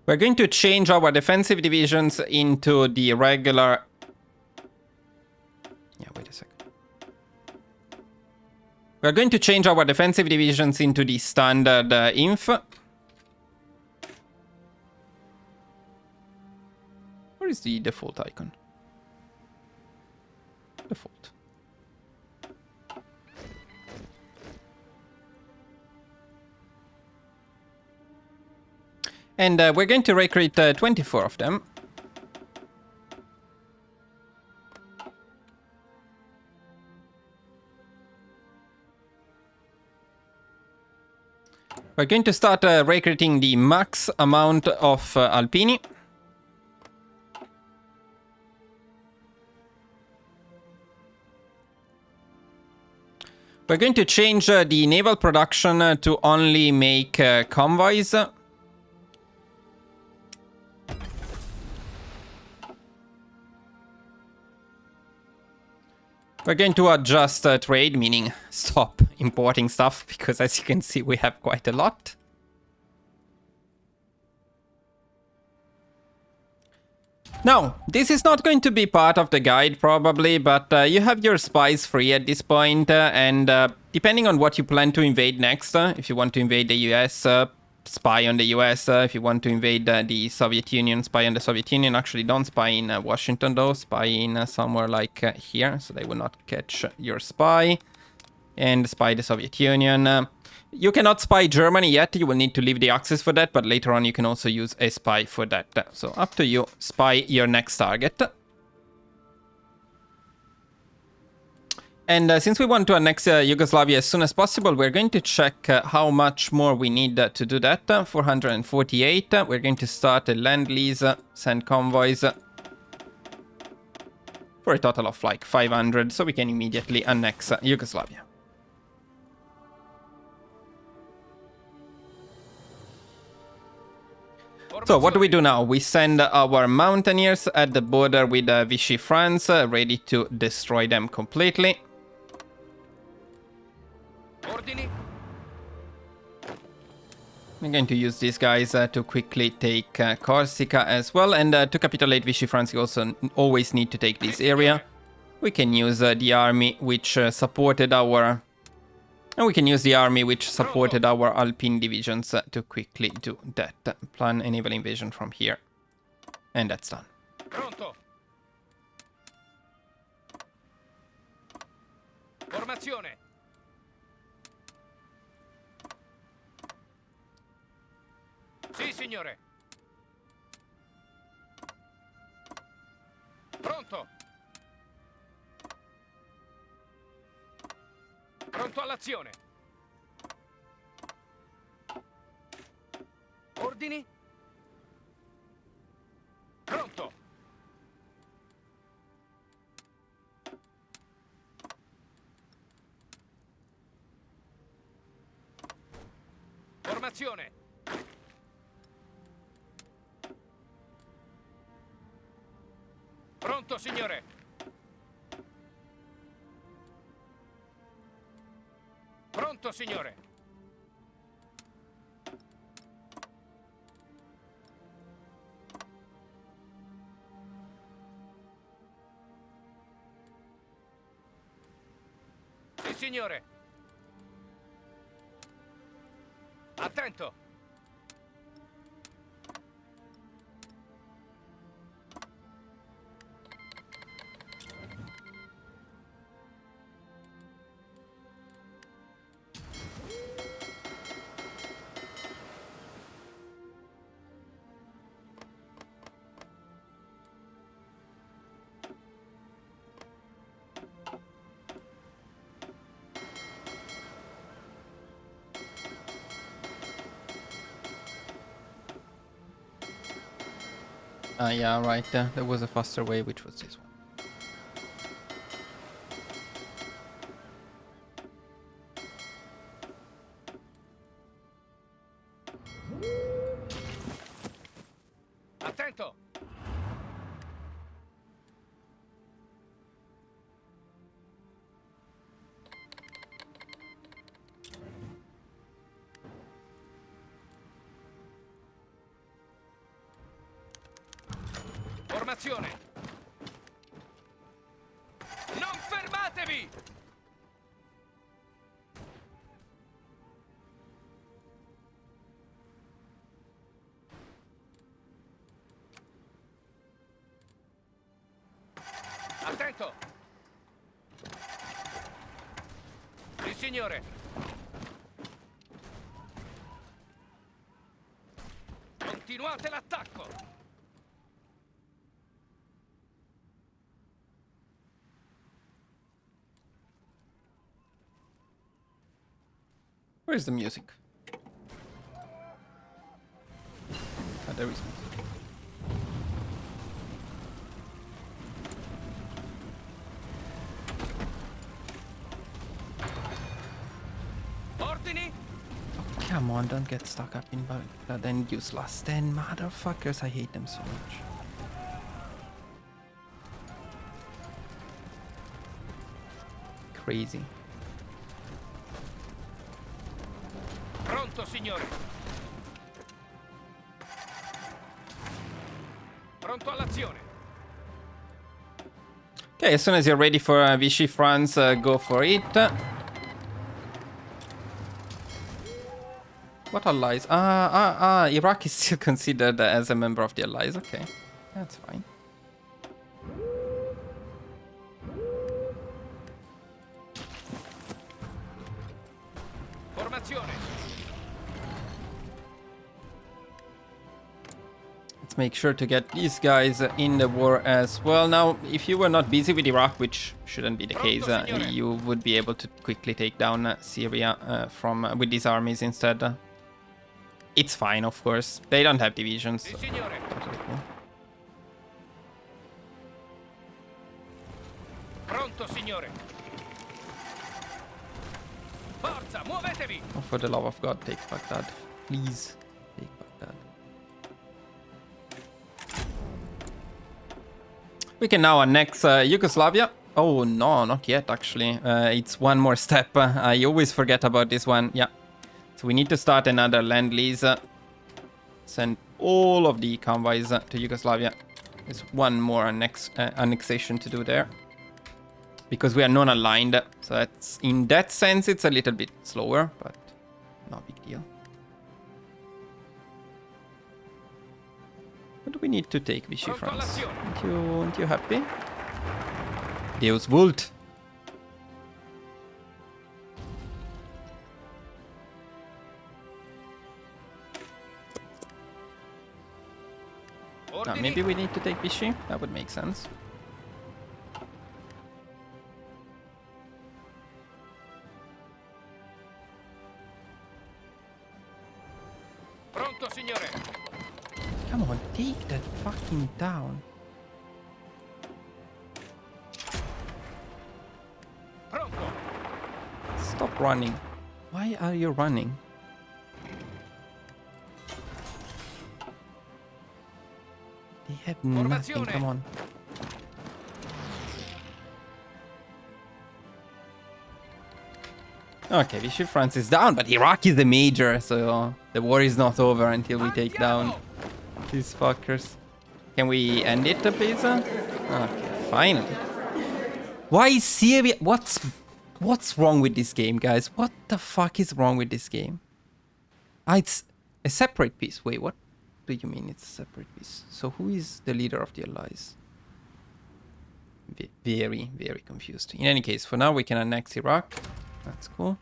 We're going to change our defensive divisions into the regular... Yeah, wait a second. We're going to change our defensive divisions into the standard inf. Where is the default icon? Default. And we're going to recruit 24 of them. We're going to start recruiting the max amount of Alpini. We're going to change the naval production to only make convoys. We're going to adjust trade, meaning stop importing stuff, because as you can see, we have quite a lot. Now, this is not going to be part of the guide probably, but you have your spies free at this point, and depending on what you plan to invade next, if you want to invade the US, spy on the US. If you want to invade the Soviet Union, spy on the Soviet Union. Actually, don't spy in Washington though, spy in somewhere like here, so they will not catch your spy. And spy the Soviet Union. You cannot spy Germany yet, you will need to leave the access for that, but later on you can also use a spy for that. So up to you, spy your next target. And since we want to annex Yugoslavia as soon as possible, we're going to check how much more we need to do that. 448. We're going to start a land lease, send convoys for a total of like 500, so we can immediately annex Yugoslavia. So what do we do now? We send our mountaineers at the border with Vichy France, ready to destroy them completely. Ordini. We're going to use these guys to quickly take Corsica as well, and to capitulate Vichy France you also always need to take this area. We can use the army which supported our... And we can use the army which supported our Alpine divisions to quickly do that. Plan a naval invasion from here. And that's done. Pronto. Formazione. Sì, signore. Pronto. Pronto all'azione. Ordini. Pronto. Formazione. Pronto, signore. Pronto, signore. Sì, signore. Attento. Yeah, right. There was a faster way, which was this one. Formazione. Non fermatevi! Attento! Sì, signore. Continuate l'attacco! Where's the music? Ah, there is music. Ordini? Oh, come on, don't get stuck up in Baghdad and useless. Then motherfuckers, I hate them so much. Crazy. Pronto, signore. Pronto all'azione. Okay, as soon as you're ready for Vichy France, go for it. What allies? Iraq is still considered as a member of the allies. Okay, that's fine. Formazione. Let's make sure to get these guys in the war as well. Now, if you were not busy with Iraq, which shouldn't be the case, you would be able to quickly take down Syria with these armies instead. It's fine, of course. They don't have divisions. Sì, signore. Totally cool. Pronto, signore. Forza, muovetevi. Oh, for the love of God, take Baghdad. Please, take Baghdad. We can now annex Yugoslavia. Oh, no, not yet, actually. It's one more step. I always forget about this one. Yeah. So we need to start another land lease. Send all of the convoys to Yugoslavia. There's one more annexation to do there. Because we are non-aligned. So that's, in that sense, it's a little bit slower, but no big deal. What do we need to take, Vichy France? Aren't you happy? Deus Vult. Maybe we need to take Vichy. That would make sense. Pronto, signore. Come on, take that fucking town. Pronto. Stop running. Why are you running? They have nothing, come on. Okay, Vichy France is down, but Iraq is the major, so the war is not over until we take down these fuckers. Can we end it, please? Okay, finally. Why is Syria? What's wrong with this game, guys? What the fuck is wrong with this game? It's a separate piece. Wait, what do you mean it's a separate piece? So who is the leader of the allies? Very, very confused. In any case, for now we can annex Iraq. That's cool.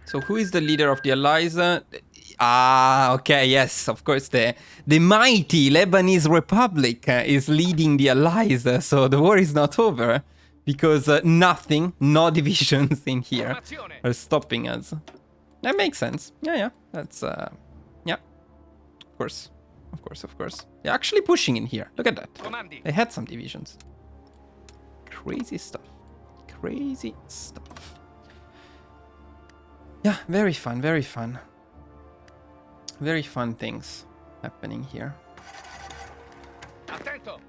So who is the leader of the allies? Okay, yes, of course. The mighty Lebanese Republic is leading the allies. So the war is not over because no divisions in here are stopping us. That makes sense. Yeah, that's yeah. Of course. They're actually pushing in here. Look at that. They had some divisions. Crazy stuff. Yeah, very fun, very fun. Very fun things happening here. Attento.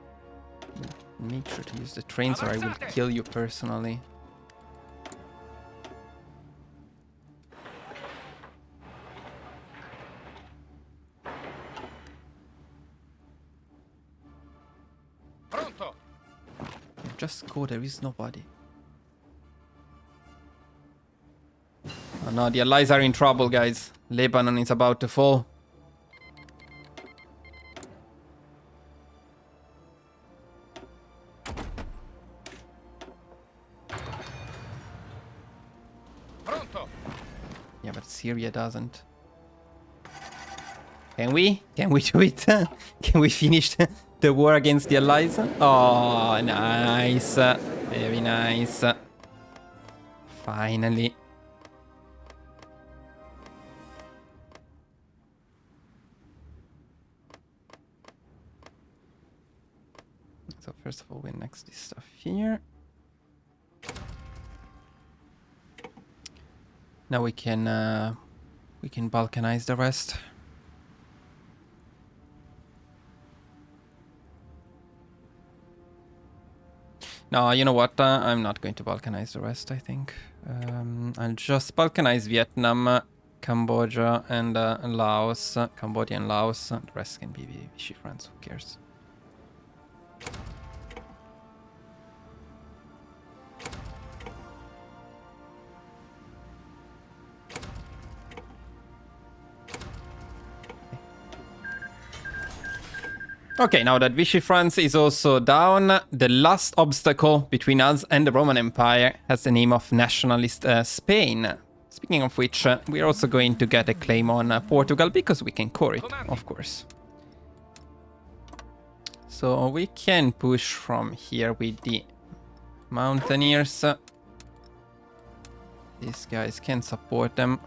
Make sure to use the trains or I will kill you personally. Pronto. Just go, there is nobody. Oh no, the allies are in trouble, guys. Lebanon is about to fall. Pronto. Yeah, but Syria doesn't. Can we? Can we do it? Can we finish the war against the allies? Oh, nice. Very nice. Finally. So first of all, we next this stuff here. Now we can balkanize the rest. No, you know what? I'm not going to balkanize the rest, I think. I'll just balkanize Vietnam, Cambodia, and Laos. Cambodia and Laos. The rest can be Vichy France, who cares? Okay, now that Vichy France is also down, the last obstacle between us and the Roman Empire has the name of nationalist Spain. Speaking of which, we're also going to get a claim on Portugal because we can core it, of course. So we can push from here with the mountaineers. These guys can support them.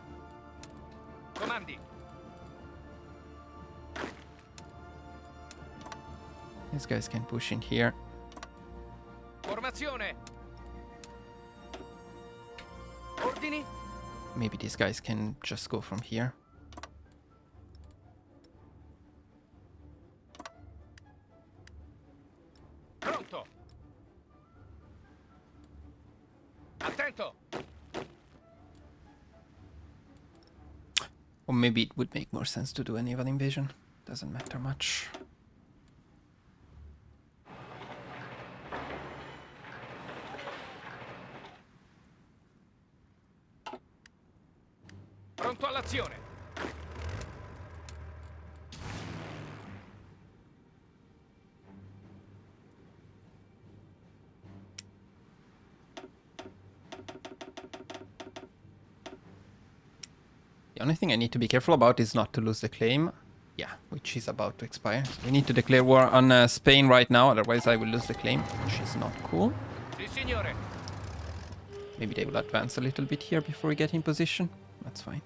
Comandi. These guys can push in here. Formazione. Ordini. Maybe these guys can just go from here. Pronto. Attento. Or maybe it would make more sense to do a naval invasion. Doesn't matter much. Pronto all'azione. The only thing I need to be careful about is not to lose the claim. Yeah, which is about to expire. So we need to declare war on Spain right now, otherwise I will lose the claim, which is not cool. Sì, signore. Maybe they will advance a little bit here before we get in position. That's fine.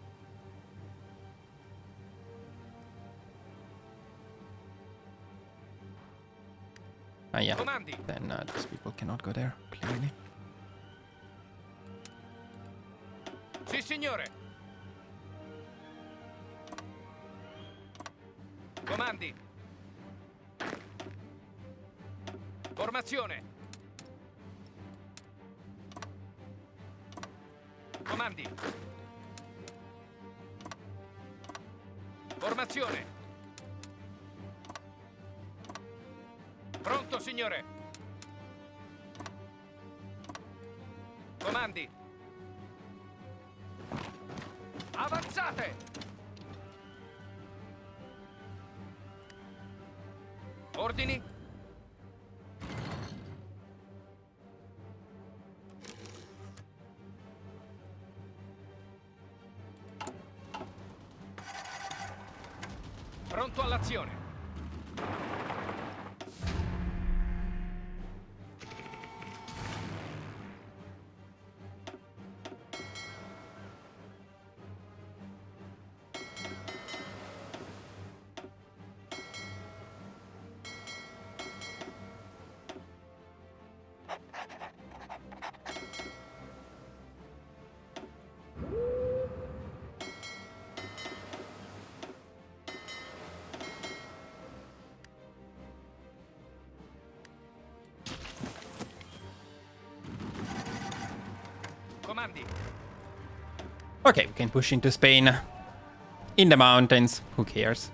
Ah, yeah. Comandi. Then these people cannot go there, clearly. Sì, signore. Comandi. Formazione. Comandi. Formazione. Pronto, signore. Comandi. Avanzate. Ordini. Pronto all'azione. Okay, we can push into Spain. In the mountains, who cares?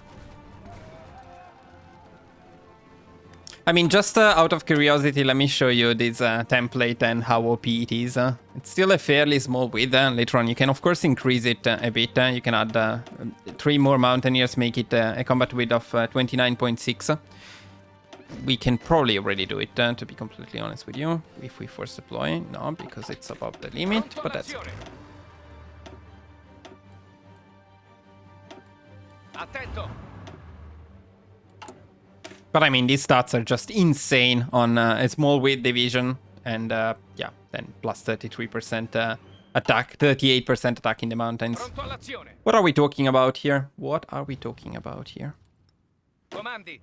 I mean, just out of curiosity, let me show you this template and how OP it is. It's still a fairly small width. Later on, you can, of course, increase it a bit. You can add 3 more mountaineers, make it a combat width of 29.6. We can probably already do it, to be completely honest with you. If we force deploy, no, because it's above the limit, Pronto but that's... all'azione. Attento. But I mean, these stats are just insane on a small width division. And yeah, then plus 33% attack, 38% attack in the mountains. Pronto all'azione. What are we talking about here? What are we talking about here? Comandi.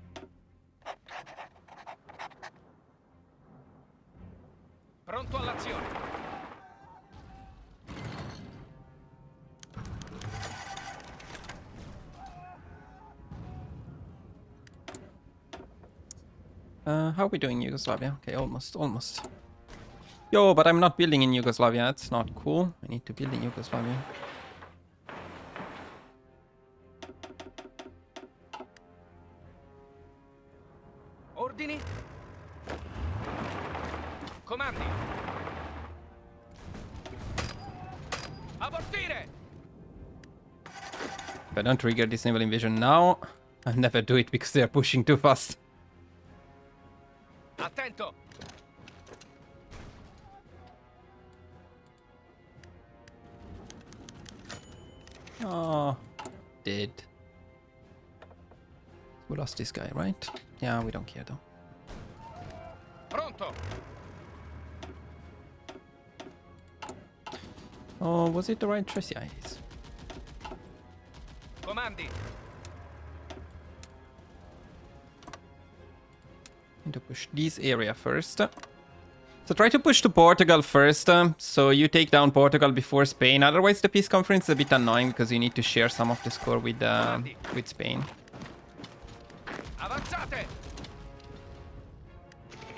Pronto all'azione. How are we doing in Yugoslavia? Okay, almost. Yo, but I'm not building in Yugoslavia. That's not cool. I need to build in Yugoslavia. Ordini. Comandi. Abortire. If I don't trigger this naval invasion now, I'll never do it because they are pushing too fast. Attento. Oh, dead. We lost this guy, right? Yeah, we don't care though. Pronto. Oh, was it the right choice? Yeah, it is. Comandi. Need to push this area first. So try to push to Portugal first, so you take down Portugal before Spain. Otherwise, the peace conference is a bit annoying because you need to share some of the score with Spain. Avanzate.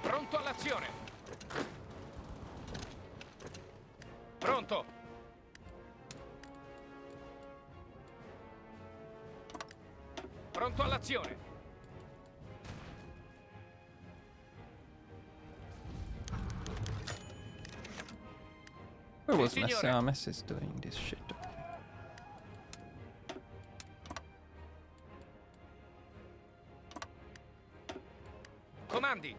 Pronto all'azione. Pronto. Pronto all'azione. Where was Signore. Messi? Messi is doing this shit. Comandi.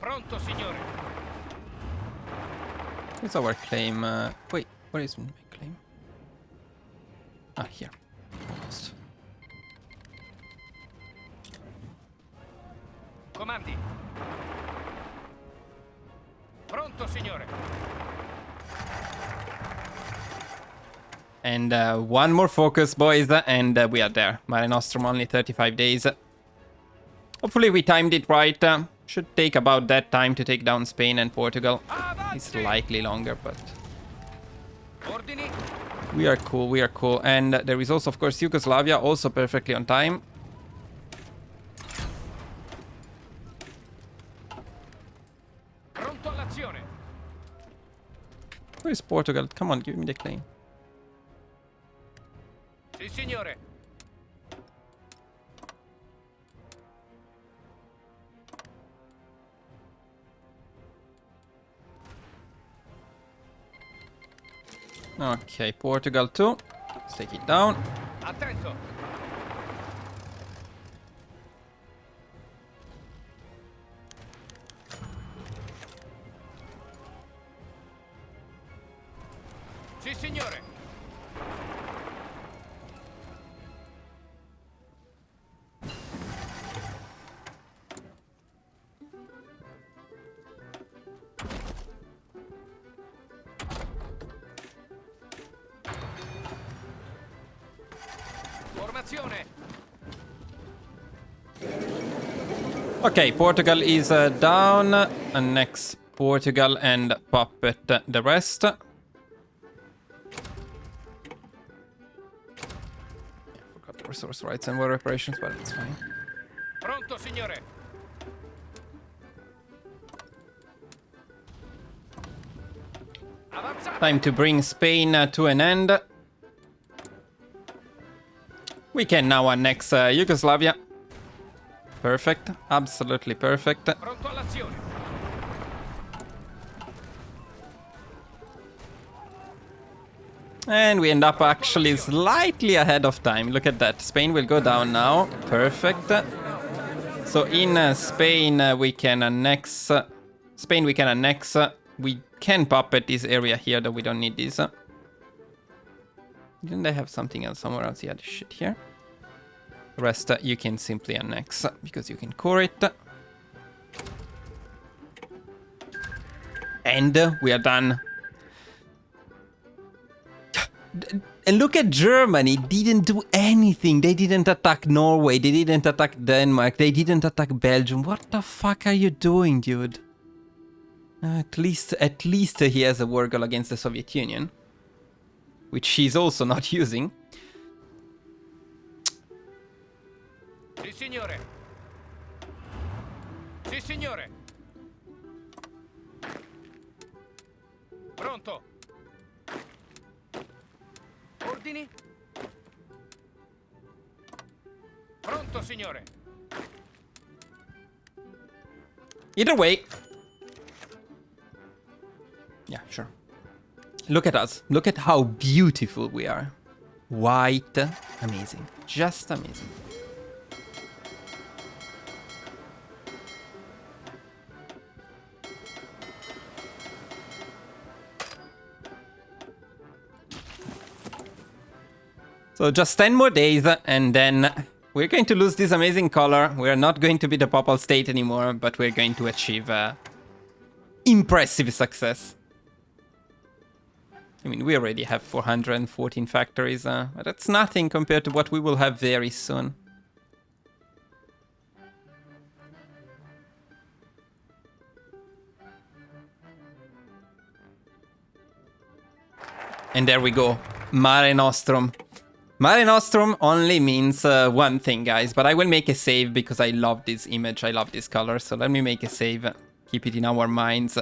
Pronto, signore. Where's our claim? Wait, where is my claim? Ah, here. Almost. Comandi. Pronto, signore. And one more focus, boys, and we are there. Mare Nostrum only 35 days. Hopefully we timed it right. Should take about that time to take down Spain and Portugal. It's likely longer, but... Ordini. We are cool. And there is also, of course, Yugoslavia, also perfectly on time. Pronto all'azione. Where is Portugal? Come on, give me the claim. Sì, signore. Okay, Portugal too. Let's take it down. Attento. Sì, signore. Formazione. Okay, Portugal is down. And next, Portugal and Puppet the rest. Yeah, forgot the resource rights and war reparations, but it's fine. Pronto, signore. Time to bring Spain to an end. We can now annex Yugoslavia. Perfect. Absolutely perfect. Pronto all'azione. And we end up actually slightly ahead of time. Look at that. Spain will go down now. Perfect. So in Spain we can annex... Spain we can annex. We can puppet this area here, though we don't need this. Didn't I have something else somewhere else? Yeah, this shit here. The rest you can simply annex because you can core it. And we are done. And look at Germany, didn't do anything. They didn't attack Norway, they didn't attack Denmark, they didn't attack Belgium. What the fuck are you doing, dude? At least he has a war goal against the Soviet Union, which he's also not using. Sì, signore. Sì, signore. Pronto. Ordini? Pronto, signore. Either way. Yeah, sure. Look at us. Look at how beautiful we are. White. Amazing. Just amazing. So just 10 more days and then we're going to lose this amazing color. We're not going to be the Papal State anymore, but we're going to achieve impressive success. I mean, we already have 414 factories, but that's nothing compared to what we will have very soon. And there we go, Mare Nostrum. Mare Nostrum only means one thing, guys, but I will make a save because I love this image, I love this color, so let me make a save, keep it in our minds.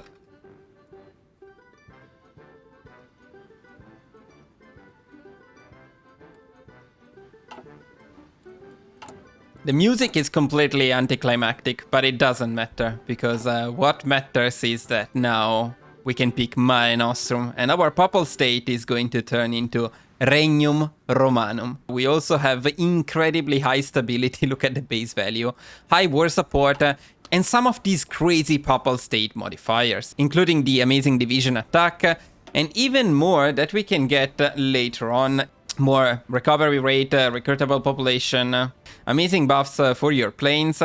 The music is completely anticlimactic, but it doesn't matter, because what matters is that now we can pick Mare Nostrum, and our Papal State is going to turn into Regnum Romanum. We also have incredibly high stability, look at the base value, high war support, and some of these crazy Papal State modifiers, including the amazing division attack, and even more that we can get later on. More recovery rate, recruitable population, amazing buffs for your planes,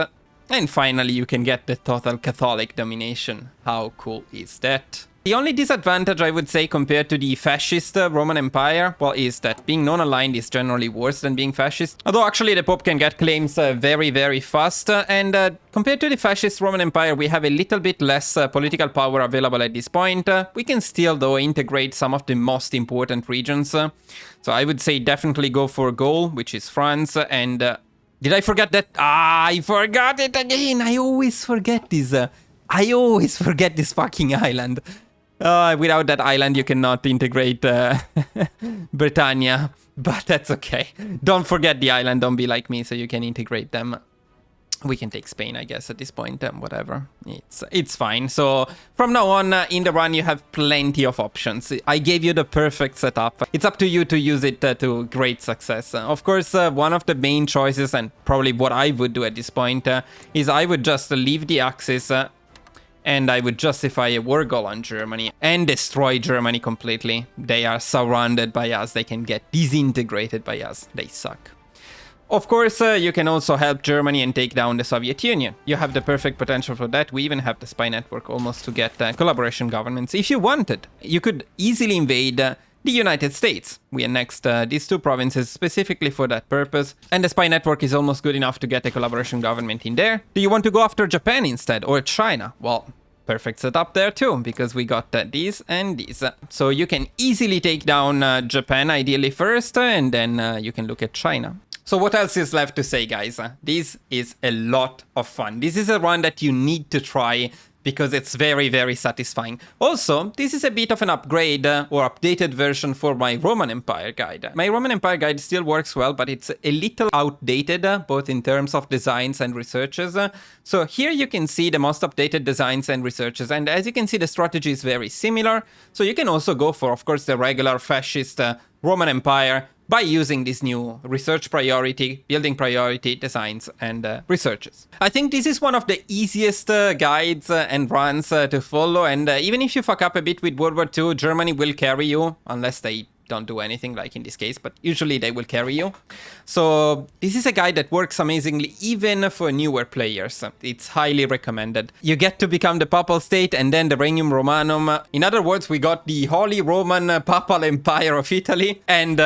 and finally you can get the total Catholic domination. How cool is that? The only disadvantage, I would say, compared to the fascist Roman Empire, well, is that being non-aligned is generally worse than being fascist. Although actually the Pope can get claims very, very fast, and compared to the fascist Roman Empire, we have a little bit less political power available at this point. We can still, though, integrate some of the most important regions. So I would say definitely go for goal, which is France, and... did I forget that? I forgot it again! I always forget this. I always forget this fucking island. Without that island, you cannot integrate Britannia, but that's okay. Don't forget the island, don't be like me, so you can integrate them. We can take Spain, I guess, at this point, whatever. It's fine. So from now on, in the run, you have plenty of options. I gave you the perfect setup. It's up to you to use it to great success. Of course, one of the main choices, and probably what I would do at this point, is I would just leave the Axis and I would justify a war goal on Germany and destroy Germany completely. They are surrounded by us. They can get disintegrated by us. They suck. Of course, you can also help Germany and take down the Soviet Union. You have the perfect potential for that. We even have the spy network almost to get collaboration governments. If you wanted, you could easily invade the United States. We annexed these two provinces specifically for that purpose, and the spy network is almost good enough to get a collaboration government in there. Do you want to go after Japan instead, or China? Well, perfect setup there too, because we got these and these. So you can easily take down Japan ideally first, and then you can look at China. So what else is left to say, guys? This is a lot of fun. This is a run that you need to try because it's very, very satisfying. Also, this is a bit of an upgrade or updated version for my Roman Empire guide. My Roman Empire guide still works well, but it's a little outdated, both in terms of designs and researches. So here you can see the most updated designs and researches, and as you can see, the strategy is very similar. So you can also go for, of course, the regular fascist Roman Empire by using this new research priority, building priority, designs, and researches. I think this is one of the easiest guides and runs to follow, and even if you fuck up a bit with World War II, Germany will carry you, unless they don't do anything like in this case, but usually they will carry you. So this is a guide that works amazingly even for newer players. It's highly recommended. You get to become the Papal State and then the Regnum Romanum. In other words, we got the Holy Roman Papal Empire of Italy, and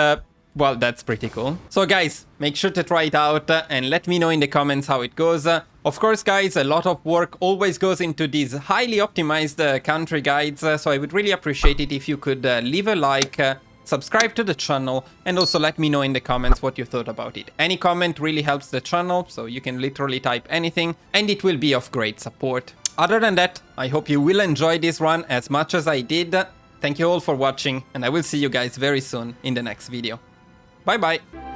well, that's pretty cool. So guys, make sure to try it out and let me know in the comments how it goes. Of course, guys, a lot of work always goes into these highly optimized country guides, so I would really appreciate it if you could leave a like, subscribe to the channel, and also let me know in the comments what you thought about it. Any comment really helps the channel, so you can literally type anything, and it will be of great support. Other than that, I hope you will enjoy this run as much as I did. Thank you all for watching, and I will see you guys very soon in the next video. Bye bye!